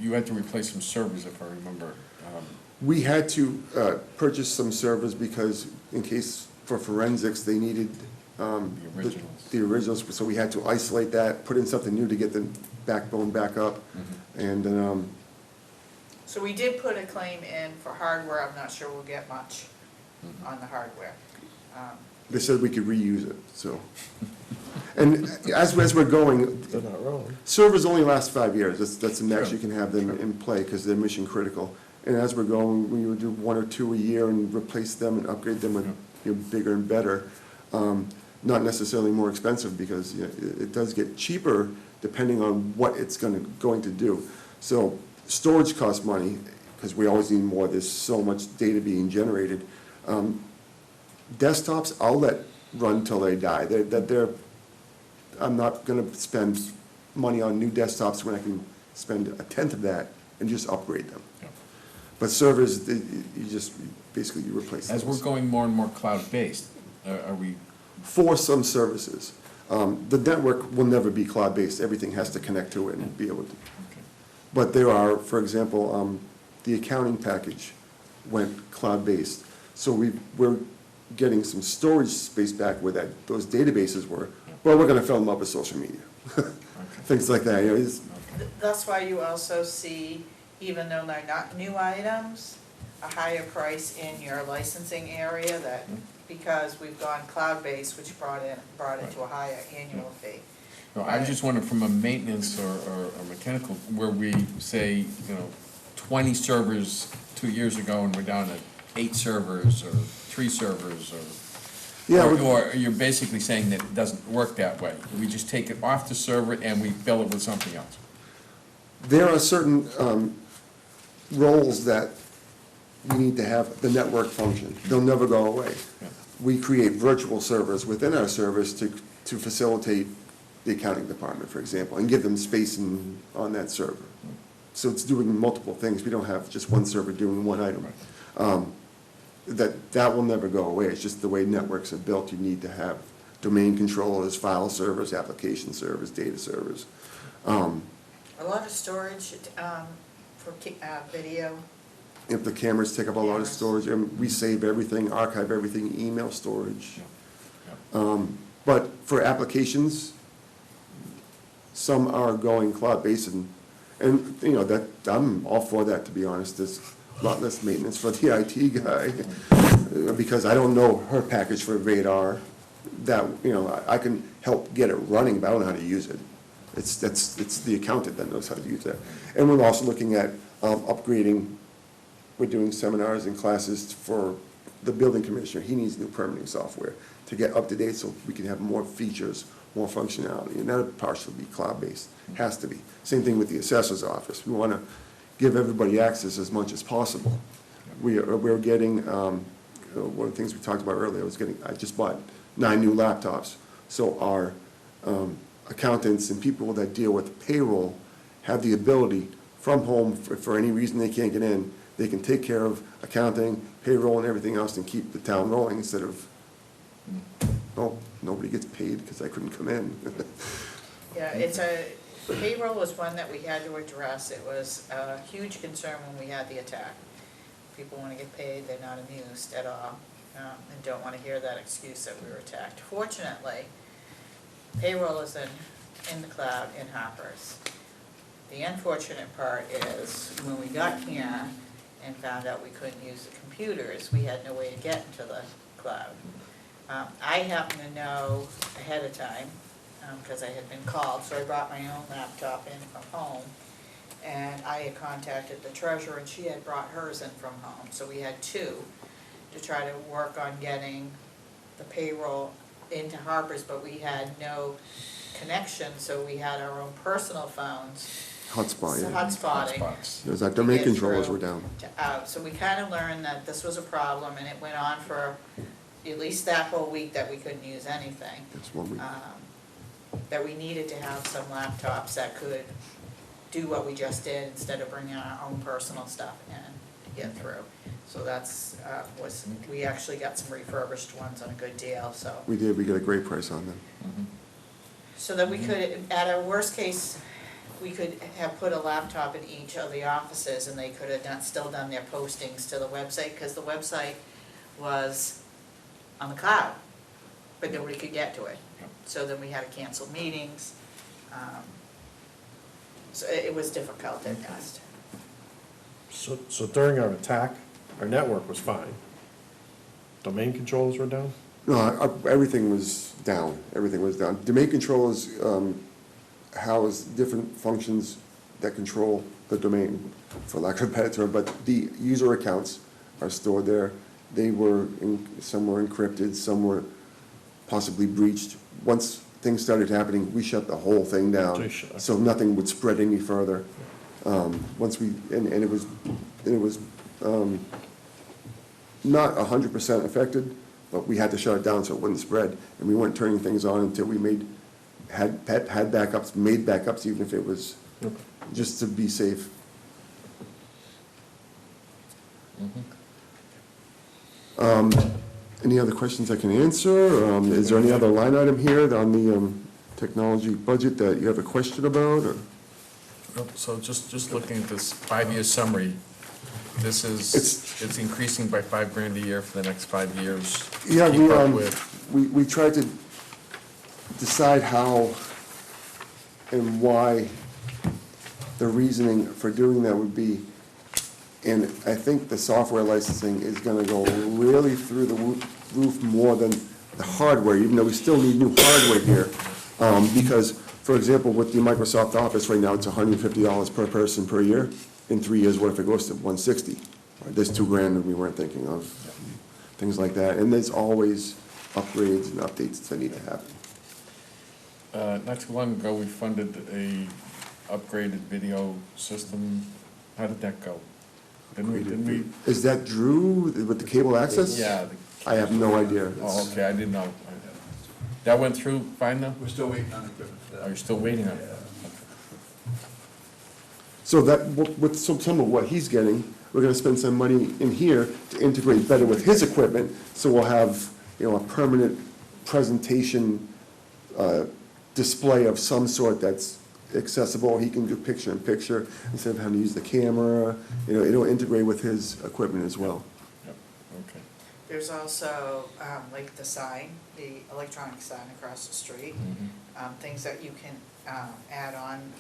you had to replace some servers, if I remember. We had to purchase some servers because in case for forensics, they needed originals. the originals, so we had to isolate that, put in something new to get the backbone back up. And then, So we did put a claim in for hardware, I'm not sure we'll get much on the hardware. they said we could reuse it, so. And as we're going, They're not wrong. servers only last 5 years, that's the max Sure. you can have them in play, because they're mission critical. And as we're going, we would do 1 or 2 a year and replace them and upgrade them with, bigger and better. Not necessarily more expensive, because it does get cheaper depending on what it's going to do. So storage costs money, because we always need more, there's so much data being generated. Desktops, I'll let run till they die. I'm not gonna spend money on new desktops when I can spend 1/10 of that and just upgrade them. Yeah. But servers, basically you replace those. As we're going more and more cloud-based, are we, For some services. The network will never be cloud-based, everything has to connect to it and be able to. But there are, for example, the accounting package went cloud-based. So we're getting some storage space back where those databases were, but we're gonna fill them up with social media. Things like that, That's why you also see, even though they're not new items, a higher price in your licensing area that, because we've gone cloud-based, which brought it to a higher annual fee. no, I was just wondering from a maintenance or mechanical, where we say, 20 servers 2 years ago and we're down to 8 servers or 3 servers Yeah, or you're basically saying that it doesn't work that way. We just take it off the server and we fill it with something else. There are certain roles that you need to have the network function. They'll never go away. Yeah. We create virtual servers within our servers to facilitate the accounting department, for example, and give them space on that server. So it's doing multiple things. We don't have just one server doing one item. That will never go away. It's just the way networks are built. You need to have domain controllers, file servers, application servers, data servers. A lot of storage for video. If the cameras take up a lot of storage, we save everything, archive everything, email storage. But for applications, some are going cloud-based, and that, I'm all for that, to be honest. There's a lot less maintenance for the IT guy, because I don't know her package for Vadar that, you know, I can help get it running, but I don't know how to use it. It's the accountant that knows how to use that. And we're also looking at upgrading, we're doing seminars and classes for the building commissioner. He needs new permitting software to get up to date so we can have more features, more functionality, and that'll partially be cloud-based, has to be. Same thing with the assessor's office. We want to give everybody access as much as possible. We're getting, one of the things we talked about earlier, I just bought 9 new laptops. So our accountants and people that deal with payroll have the ability from home, for any reason they can't get in, they can take care of accounting, payroll, and everything else and keep the town rolling instead of, oh, nobody gets paid because I couldn't come in. Yeah, payroll was one that we had to address. It was a huge concern when we had the attack. People want to get paid, they're not amused at all, and don't want to hear that excuse that we were attacked. Fortunately, payroll is in the cloud in Harper's. The unfortunate part is, when we got here and found out we couldn't use the computers, we had no way to get into the cloud. I happen to know ahead of time, because I had been called, so I brought my own laptop in from home. And I had contacted the treasurer, and she had brought hers in from home. So we had 2 to try to work on getting the payroll into Harper's, but we had no connection, so we had our own personal phones. Hotspot, So yeah. hotspotting. There's our domain to get controllers through were down. So we kind of learned that this was a problem, and it went on for at least that whole week that we couldn't use anything. That's 1 week. That we needed to have some laptops that could do what we just did instead of bringing our own personal stuff in to get through. So that's, we actually got some refurbished ones on a good deal, so. We did, we got a great price on them. So that we could, at our worst case, we could have put a laptop in each of the offices, and they could have still done their postings to the website, because the website was on the cloud, but nobody could get to it. So then we had to cancel meetings. So it was difficult at best. So during our attack, our network was fine. Domain controllers were down? No, everything was down, everything was down. Domain controllers house different functions that control the domain, for lack of a better term, but the user accounts are stored there. They were, some were encrypted, some were possibly breached. Once things started happening, we shut the whole thing down, so nothing would spread any further. Once we, and it was not 100% affected, but we had to shut it down so it wouldn't spread. And we weren't turning things on until we had backups, made backups, even if it was just to be safe. Any other questions I can answer? Is there any other line item here on the technology budget that you have a question about, or? Nope. So just looking at this 5-year summary, this is, it's increasing by $5,000 a year for the next 5 years. Yeah, Keep up with. we tried to decide how and why the reasoning for doing that would be. And I think the software licensing is gonna go really through the roof more than the hardware, even though we still need new hardware here. Because, for example, with the Microsoft Office right now, it's $150 per person per year. In 3 years, what if it goes to $160? There's $2,000 that we weren't thinking of, things like that. And there's always upgrades and updates that need to happen. Not too long ago, we funded a upgraded video system. How did that go? Didn't we? Is that Drew with the cable access? Yeah. I have no idea. Oh, okay, I didn't know. That went through fine though? We're still waiting on equipment. Are you still waiting on it? So that, with some of what he's getting, we're gonna spend some money in here to integrate better with his equipment, so we'll have, a permanent presentation, display of some sort that's accessible. He can do picture-in-picture instead of having to use the camera. It'll integrate with his equipment as well. Yep, okay. There's also, like the sign, the electronic sign across the street, things that you can add on,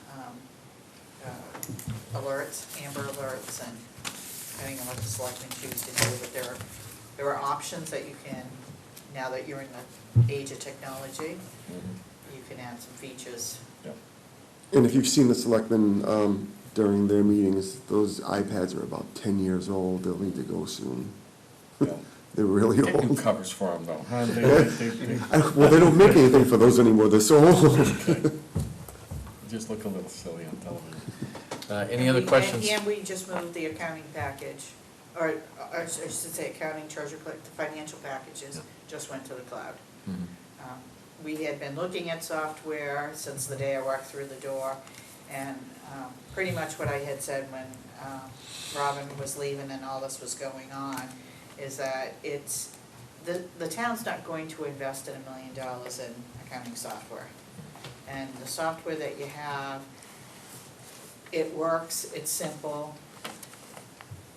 alerts, Amber Alerts, and depending on what the selectmen choose to do, but there are options that you can now that you're in the age of technology, you can add some features. And if you've seen the selectmen during their meetings, those iPads are about 10 years old. They'll need to go soon. They're really Get new old. covers for them, though, huh? Well, they don't make anything for those anymore. They're so old. Just look a little silly on television. Any other And questions? And we just moved the accounting package, or I should say accounting, treasurer, the financial packages just went to the cloud. We had been looking at software since the day I walked through the door, and pretty much what I had said when Robin was leaving and all this was going on, is that the town's not going to invest in $1 million in accounting software. And the software that you have, it works, it's simple,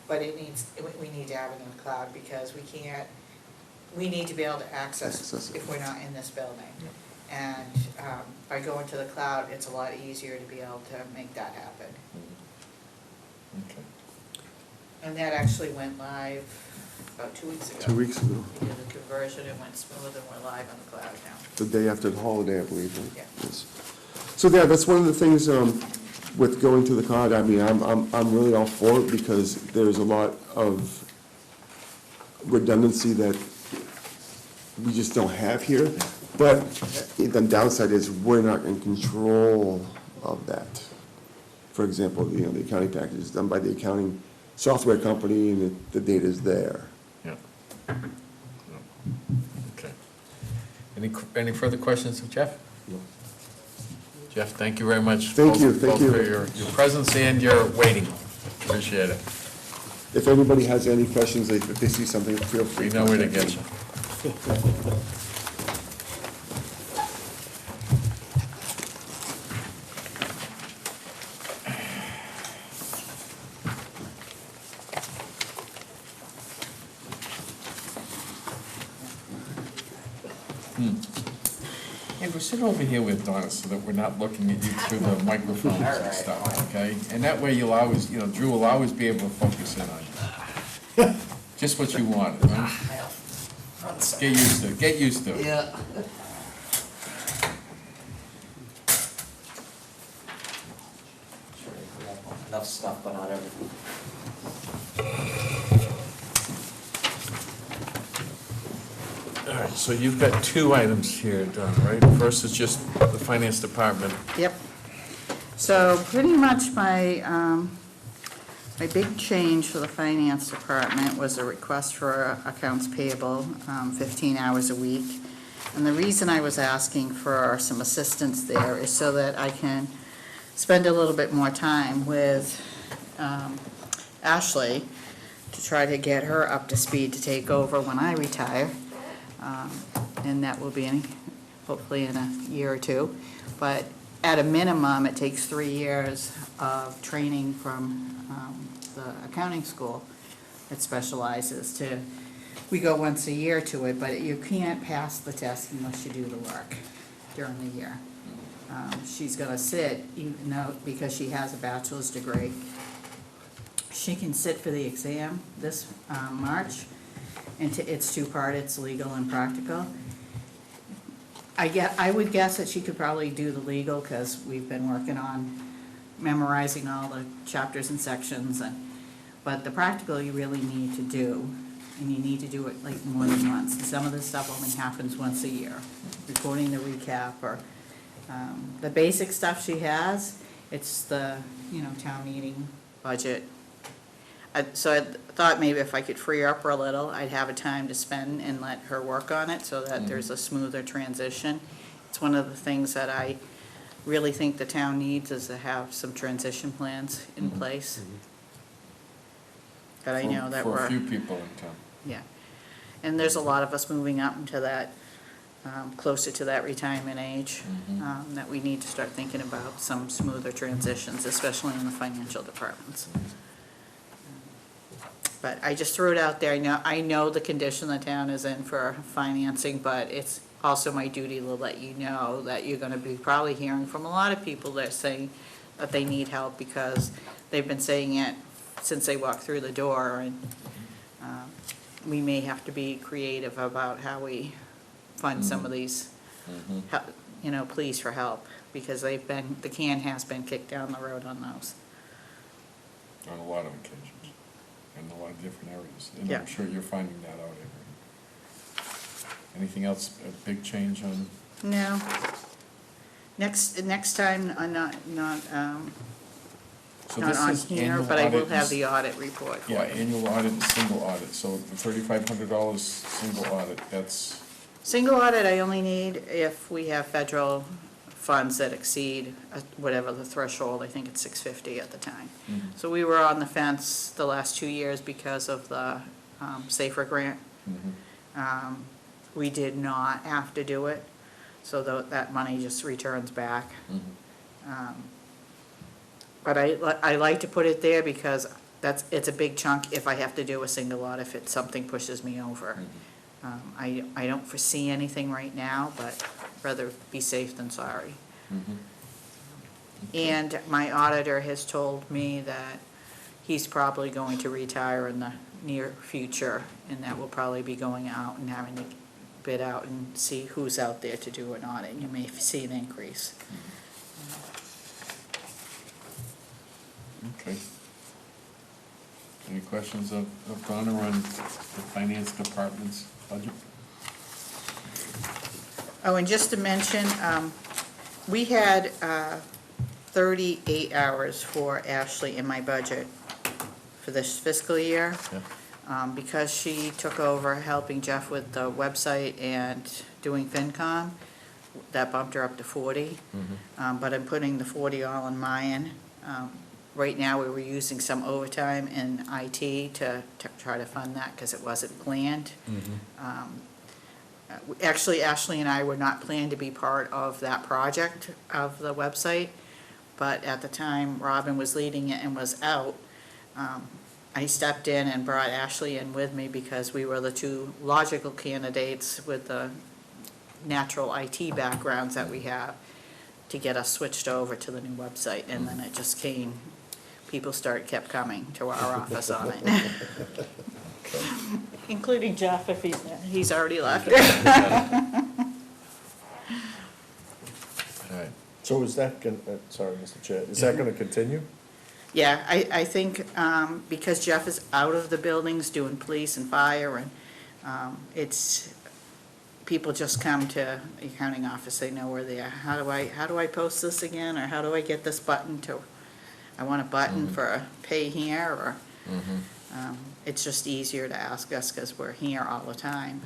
but we need to have it in the cloud because we need to be able to access it if we're not in this building. And by going to the cloud, it's a lot easier to be able to make that happen. Okay. And that actually went live about 2 weeks ago. 2 weeks ago. We did the conversion, it went smooth, and we're live on the cloud now. The day after the holiday, I believe, right? Yeah. Yes. So, yeah, that's one of the things with going to the cloud. I mean, I'm really all for it because there's a lot of redundancy that we just don't have here. But the downside is we're not in control of that. For example, the accounting package is done by the accounting software company and the data's there. Yeah. Okay. Any further questions of Jeff? No. Jeff, thank you very much. Thank you, both for your presence and your waiting. Appreciate it. If anybody has any questions, if they see something, feel free. We know where to get you. Hey, we're sitting over here with Donna so that we're not looking at you through the microphones and stuff, okay? And that way you'll always, Drew will always be able to focus in on you. Just what you wanted, right? Get used to it. Yeah. Enough stuff, but not everything. All right, so you've got two items here, Donna, right? First is just the finance department. Yep. So pretty much my big change for the finance department was a request for accounts payable, 15 hours a week. And the reason I was asking for some assistance there is so that I can spend a little bit more time with Ashley to try to get her up to speed to take over when I retire. And that will be hopefully in a year or two. But at a minimum, it takes 3 years of training from the accounting school that specializes to, we go once a year to it, but you can't pass the test unless you do the work during the year. She's gonna sit, even though, because she has a bachelor's degree, she can sit for the exam this March. And it's two-part, it's legal and practical. I would guess that she could probably do the legal, because we've been working on memorizing all the chapters and sections, but the practical you really need to do, and you need to do it like more than once. And some of this stuff only happens once a year, recording the recap, or the basic stuff she has, it's the, town meeting, budget. So I thought maybe if I could free her up a little, I'd have a time to spend and let her work on it so that there's a smoother transition. It's one of the things that I really think the town needs, is to have some transition plans in place. But I know that we're. For a few people in town. Yeah. And there's a lot of us moving up into that, closer to that retirement age, that we need to start thinking about some smoother transitions, especially in the financial departments. But I just threw it out there. I know the condition the town is in for financing, but it's also my duty to let you know that you're gonna be probably hearing from a lot of people that are saying that they need help, because they've been saying it since they walked through the door, and we may have to be creative about how we fund some of these, you know, pleas for help, because the can has been kicked down the road on those. On a lot of occasions, in a lot of different areas. And Yeah. I'm sure you're finding that out, Avery. Anything else, a big change on? No. Next time, I'm not So not this on is here, annual but I will audit have and- the audit report for Yeah, you. annual audit and single audit, so the $3,500 single audit, that's, Single audit, I only need if we have federal funds that exceed whatever the threshold, I think it's $650 at the time. So we were on the fence the last 2 years because of the SAFER grant. We did not have to do it, so that money just returns back. But I like to put it there because it's a big chunk if I have to do a single audit, if something pushes me over. I don't foresee anything right now, but rather be safe than sorry. And my auditor has told me that he's probably going to retire in the near future, and that will probably be going out and having to bid out and see who's out there to do an audit. You may see an increase. okay. Any questions of Donna on the finance department's budget? Oh, and just to mention, we had 38 hours for Ashley in my budget for this fiscal year. Because she took over helping Jeff with the website and doing FinCom, that bumped her up to 40. But I'm putting the 40 all in mine. Right now, we were using some overtime in IT to try to fund that because it wasn't planned. Actually, Ashley and I were not planned to be part of that project of the website, but at the time Robin was leading it and was out, I stepped in and brought Ashley in with me because we were the two logical candidates with the natural IT backgrounds that we have to get us switched over to the new website, and then it just came, people kept coming to our office on it. Including Jeff, if he's already left. All right. So is that, sorry, Mr. Chair, is that gonna continue? Yeah, I think because Jeff is out of the buildings doing police and fire, and it's, people just come to the accounting office, they know where they are. How do I post this again, or how do I get this button to, I want a button for a pay here, or, it's just easier to ask us because we're here all the time.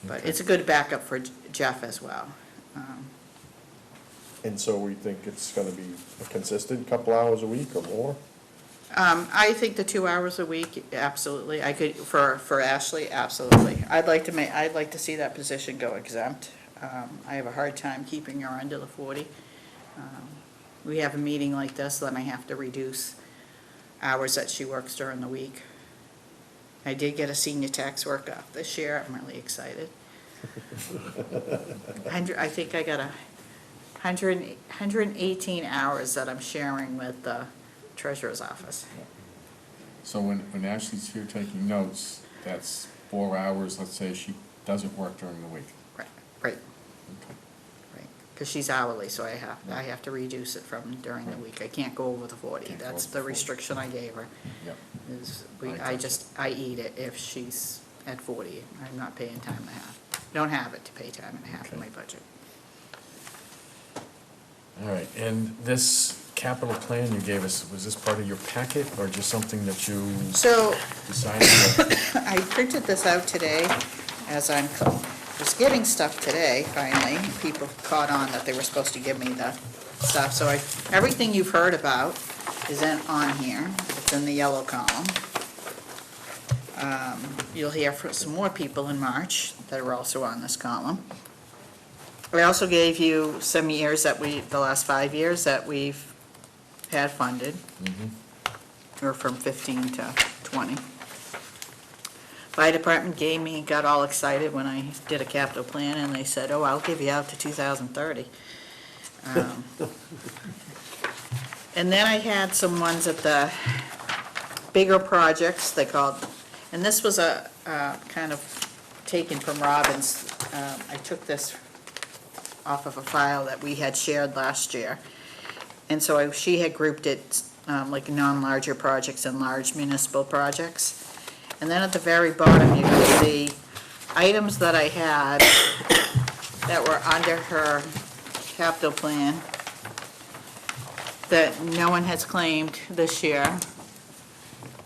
But it's a good backup for Jeff as well. And so we think it's gonna be a consistent couple hours a week or more? I think the 2 hours a week, absolutely. I could, for Ashley, absolutely. I'd like to see that position go exempt. I have a hard time keeping her under the 40. We have a meeting like this, then I have to reduce hours that she works during the week. I did get a senior tax work-off this year. I'm really excited. I think I got 118 hours that I'm sharing with the treasurer's office. So when Ashley's here taking notes, that's 4 hours, let's say she doesn't work during the week. Right. Okay. Because she's hourly, so I have to reduce it from during the week. I can't go over the 40. Can't go That's over the 40. restriction I gave her. Yep. I eat it if she's at 40. I'm not paying time and a half. Don't have it to pay time and a half in my budget. All right, and this capital plan you gave us, was this part of your packet or just something that you So, decided to? I printed this out today as I was getting stuff today, finally. People caught on that they were supposed to give me the stuff. So everything you've heard about is on here. It's in the yellow column. You'll hear from some more people in March that are also on this column. I also gave you some years the last 5 years that we've had funded, or from 15 to 20. Fire department got all excited when I did a capital plan, and they said, oh, I'll give you out to 2030. And then I had some ones at the bigger projects they called, and this was a kind of taken from Robin's I took this off of a file that we had shared last year. And so she had grouped it like non-larger projects and large municipal projects. And then at the very bottom, you can see items that I had that were under her capital plan that no one has claimed this year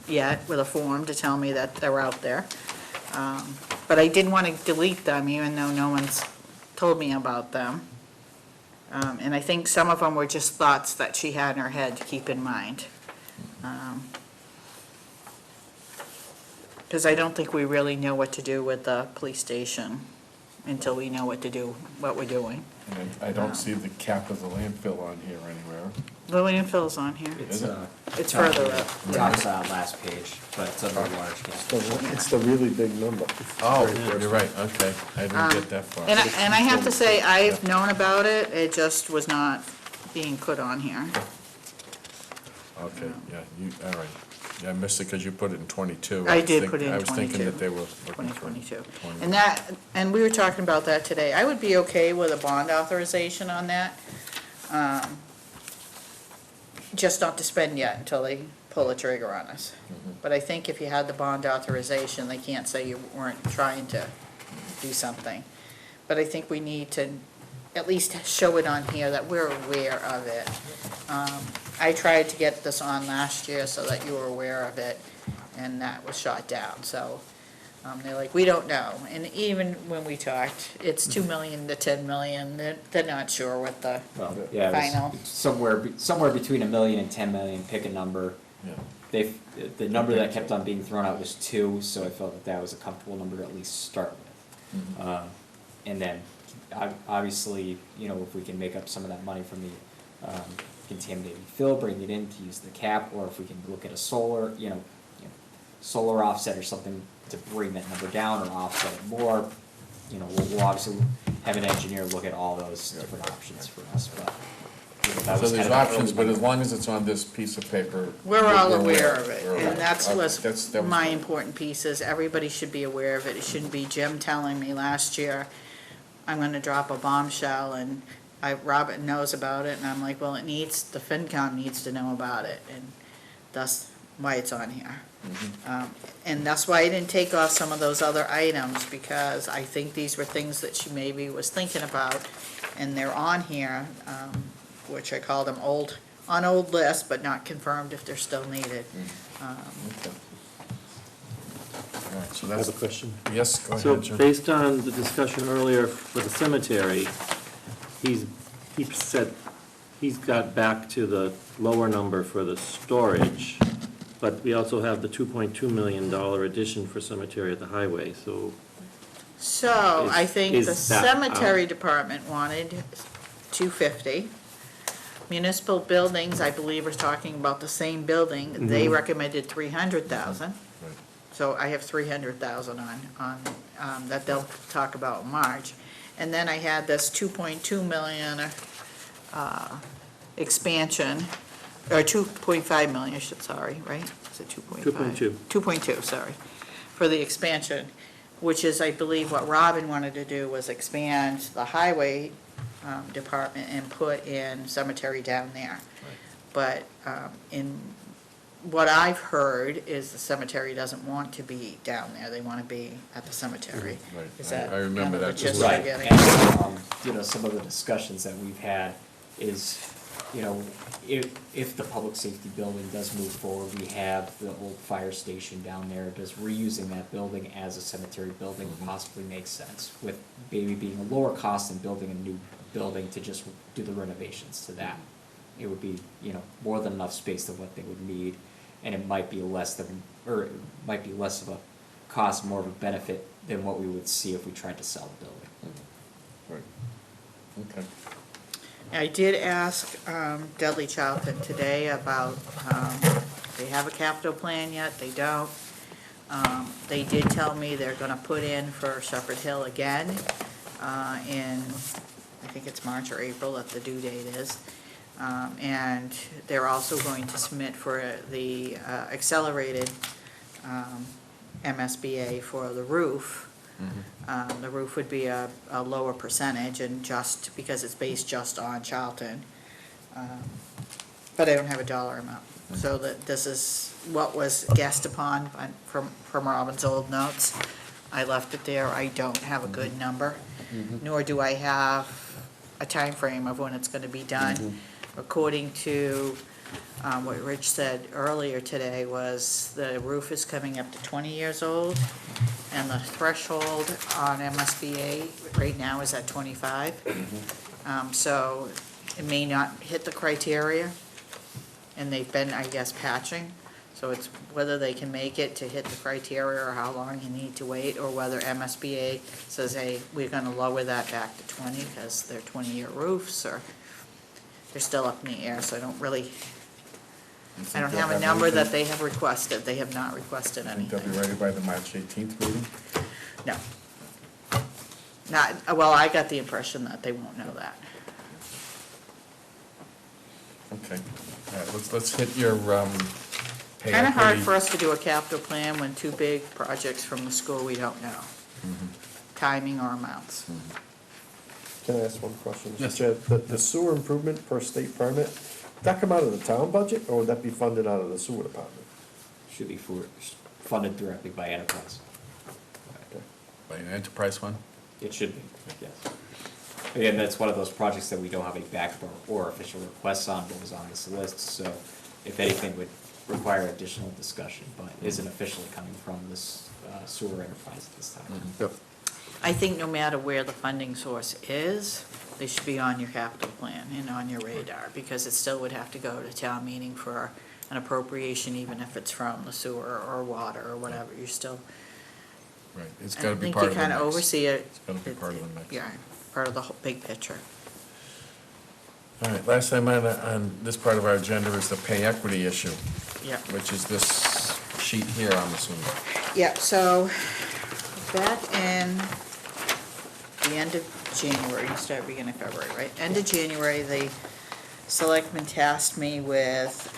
yet with a form to tell me that they're out there. But I didn't want to delete them even though no one's told me about them. And I think some of them were just thoughts that she had in her head to keep in mind. Because I don't think we really know what to do with the police station until we know what we're doing. And I don't see the cap of the landfill on here anywhere. The landfill's on here. It's, It's further up. Top last page, but it's under a large cap. It's the really big number. Oh, you're right, okay, I didn't get that far. And I have to say, I've known about it, it just was not being put on here. Okay, yeah, all right. Yeah, I missed it because you put it in 22. I did put it in I was thinking 22. that they were looking for 2022. 20. And we were talking about that today. I would be okay with a bond authorization on that. Just not to spend yet until they pull the trigger on us. But I think if you had the bond authorization, they can't say you weren't trying to do something. But I think we need to at least show it on here that we're aware of it. I tried to get this on last year so that you were aware of it, and that was shot down. So they're like, we don't know. And even when we talked, it's 2 million to 10 million. They're not sure what the Well, yeah, it final. was somewhere between 1 million and 10 million, pick a number. Yeah. The number that kept on being thrown out was 2, so I felt that was a comfortable number to at least start with. And then, obviously, if we can make up some of that money from the contaminated fill, bring it in to use the cap, or if we can look at a solar, solar offset or something to bring that number down or offset it more, we'll obviously have an engineer look at all those different options for us, but. That So was there's kind of options, early but as number. long as it's on this piece of paper. We're all aware of it, we're aware. and that's Okay, what's that was my good. important piece is everybody should be aware of it. It shouldn't be Jim telling me last year, I'm gonna drop a bombshell, and Robert knows about it, and I'm like, well, the FinCom needs to know about it, and that's why it's on here. And that's why I didn't take off some of those other items, because I think these were things that she maybe was thinking about, and they're on here, which I call them old lists, but not confirmed if they're still needed. Okay. All right, so I have that's, a question. yes, go So ahead, Jim. based on the discussion earlier for the cemetery, he said he's got back to the lower number for the storage, but we also have the $2.2 million addition for cemetery at the highway, so. So I think the is that cemetery out? department wanted 250. Municipal buildings, I believe, are talking about the same building. They Mhm. recommended 300,000. Right. So I have 300,000 on that they'll talk about in March. And then I had this 2.2 million expansion, or 2.5 million, sorry, right? Is it 2.5? 2.2. 2.2, sorry, for the expansion, which is, I believe, what Robin wanted to do was expand the highway department and put in cemetery down there. But in what I've heard is the cemetery doesn't want to be down there, they want to be at the cemetery. Right. Is that I remember kind of the that. gist Right, you're getting? and, some of the discussions that we've had is, if the public safety building does move forward, we have the old fire station down there, does reusing that building as a cemetery building possibly make sense? With maybe being a lower cost than building a new building to just do the renovations to that. It would be, more than enough space than what they would need, and it might be less of a cost, more of a benefit than what we would see if we tried to sell the building. Right. Okay. I did ask Dudley Charlton today about, they have a capital plan yet, they don't. They did tell me they're gonna put in for Shepherd Hill again in, I think it's March or April that the due date is. And they're also going to submit for the accelerated MSBA for the roof The roof would be a lower percentage, and just because it's based just on Charlton. But I don't have a dollar amount. So that this is what was guessed upon from Robin's old notes. I left it there. I don't have a good number, nor do I have a time frame of when it's gonna be done. According to what Rich said earlier today, was the roof is coming up to 20 years old, and the threshold on MSBA right now is at 25. So it may not hit the criteria, and they've been, I guess, patching. So it's whether they can make it to hit the criteria, or how long you need to wait, or whether MSBA says, hey, we're gonna lower that back to 20 because they're 20-year roofs, or they're still up in the air, so I don't really, I don't have a number that they have requested. They have not requested Think anything. they'll be ready by the March 18th meeting? No. Not, well, I got the impression that they won't know that. Okay. All right, let's hit your pay Kind of hard equity. for us to do a capital plan when two big projects from the school we don't know. Timing or amounts. Can I ask one question, Mr. Yes. Chair? The sewer improvement per state permit, would that come out of the town budget, or would that be funded out of the sewer department? Should be funded directly by enterprise. By an enterprise fund? It should be, yes. Again, that's one of those projects that we don't have a backdoor or official requests on, but was on this list, so if anything would require additional discussion, but isn't officially coming from this sewer enterprise at this time. Yep. I think no matter where the funding source is, they should be on your capital plan and on your radar, because it still would have to go to town meeting for an appropriation, even if it's from the sewer or water or whatever, you're still. Right, it's gotta be part of the I think you kind of mix. oversee it. It's gotta be part of the mix. Yeah, part of the whole big picture. All right, last time on this part of our agenda is the pay equity issue. Yeah. Which is this sheet here, I'm assuming. Yeah, so back in the end of January, you start beginning of February, right? End of January, the selectmen tasked me with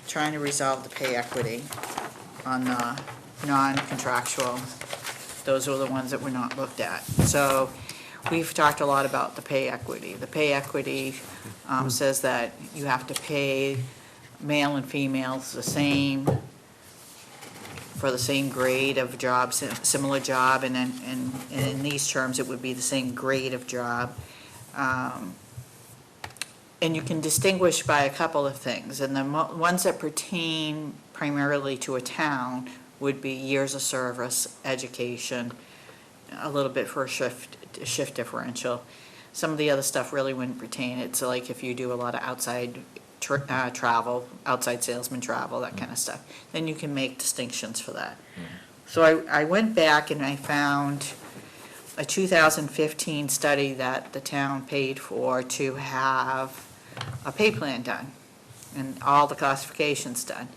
trying to resolve the pay equity on the non-contractual. Those were the ones that were not looked at. So we've talked a lot about the pay equity. The pay equity says that you have to pay male and females the same, for the same grade of job, similar job, and then, and in these terms, it would be the same grade of job. And you can distinguish by a couple of things, and the ones that pertain primarily to a town would be years of service, education, a little bit for a shift differential. Some of the other stuff really wouldn't pertain. It's like if you do a lot of outside travel, outside salesman travel, that kind of stuff, then you can make distinctions for that. So I went back and I found a 2015 study that the town paid for to have a pay plan done and all the classifications done.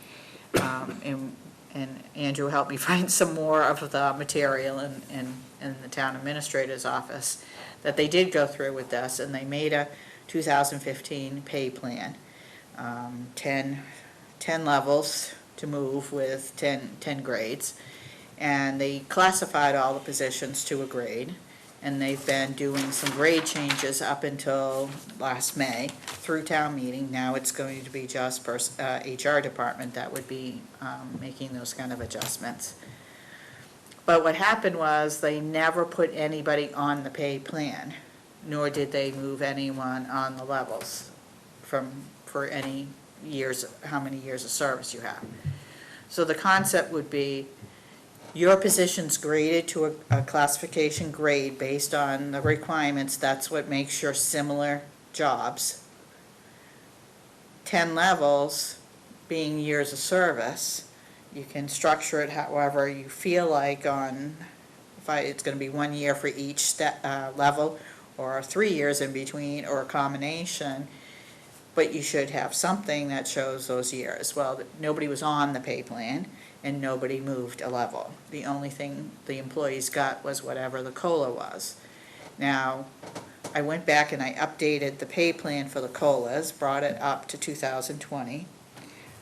And Andrew helped me find some more of the material in the town administrator's office that they did go through with this, and they made a 2015 pay plan. 10 levels to move with 10 grades. And they classified all the positions to a grade. And they've been doing some grade changes up until last May through town meeting. Now it's going to be just HR department that would be making those kind of adjustments. But what happened was they never put anybody on the pay plan, nor did they move anyone on the levels for any years, how many years of service you have. So the concept would be your position's graded to a classification grade based on the requirements. That's what makes your similar jobs. 10 levels being years of service. You can structure it however you feel like on, it's going to be 1 year for each level, or 3 years in between, or a combination. But you should have something that shows those years. Well, nobody was on the pay plan, and nobody moved a level. The only thing the employees got was whatever the COLA was. Now, I went back and I updated the pay plan for the COLAs, brought it up to 2020.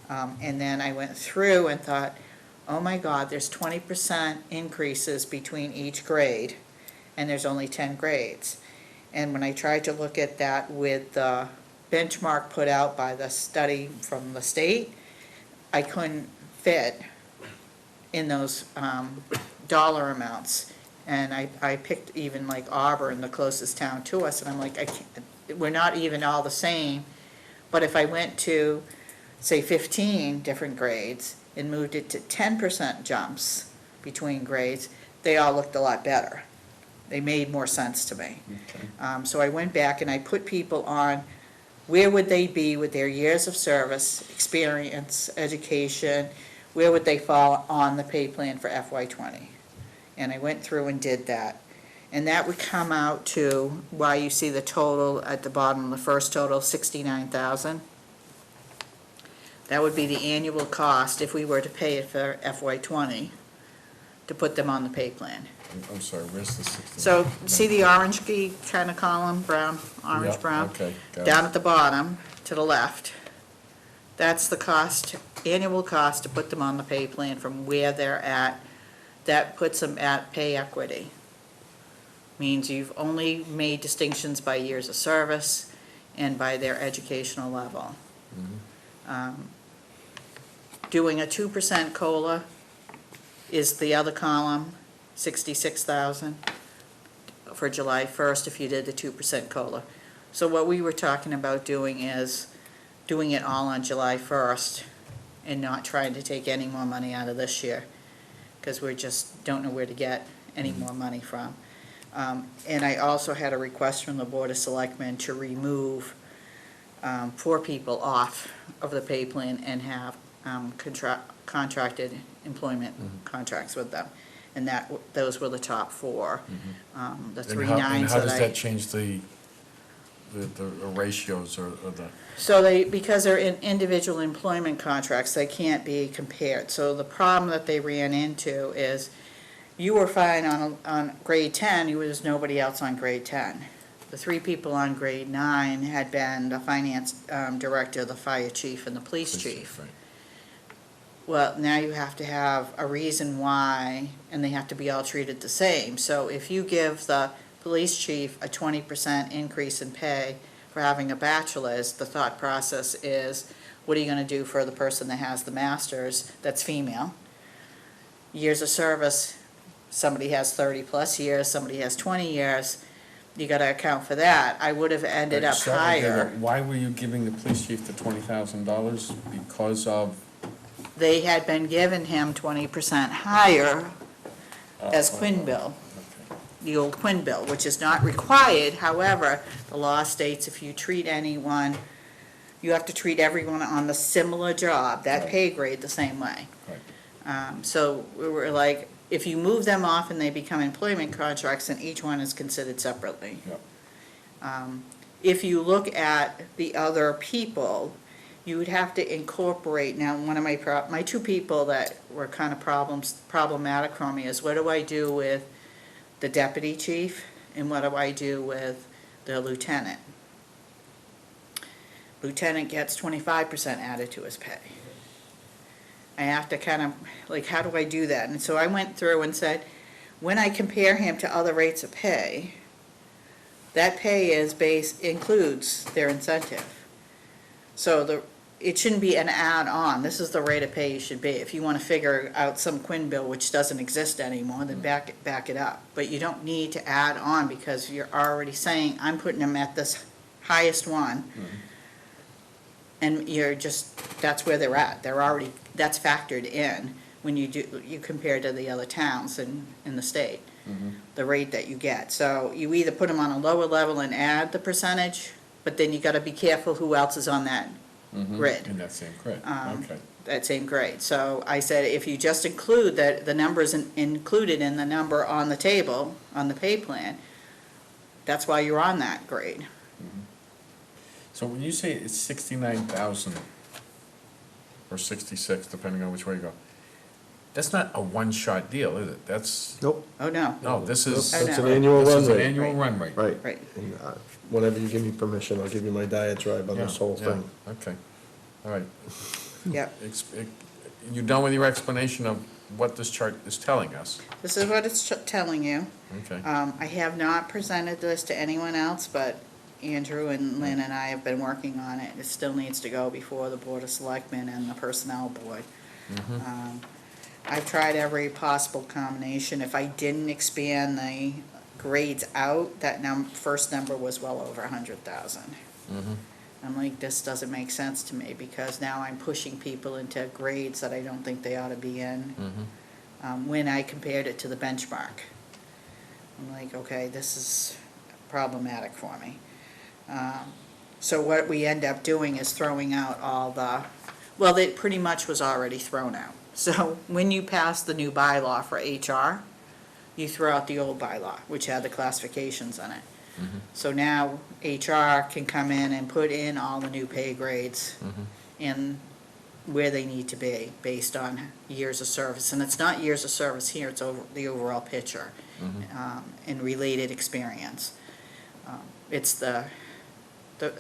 And then I went through and thought, oh my God, there's 20% increases between each grade, and there's only 10 grades. And when I tried to look at that with the benchmark put out by the study from the state, I couldn't fit in those dollar amounts. And I picked even like Auburn, the closest town to us, and I'm like, I can't, we're not even all the same. But if I went to, say, 15 different grades and moved it to 10% jumps between grades, they all looked a lot better. They made more sense to me. So I went back and I put people on, where would they be with their years of service, experience, education, where would they fall on the pay plan for FY20? And I went through and did that. And that would come out to why you see the total at the bottom, the first total, 69,000. That would be the annual cost if we were to pay it for FY20 to put them on the pay plan. I'm sorry, where's the 60? So see the orange key kind of column, brown, orange, Yeah, brown? okay, got it. Down at the bottom, to the left. That's the cost, annual cost to put them on the pay plan from where they're at. That puts them at pay equity. Means you've only made distinctions by years of service and by their educational level. Doing a 2% COLA is the other column, 66,000 for July 1st if you did the 2% COLA. So what we were talking about doing is doing it all on July 1st and not trying to take any more money out of this year, because we just don't know where to get any more money from. And I also had a request from the Board of Selectmen to remove 4 people off of the pay plan and have contracted employment contracts with them. And those were the top 4. The 3 nines And how that does I. that change the ratios or the? So because they're in individual employment contracts, they can't be compared. So the problem that they ran into is you were fine on grade 10, there was nobody else on grade 10. The 3 people on grade 9 had been the finance director, the fire chief, and the police chief. Right. Well, now you have to have a reason why, and they have to be all treated the same. So if you give the police chief a 20% increase in pay for having a bachelor's, the thought process is, what are you gonna do for the person that has the master's that's female? Years of service, somebody has 30-plus years, somebody has 20 years, you gotta account for that. I would have ended up Stop right there, higher. though. Why were you giving the police chief the $20,000? Because of? They had been giving him 20% higher as Quinn bill, the old Quinn bill, which is not required. However, the law states if you treat anyone, you have to treat everyone on the similar job, that pay grade, the same way. So we were like, if you move them off and they become employment contracts, then each one is considered separately. If you look at the other people, you would have to incorporate, now, one of my 2 people that were kind of problematic for me is, what do I do with the deputy chief, and what do I do with the lieutenant? Lieutenant gets 25% added to his pay. I have to kind of, like, how do I do that? And so I went through and said, when I compare him to other rates of pay, that pay includes their incentive. So it shouldn't be an add-on. This is the rate of pay you should be. If you want to figure out some Quinn bill which doesn't exist anymore, then back it up. But you don't need to add on, because you're already saying, I'm putting them at this highest one. And that's where they're at. That's factored in when you compare to the other towns in the state, the rate that you get. So you either put them on a lower level and add the percentage, but then you gotta be careful who else is on that grid. In that same grid, okay. That same grade. So I said, if you just include that, the numbers included in the number on the table, on the pay plan, that's why you're on that grade. So when you say it's 69,000, or 66, depending on which way you go, that's not a one-shot deal, is it? That's. Nope. Oh, no. No, this is. Oh, no. It's an annual run rate. This is an annual run rate. Right. Right. And whenever you give me permission, I'll give you my diatribe on this whole Yeah, thing. okay, all right. Yep. You done with your explanation of what this chart is telling us. This is what it's telling you. Okay. I have not presented this to anyone else, but Andrew and Lynn and I have been working on it. It still needs to go before the Board of Selectmen and the Personnel Board. I've tried every possible combination. If I didn't expand the grades out, that first number was well over 100,000. I'm like, this doesn't make sense to me, because now I'm pushing people into grades that I don't think they ought to be in. When I compared it to the benchmark, I'm like, okay, this is problematic for me. So what we end up doing is throwing out all the, well, it pretty much was already thrown out. So when you pass the new bylaw for HR, you throw out the old bylaw, which had the classifications in it. So now HR can come in and put in all the new pay grades in where they need to be based on years of service. And it's not years of service here, it's over the overall picture and related experience. It's the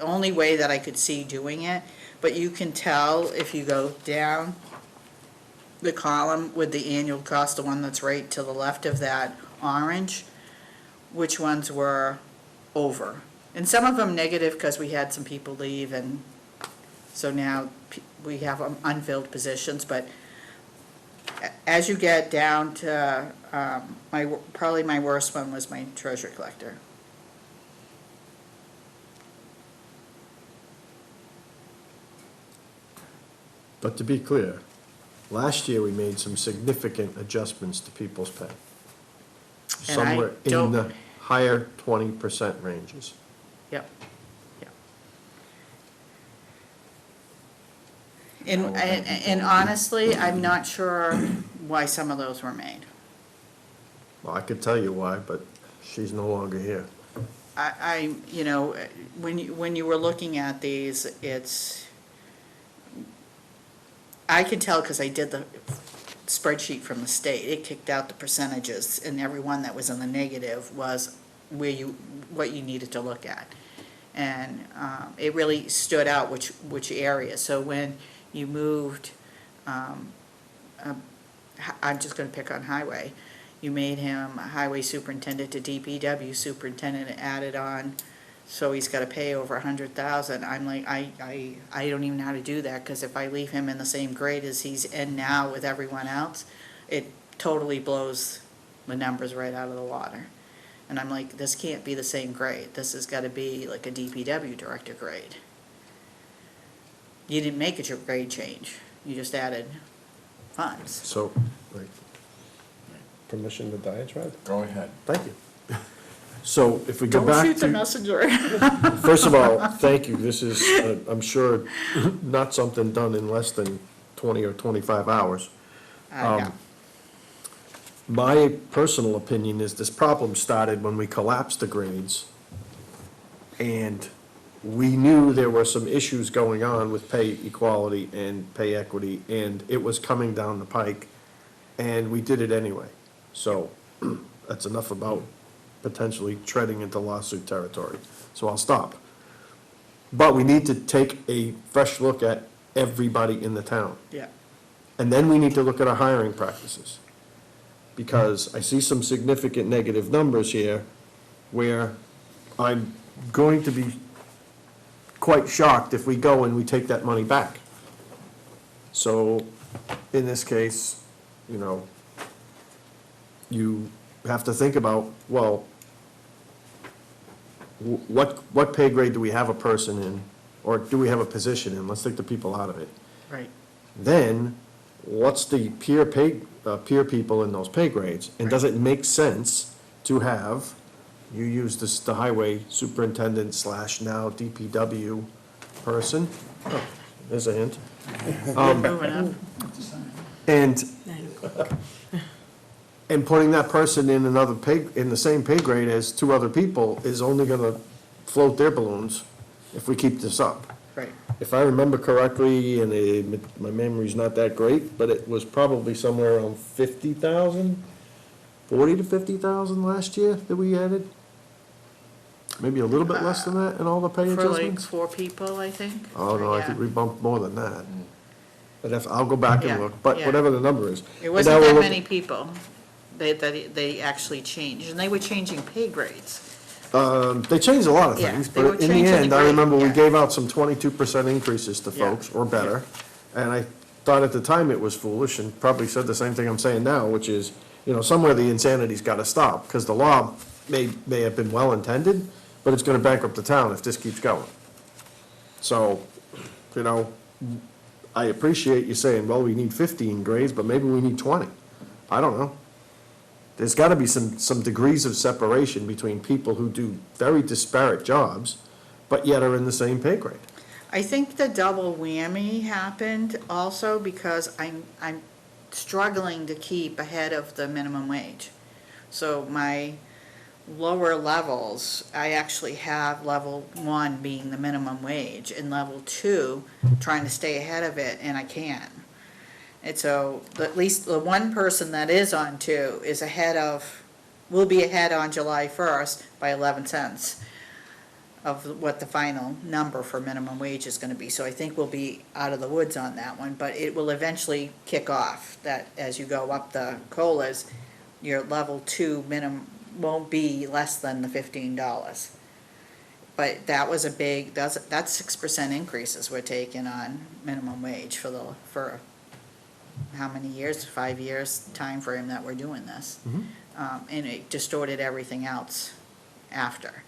only way that I could see doing it, but you can tell if you go down the column with the annual cost, the one that's right to the left of that orange, which ones were over. And some of them negative because we had some people leave, and so now we have unfilled positions. But as you get down to, probably my worst one was my treasure collector. But to be clear, last year we made some significant adjustments to people's pay. And I Somewhere in don't- the higher 20% ranges. Yep, yep. And honestly, I'm not sure why some of those were made. Well, I could tell you why, but she's no longer here. You know, when you were looking at these, I could tell because I did the spreadsheet from the state. It kicked out the percentages, and every one that was in the negative was what you needed to look at. And it really stood out which area. So when you moved, I'm just gonna pick on highway, you made him highway superintendent to DPW superintendent, and added on, so he's gotta pay over 100,000. I'm like, I don't even know how to do that, because if I leave him in the same grade as he's in now with everyone else, it totally blows the numbers right out of the water. And I'm like, this can't be the same grade. This has gotta be like a DPW director grade. You didn't make a grade change, you just added funds. So, like, permission to diatribe? Go ahead. Thank you. So if we go Don't back shoot the to, messenger. first of all, thank you. This is, I'm sure, not something done in less than 20 or 25 hours. Yeah. My personal opinion is this problem started when we collapsed the grades, and we knew there were some issues going on with pay equality and pay equity, and it was coming down the pike, and we did it anyway. So that's enough about potentially treading into lawsuit territory. So I'll stop. But we need to take a fresh look at everybody in the town. Yeah. And then we need to look at our hiring practices. Because I see some significant negative numbers here where I'm going to be quite shocked if we go and we take that money back. So, in this case, you know, you have to think about, well, what pay grade do we have a person in, or do we have a position in? Let's take the people out of it. Right. Then, what's the peer people in those pay grades? And does it make sense to have, you use this, the highway superintendent / now DPW person? Oh, there's a hint. Moving up. And putting that person in another in the same pay grade as two other people is only gonna float their balloons if we keep this up. Right. If I remember correctly, and my memory's not that great, but it was probably somewhere around 50,000, 40 to 50,000 last year that we added. Maybe a little bit less than that in all the pay For like adjustments? 4 people, I think. Oh, no, I Yeah. think we bumped more than that. And if, I'll go back Yeah, and look, but yeah. whatever the number is. It And wasn't now we're that looking- many people that they actually changed, and they were changing pay grades. They changed a lot of Yeah, things, they were but in the changing the end, I grade, remember we yeah. gave out some 22% increases to Yeah, folks, or better. And I thought at the time it was foolish, and probably said the same thing I'm saying now, which is, you know, somewhere the insanity's gotta stop, because the law may have been well-intended, but it's gonna bankrupt the town if this keeps going. So, you know, I appreciate you saying, well, we need 15 grades, but maybe we need 20. I don't know. There's gotta be some degrees of separation between people who do very disparate jobs, but yet are in the same pay grade. I think the double whammy happened also because I'm struggling to keep ahead of the minimum wage. So my lower levels, I actually have level 1 being the minimum wage, and level 2 trying to stay ahead of it, and I can't. And so, at least the one person that is on 2 is ahead of, will be ahead on July 1st by 11 cents of what the final number for minimum wage is gonna be. So I think we'll be out of the woods on that one, but it will eventually kick off, that as you go up the COLAs, your level 2 minimum won't be less than the $15. But that was a big, that's 6% increases we're taking on minimum wage for how many years, 5 years time frame that we're doing this. And it distorted everything else after.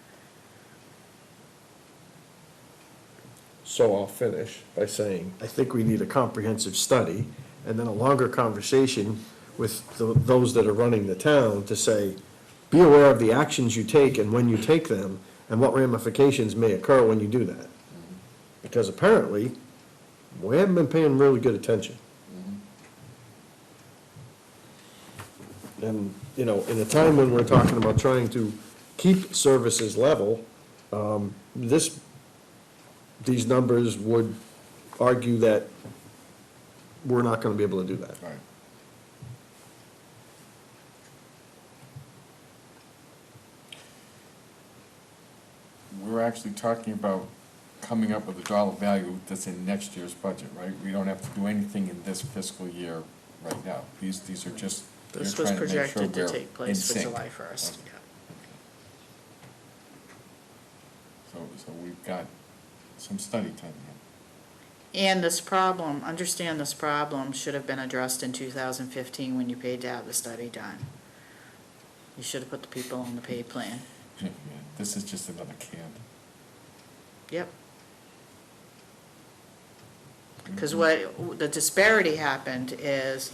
So I'll finish by saying, I think we need a comprehensive study, and then a longer conversation with those that are running the town to say, be aware of the actions you take and when you take them, and what ramifications may occur when you do that. Because apparently, we haven't been paying really good attention. And, you know, in a time when we're talking about trying to keep services level, these numbers would argue that we're not gonna be able to do that. Right. We're actually talking about coming up with a dollar value that's in next year's budget, right? We don't have to do anything in this fiscal year right now. These are just, you're This was trying to make sure projected to we're take in place for sync. July 1st. Okay. So we've got some study time here. And this problem, understand this problem should have been addressed in 2015 when you paid to have the study done. You should have put the people on the pay plan. Yeah, this is just another can. Yep. Because what, the disparity happened is,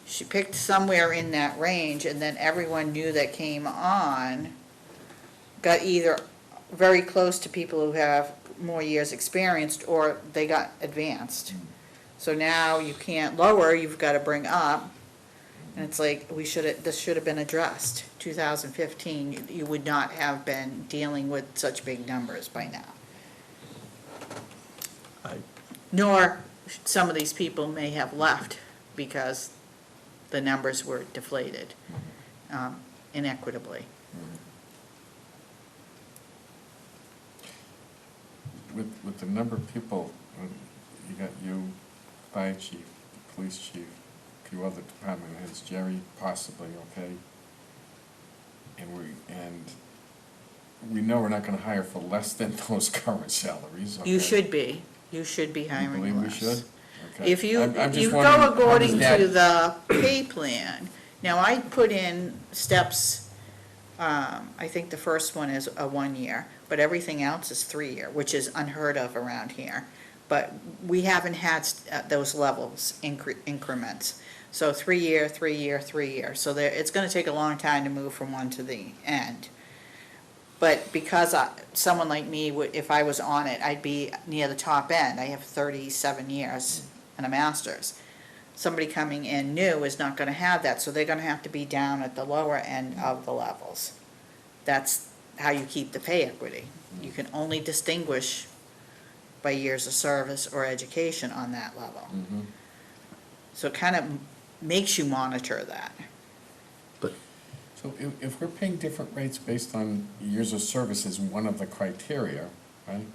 she picked somewhere in that range, and then everyone new that came on got either very close to people who have more years experienced, or they got advanced. So now you can't lower, you've got to bring up, and it's like, this should have been addressed. 2015, you would not have been dealing with such big numbers by now. Nor, some of these people may have left because the numbers were deflated inequitably. With the number of people, you got you, fire chief, police chief, a few other department heads, Jerry possibly, okay? And we know we're not gonna hire for less than those current salaries, okay? You should be You hiring believe we less. should? Okay. If you, I'm just you wondering, go how according does that- to the pay plan, now I put in steps, I think the first one is a 1 year, but everything else is 3 year, which is unheard of around here. But we haven't had those levels, increments. So 3 year, 3 year, 3 year, so it's gonna take a long time to move from one to the end. But because someone like me, if I was on it, I'd be near the top end. I have 37 years and a master's. Somebody coming in new is not gonna have that, so they're gonna have to be down at the lower end of the levels. That's how you keep the pay equity. You can only distinguish by years of service or education on that level. So it kind of makes you monitor that. So if we're paying different rates based on years of service is one of the criteria, right?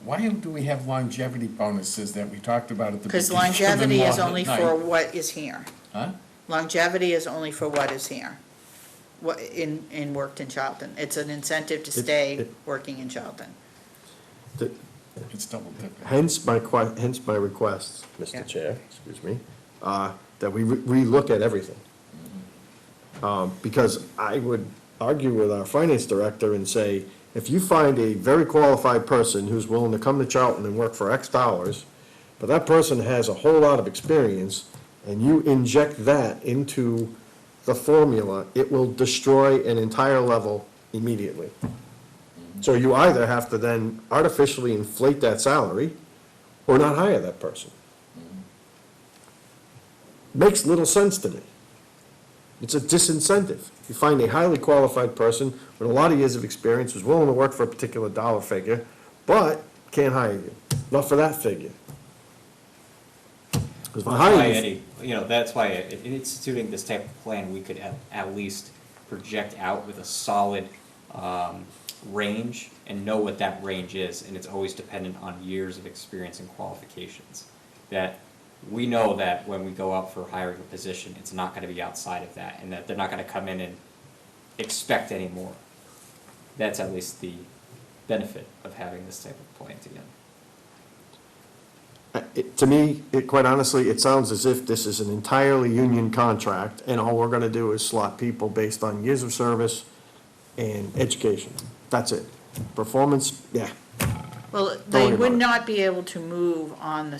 why do we have longevity bonuses that we talked about at the beginning? Because longevity is of the only night? for what is here. Huh? Longevity is only for what is here, what, worked in Charlton. It's an incentive to stay working in Charlton. It's double dipping. Hence my request, Yeah. Mr. Chair, excuse me, that we relook at everything. Because I would argue with our finance director and say, if you find a very qualified person who's willing to come to Charlton and work for X dollars, but that person has a whole lot of experience, and you inject that into the formula, it will destroy an entire level immediately. So you either have to then artificially inflate that salary, or not hire that person. Makes little sense to me. It's a disincentive. You find a highly qualified person with a lot of years of experience, who's willing to work for a particular dollar figure, but can't hire you, not for that figure. 'Cause if I That's hire why, you- Eddie, that's why in instituting this type of plan, we could at least project out with a solid, range and know what that range is, and it's always dependent on years of experience and qualifications. That we know that when we go out for hiring a position, it's not gonna be outside of that, and that they're not gonna come in and expect any more. That's at least the benefit of having this type of plan together. To me, quite honestly, it sounds as if this is an entirely union contract, and all we're gonna do is slot people based on years of service and education. That's it. Performance, yeah. Well, worry they about would it. not be able to move on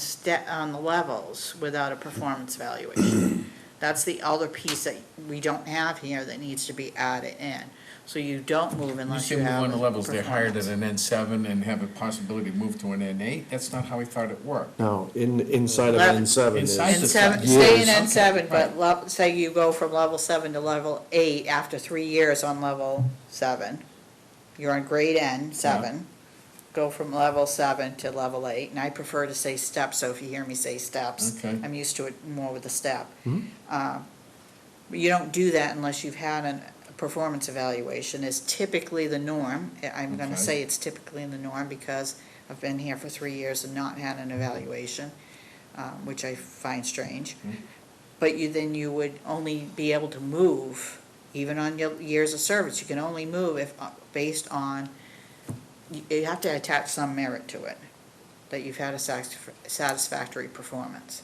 on the levels without a performance evaluation. That's the other piece that we don't have here that needs to be added in. So you don't move You unless say you move have on the levels, they're hired at performance. an N7 and have a possibility to move to an N8? That's not how I thought it worked. No, inside of Level- N7 is. Inside the N7, years. stay in Okay, N7, but right. say you go from level 7 to level 8 after 3 years on level 7. You're on grade N7, go from level 7 to level 8, and I prefer to say steps, so if you hear me say steps, Okay. I'm used to it more with the step. Mhm. But you don't do that unless you've had a performance evaluation is typically the norm. I'm gonna Okay. say it's typically the norm because I've been here for 3 years and not had an evaluation, which I find strange. But then you would only be able to move, even on your years of service, you can only move if, based on, you have to attach some merit to it, that you've had a satisfactory performance.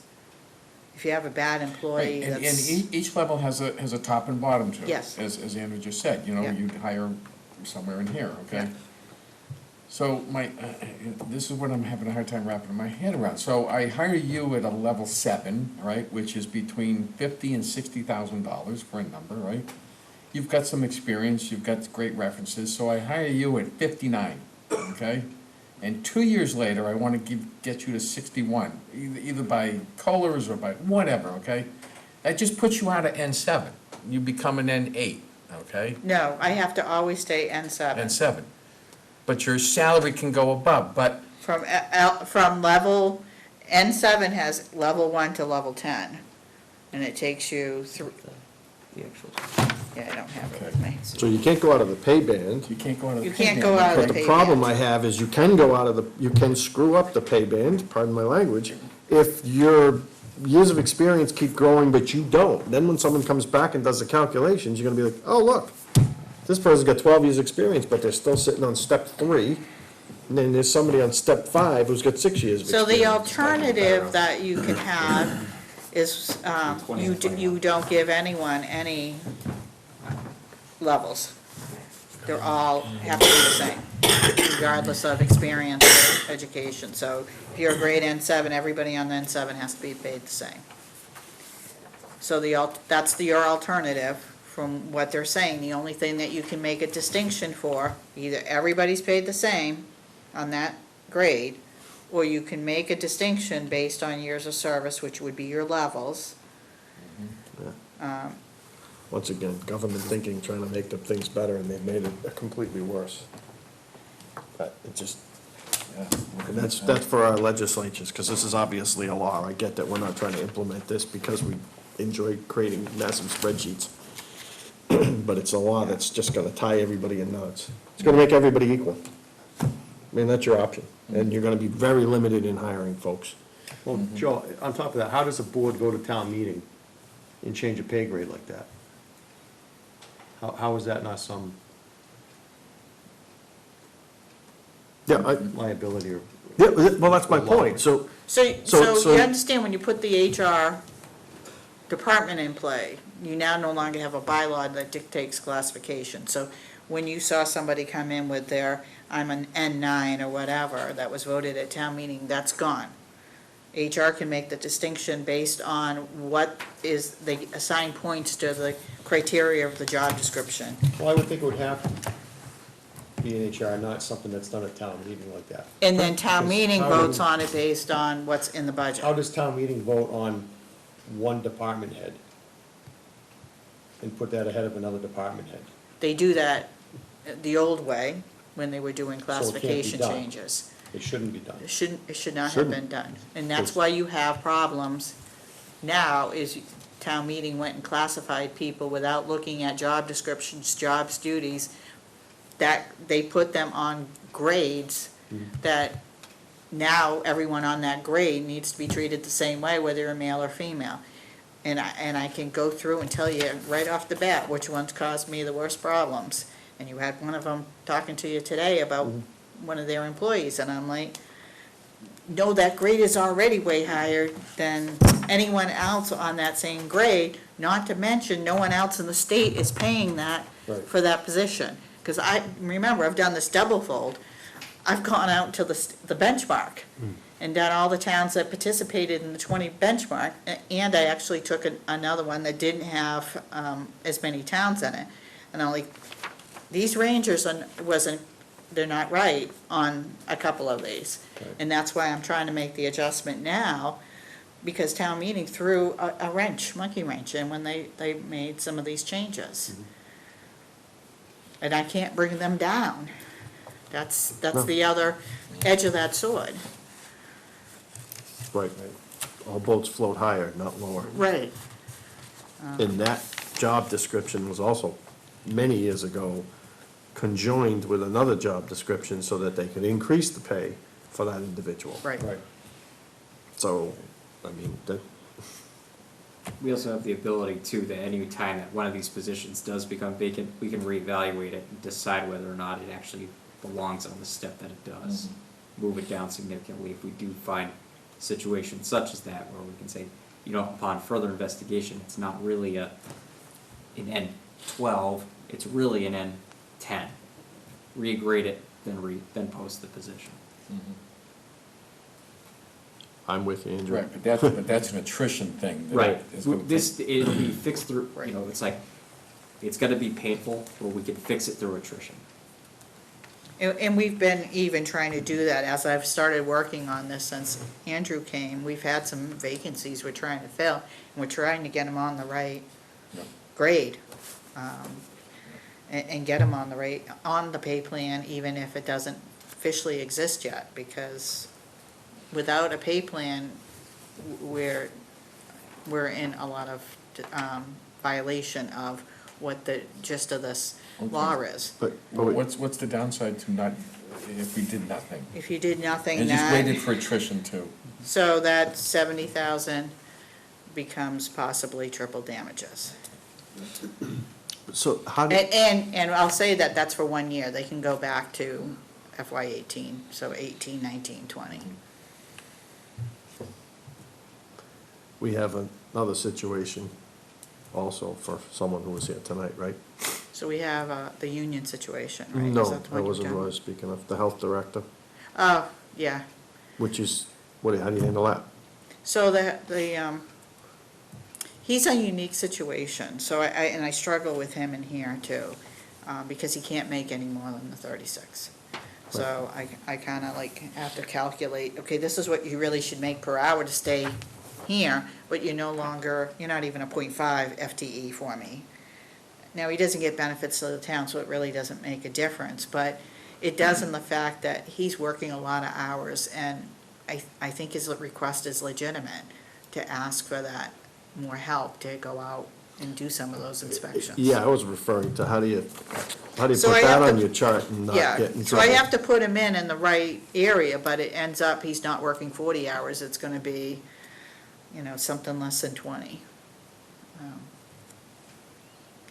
If you have a bad employee, Right, and that's. each level has a top and bottom to it. Yes. As Andrew just said, you know, Yeah. you'd hire somewhere in here, okay? Yeah. So this is what I'm having a hard time wrapping my head around. So I hire you at a level 7, right, which is between $50,000 and $60,000 for a number, right? You've got some experience, you've got great references, so I hire you at 59, okay? And 2 years later, I want to get you to 61, either by colors or by whatever, okay? That just puts you out of N7. You become an N8, okay? No, I have to always stay N7. N7. But your salary can go above, but From level, N7 has level 1 to level 10, and it takes you through. Yeah, I don't have it with me. So you can't go out of the pay band. you can't go out of the You pay can't band. go out of But the the pay problem band. I have is you can go out of you can screw up the pay band, pardon my language, if your years of experience keep growing, but you don't. Then when someone comes back and does the calculations, you're gonna be like, oh, look, this person's got 12 years' experience, but they're still sitting on step 3. And then there's somebody on step 5 who's got 6 years of So experience. the alternative that you can have is, you don't give anyone any levels. They're all have to be the same, regardless of experience or education. So if you're a grade N7, everybody on N7 has to be paid the same. So that's your alternative from what they're saying. The only thing that you can make a distinction for, either everybody's paid the same on that grade, or you can make a distinction based on years of service, which would be your levels. Once again, government thinking, trying to make the things better, and they've made it completely worse. But it just, and that's for our legislatures, because this is obviously a law. I get that we're not trying to implement this because we enjoy creating massive spreadsheets. But it's a law that's just gonna tie everybody in knots. It's gonna make everybody equal. I mean, that's your option, and you're gonna be very limited in hiring folks. Well, Joe, on top of that, how does a board go to town meeting and change a pay grade like that? How is that not some Yeah, liability or? yeah, well, that's my point, so. So you understand when you put the HR department in play, you now no longer have a bylaw that dictates classification. So when you saw somebody come in with their, I'm an N9 or whatever, that was voted at town meeting, that's gone. HR can make the distinction based on what is, they assign points to the criteria of the job description. Well, I would think it would have to be in HR, not something that's done at town meeting like that. And then town meeting How votes do- on it based on what's in the budget. How does town meeting vote on one department head? And put that ahead of another department head? They do that the old way, when they were doing So it can't be classification done. changes. It shouldn't be done. It should not have Shouldn't. been done. And that's why you have problems now, is town meeting went and classified people without looking at job descriptions, jobs, duties, that they put them on grades that now everyone on that grade needs to be treated the same way, whether you're male or female. And I can go through and tell you right off the bat which ones caused me the worst problems. And you had one of them talking to you today about one of their employees, and I'm like, no, that grade is already way higher than anyone else on that same grade, not to mention, no one else in the state is paying that for that position. Because remember, I've done this double fold. I've gone out to the benchmark and done all the towns that participated in the 20 benchmark, and I actually took another one that didn't have as many towns in it. And I'm like, these rangers they're not right on a couple of these. And that's why I'm trying to make the adjustment now, because town meeting threw a monkey wrench in when they made some of these changes. And I can't bring them down. That's the other edge of that sword. Right, all boats float higher, not lower. Right. And that job description was also, many years ago, conjoined with another job description so that they could increase the pay for that individual. Right. So, I mean, that, We also have the ability too, that any time that one of these positions does become vacant, we can reevaluate it and decide whether or not it actually belongs on the step that it does. Move it down significantly if we do find situations such as that, where we can say, you know, upon further investigation, it's not really an N12, it's really an N10. Regrade it, then post the position. I'm with you, Andrew. Right, but that's an attrition thing. that Right, is gonna it'll be fixed through, you know, it's like, it's gonna be painful, but we can fix it through attrition. And we've been even trying to do that as I've started working on this since Andrew came. We've had some vacancies we're trying to fill, and we're trying to get them on the right grade. And get them on the pay plan, even if it doesn't officially exist yet, because without a pay plan, we're in a lot of violation of what the gist of this law is. But What's the downside to not, if we did nothing? If you did nothing, And just that, waited for attrition too? so that 70,000 becomes possibly triple damages. So how do, And I'll say that that's for 1 year. They can go back to FY '18, so 18, 19, 20. we have another situation also for someone who was here tonight, right? So we have the union situation, right? Is No, that the that one you're wasn't talking what I was speaking of, the health director, Oh, yeah. which is, how do you handle that? So he's a unique situation, so I struggle with him in here too, because he can't make any more than the 36. So I kind of like have to calculate, okay, this is what you really should make per hour to stay here, but you're not even a .5 FTE for me. Now, he doesn't get benefits to the town, so it really doesn't make a difference, but it does in the fact that he's working a lot of hours, and I think his request is legitimate to ask for that more help to go out and do some of those inspections. Yeah, I was referring to how do you put So I that have on to- your chart and not Yeah, get in so I trouble? have to put him in the right area, but it ends up, he's not working 40 hours, it's gonna be, something less than 20.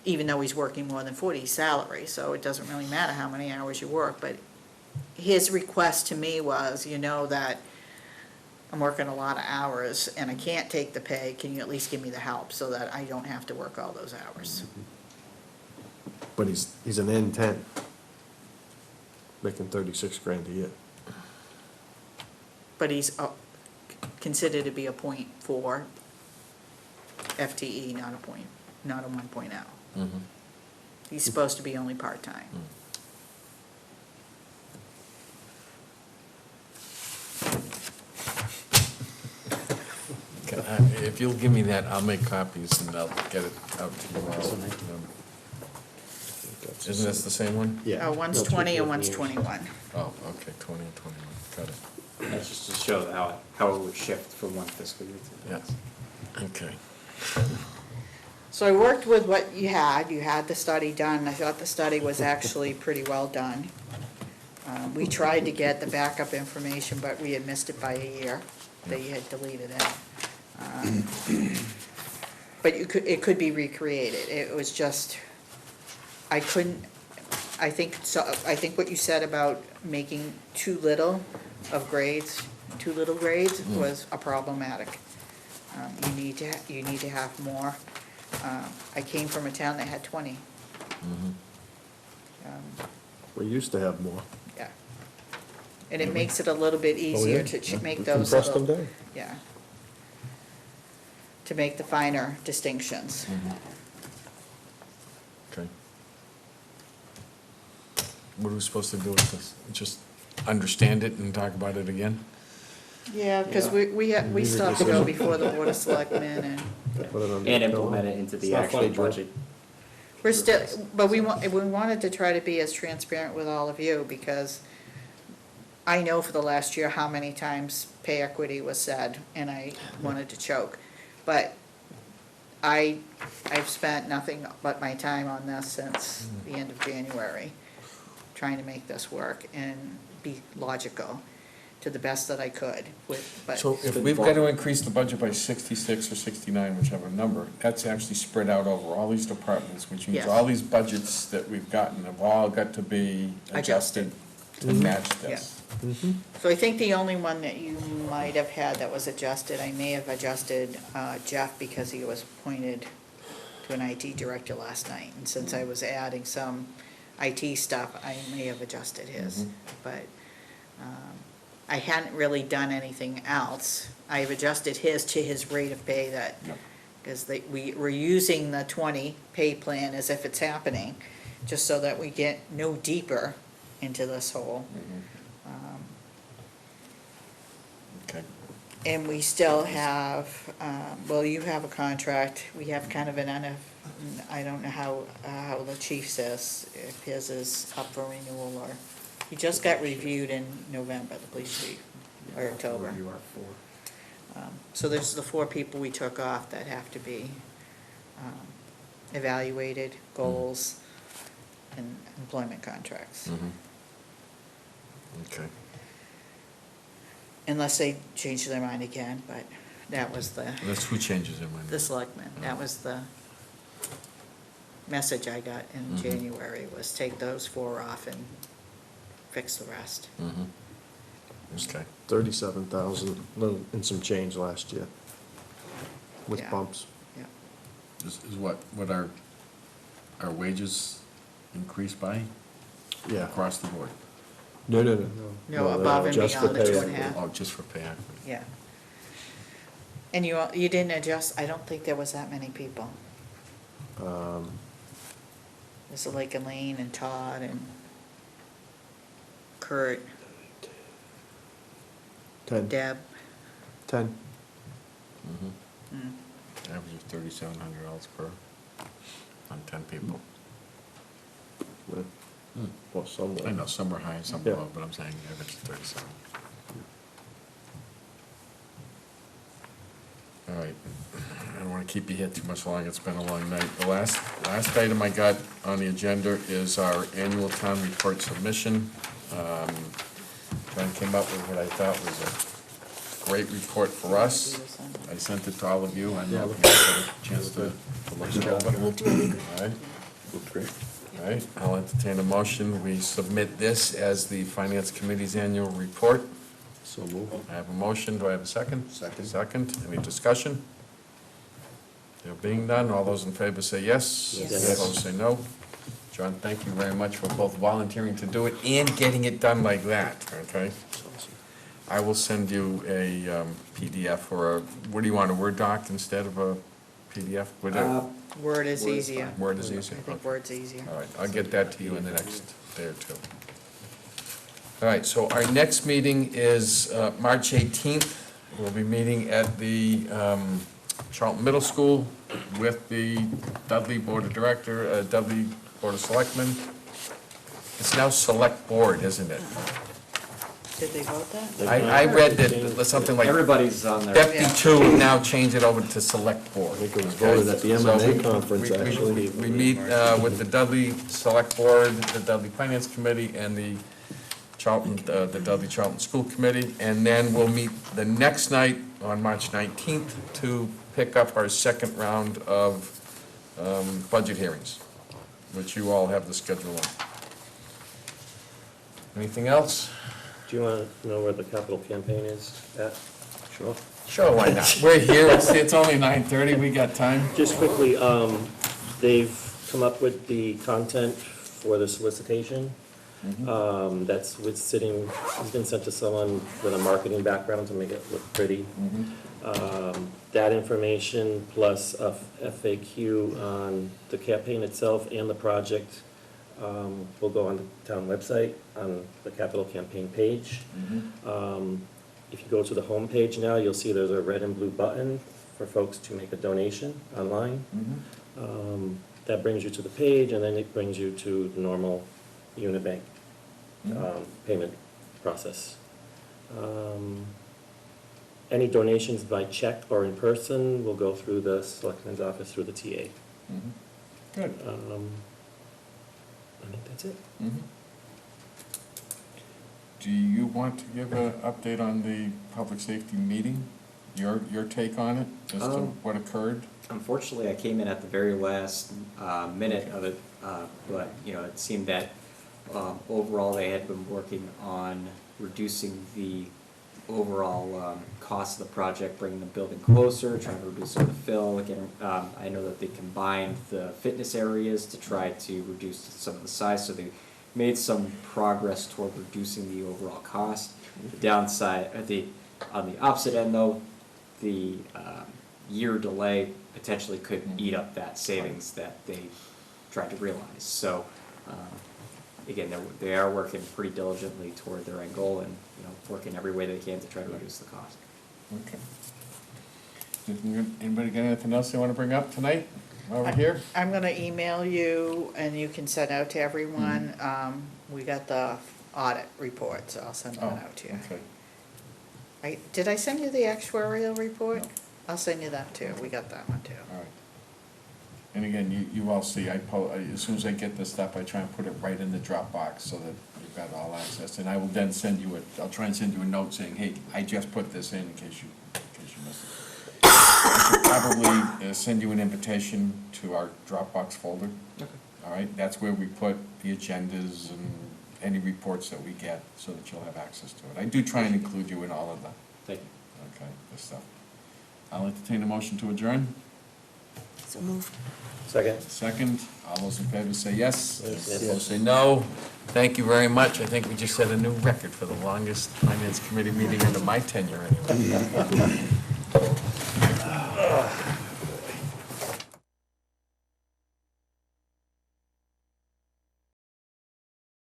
Even though he's working more than 40, he's salary, so it doesn't really matter how many hours you work, but his request to me was, that I'm working a lot of hours and I can't take the pay, can you at least give me the help so that I don't have to work all those hours? But he's an N10, making 36 grand a year. But he's considered to be a .4 FTE, not a 1.0. He's supposed to be only part-time. Okay, if you'll give me that, I'll make copies and I'll get it out tomorrow. Isn't this the same one? Yeah. One's 20 and one's 21. Oh, okay, 20 and 21, got it. That's just to show how it would shift from one fiscal year to the next. Yes, okay. So I worked with what you had the study done, I thought the study was actually pretty well done. We tried to get the backup information, but we had missed it by a year, that you had deleted it. But it could be recreated, it was just, I think what you said about making too little grades was a problematic. You need to have more. I came from a town that had 20. We used to have more. Yeah. And it makes it a little bit easier to make those Compressed them little, down. yeah. To make the finer distinctions. Okay. What are we supposed to do with this? Just understand it and talk about it again? Yeah, because we still have to go before the Board of Selectmen and. And implement it into the actual budget. We're still, but we wanted to try to be as transparent with all of you, because I know for the last year how many times pay equity was said, and I wanted to choke. But I've spent nothing but my time on this since the end of January, trying to make this work and be logical to the best that I could but. So if we've got to increase the budget by 66 or 69, whichever number, that's actually spread out over all these departments, which means Yes. all these budgets that we've gotten have all got to be adjusted to match this. So I think the only one that you might have had that was adjusted, I may have adjusted Jeff because he was appointed to an IT director last night. And since I was adding some IT stuff, I may have adjusted his. But I hadn't really done anything else. I've adjusted his to his rate of pay that, because we're using the 20 pay plan as if it's happening, just so that we get no deeper into this hole. Okay. And we still have, well, you have a contract, we have kind of I don't know how the chief says, if his is up for renewal, or, he just got reviewed in November, the police chief, or October. You are for. So there's the 4 people we took off that have to be evaluated, goals, and employment contracts. Okay. Unless they change their mind again, but that was That's who changes their mind. the selectmen, that was the message I got in January, was take those 4 off and fix the rest. Okay. 37,000, little, and some change last year. With Yeah. bumps. Yeah. Is what our wages increased by Yeah. across the board? No. No, above and just for beyond the pay 2.5. equity. Oh, just for pay equity? Yeah. And you didn't adjust, I don't think there was that many people. There's like Elaine and Todd and Kurt, 10. Deb. 10. Average of $3,700 per, on 10 people. Well, somewhere. I know, some are high and some Yeah. low, but I'm saying average of 37. All right. I don't want to keep you here too much longer. It's been a long night. The last item I got on the agenda is our annual town report submission. John came up with what I thought was a great report for us. I sent it to all of you. I know you had a chance to look it over. Looked really good. All right. Looked great. All right, I'll entertain a motion. We submit this as the Finance Committee's annual report. So move. I have a motion. Do I have a second? Second. Second. Any discussion? There being none, all those in favor say yes. Yes. Opposed say no. John, thank you very much for both volunteering to do it and getting it done like that, okay? I will send you a PDF or a, what do you want, a Word doc instead of a PDF? Word is easier. Word is easier? I think Okay. Word's easier. All right, I'll get that to you in the next day or two. All right, so our next meeting is March 18th. We'll be meeting at the Charlton Middle School with the Dudley Board of Dudley Board of Selectmen. It's now Select Board, isn't it? Did they vote that? I read that, something like Everybody's on there. Deputy Two now change it over to Select Board. I think it was voted at the MMA conference, actually. We meet with the Dudley Select Board, the Dudley Finance Committee, and the Dudley Charlton School Committee, and then we'll meet the next night on March 19th to pick up our second round of budget hearings, which you all have the schedule on. Anything else? Do you want to know where the capital campaign is at? Sure. Sure, why not? We're here, it's only 9:30, we got time. Just quickly, they've come up with the content for the solicitation. That's it's been sent to someone with a marketing background to make it look pretty. That information plus a FAQ on the campaign itself and the project will go on the town website on the capital campaign page. If you go to the home page now, you'll see there's a red and blue button for folks to make a donation online. That brings you to the page, and then it brings you to the normal Unibank payment process. Any donations by check or in person will go through the selectman's office through the TA. Good. I think that's it. Do you want to give an update on the public safety meeting? Your take on it, as to what occurred? Unfortunately, I came in at the very last minute of it, but, it seemed that overall they had been working on reducing the overall cost of the project, bringing the building closer, trying to reduce some of the fill. Again, I know that they combined the fitness areas to try to reduce some of the size, so they made some progress toward reducing the overall cost. The downside, on the opposite end though, the year delay potentially could eat up that savings that they tried to realize. So, again, they are working pretty diligently toward their end goal and, working every way they can to try to reduce the cost. Okay. Anybody got anything else they want to bring up tonight while we're here? I'm gonna email you, and you can send out to everyone. We got the audit report, so I'll send that out to you. Okay. Did I send you the actuarial report? I'll send you that too. We got that one too. All right. And again, you all see, as soon as I get this stuff, I try and put it right in the Dropbox so that you've got all access. And I will then I'll try and send you a note saying, hey, I just put this in case you missed it. I should probably send you an invitation to our Dropbox folder. Okay. All right, that's where we put the agendas and any reports that we get so that you'll have access to it. I do try and include you in all of the, Thank you. okay, this stuff. I'll entertain a motion to adjourn. So moved. Second. Second, all those in favor say yes. Yes. Opposed say no. Thank you very much. I think we just set a new record for the longest finance committee meeting under my tenure anyway.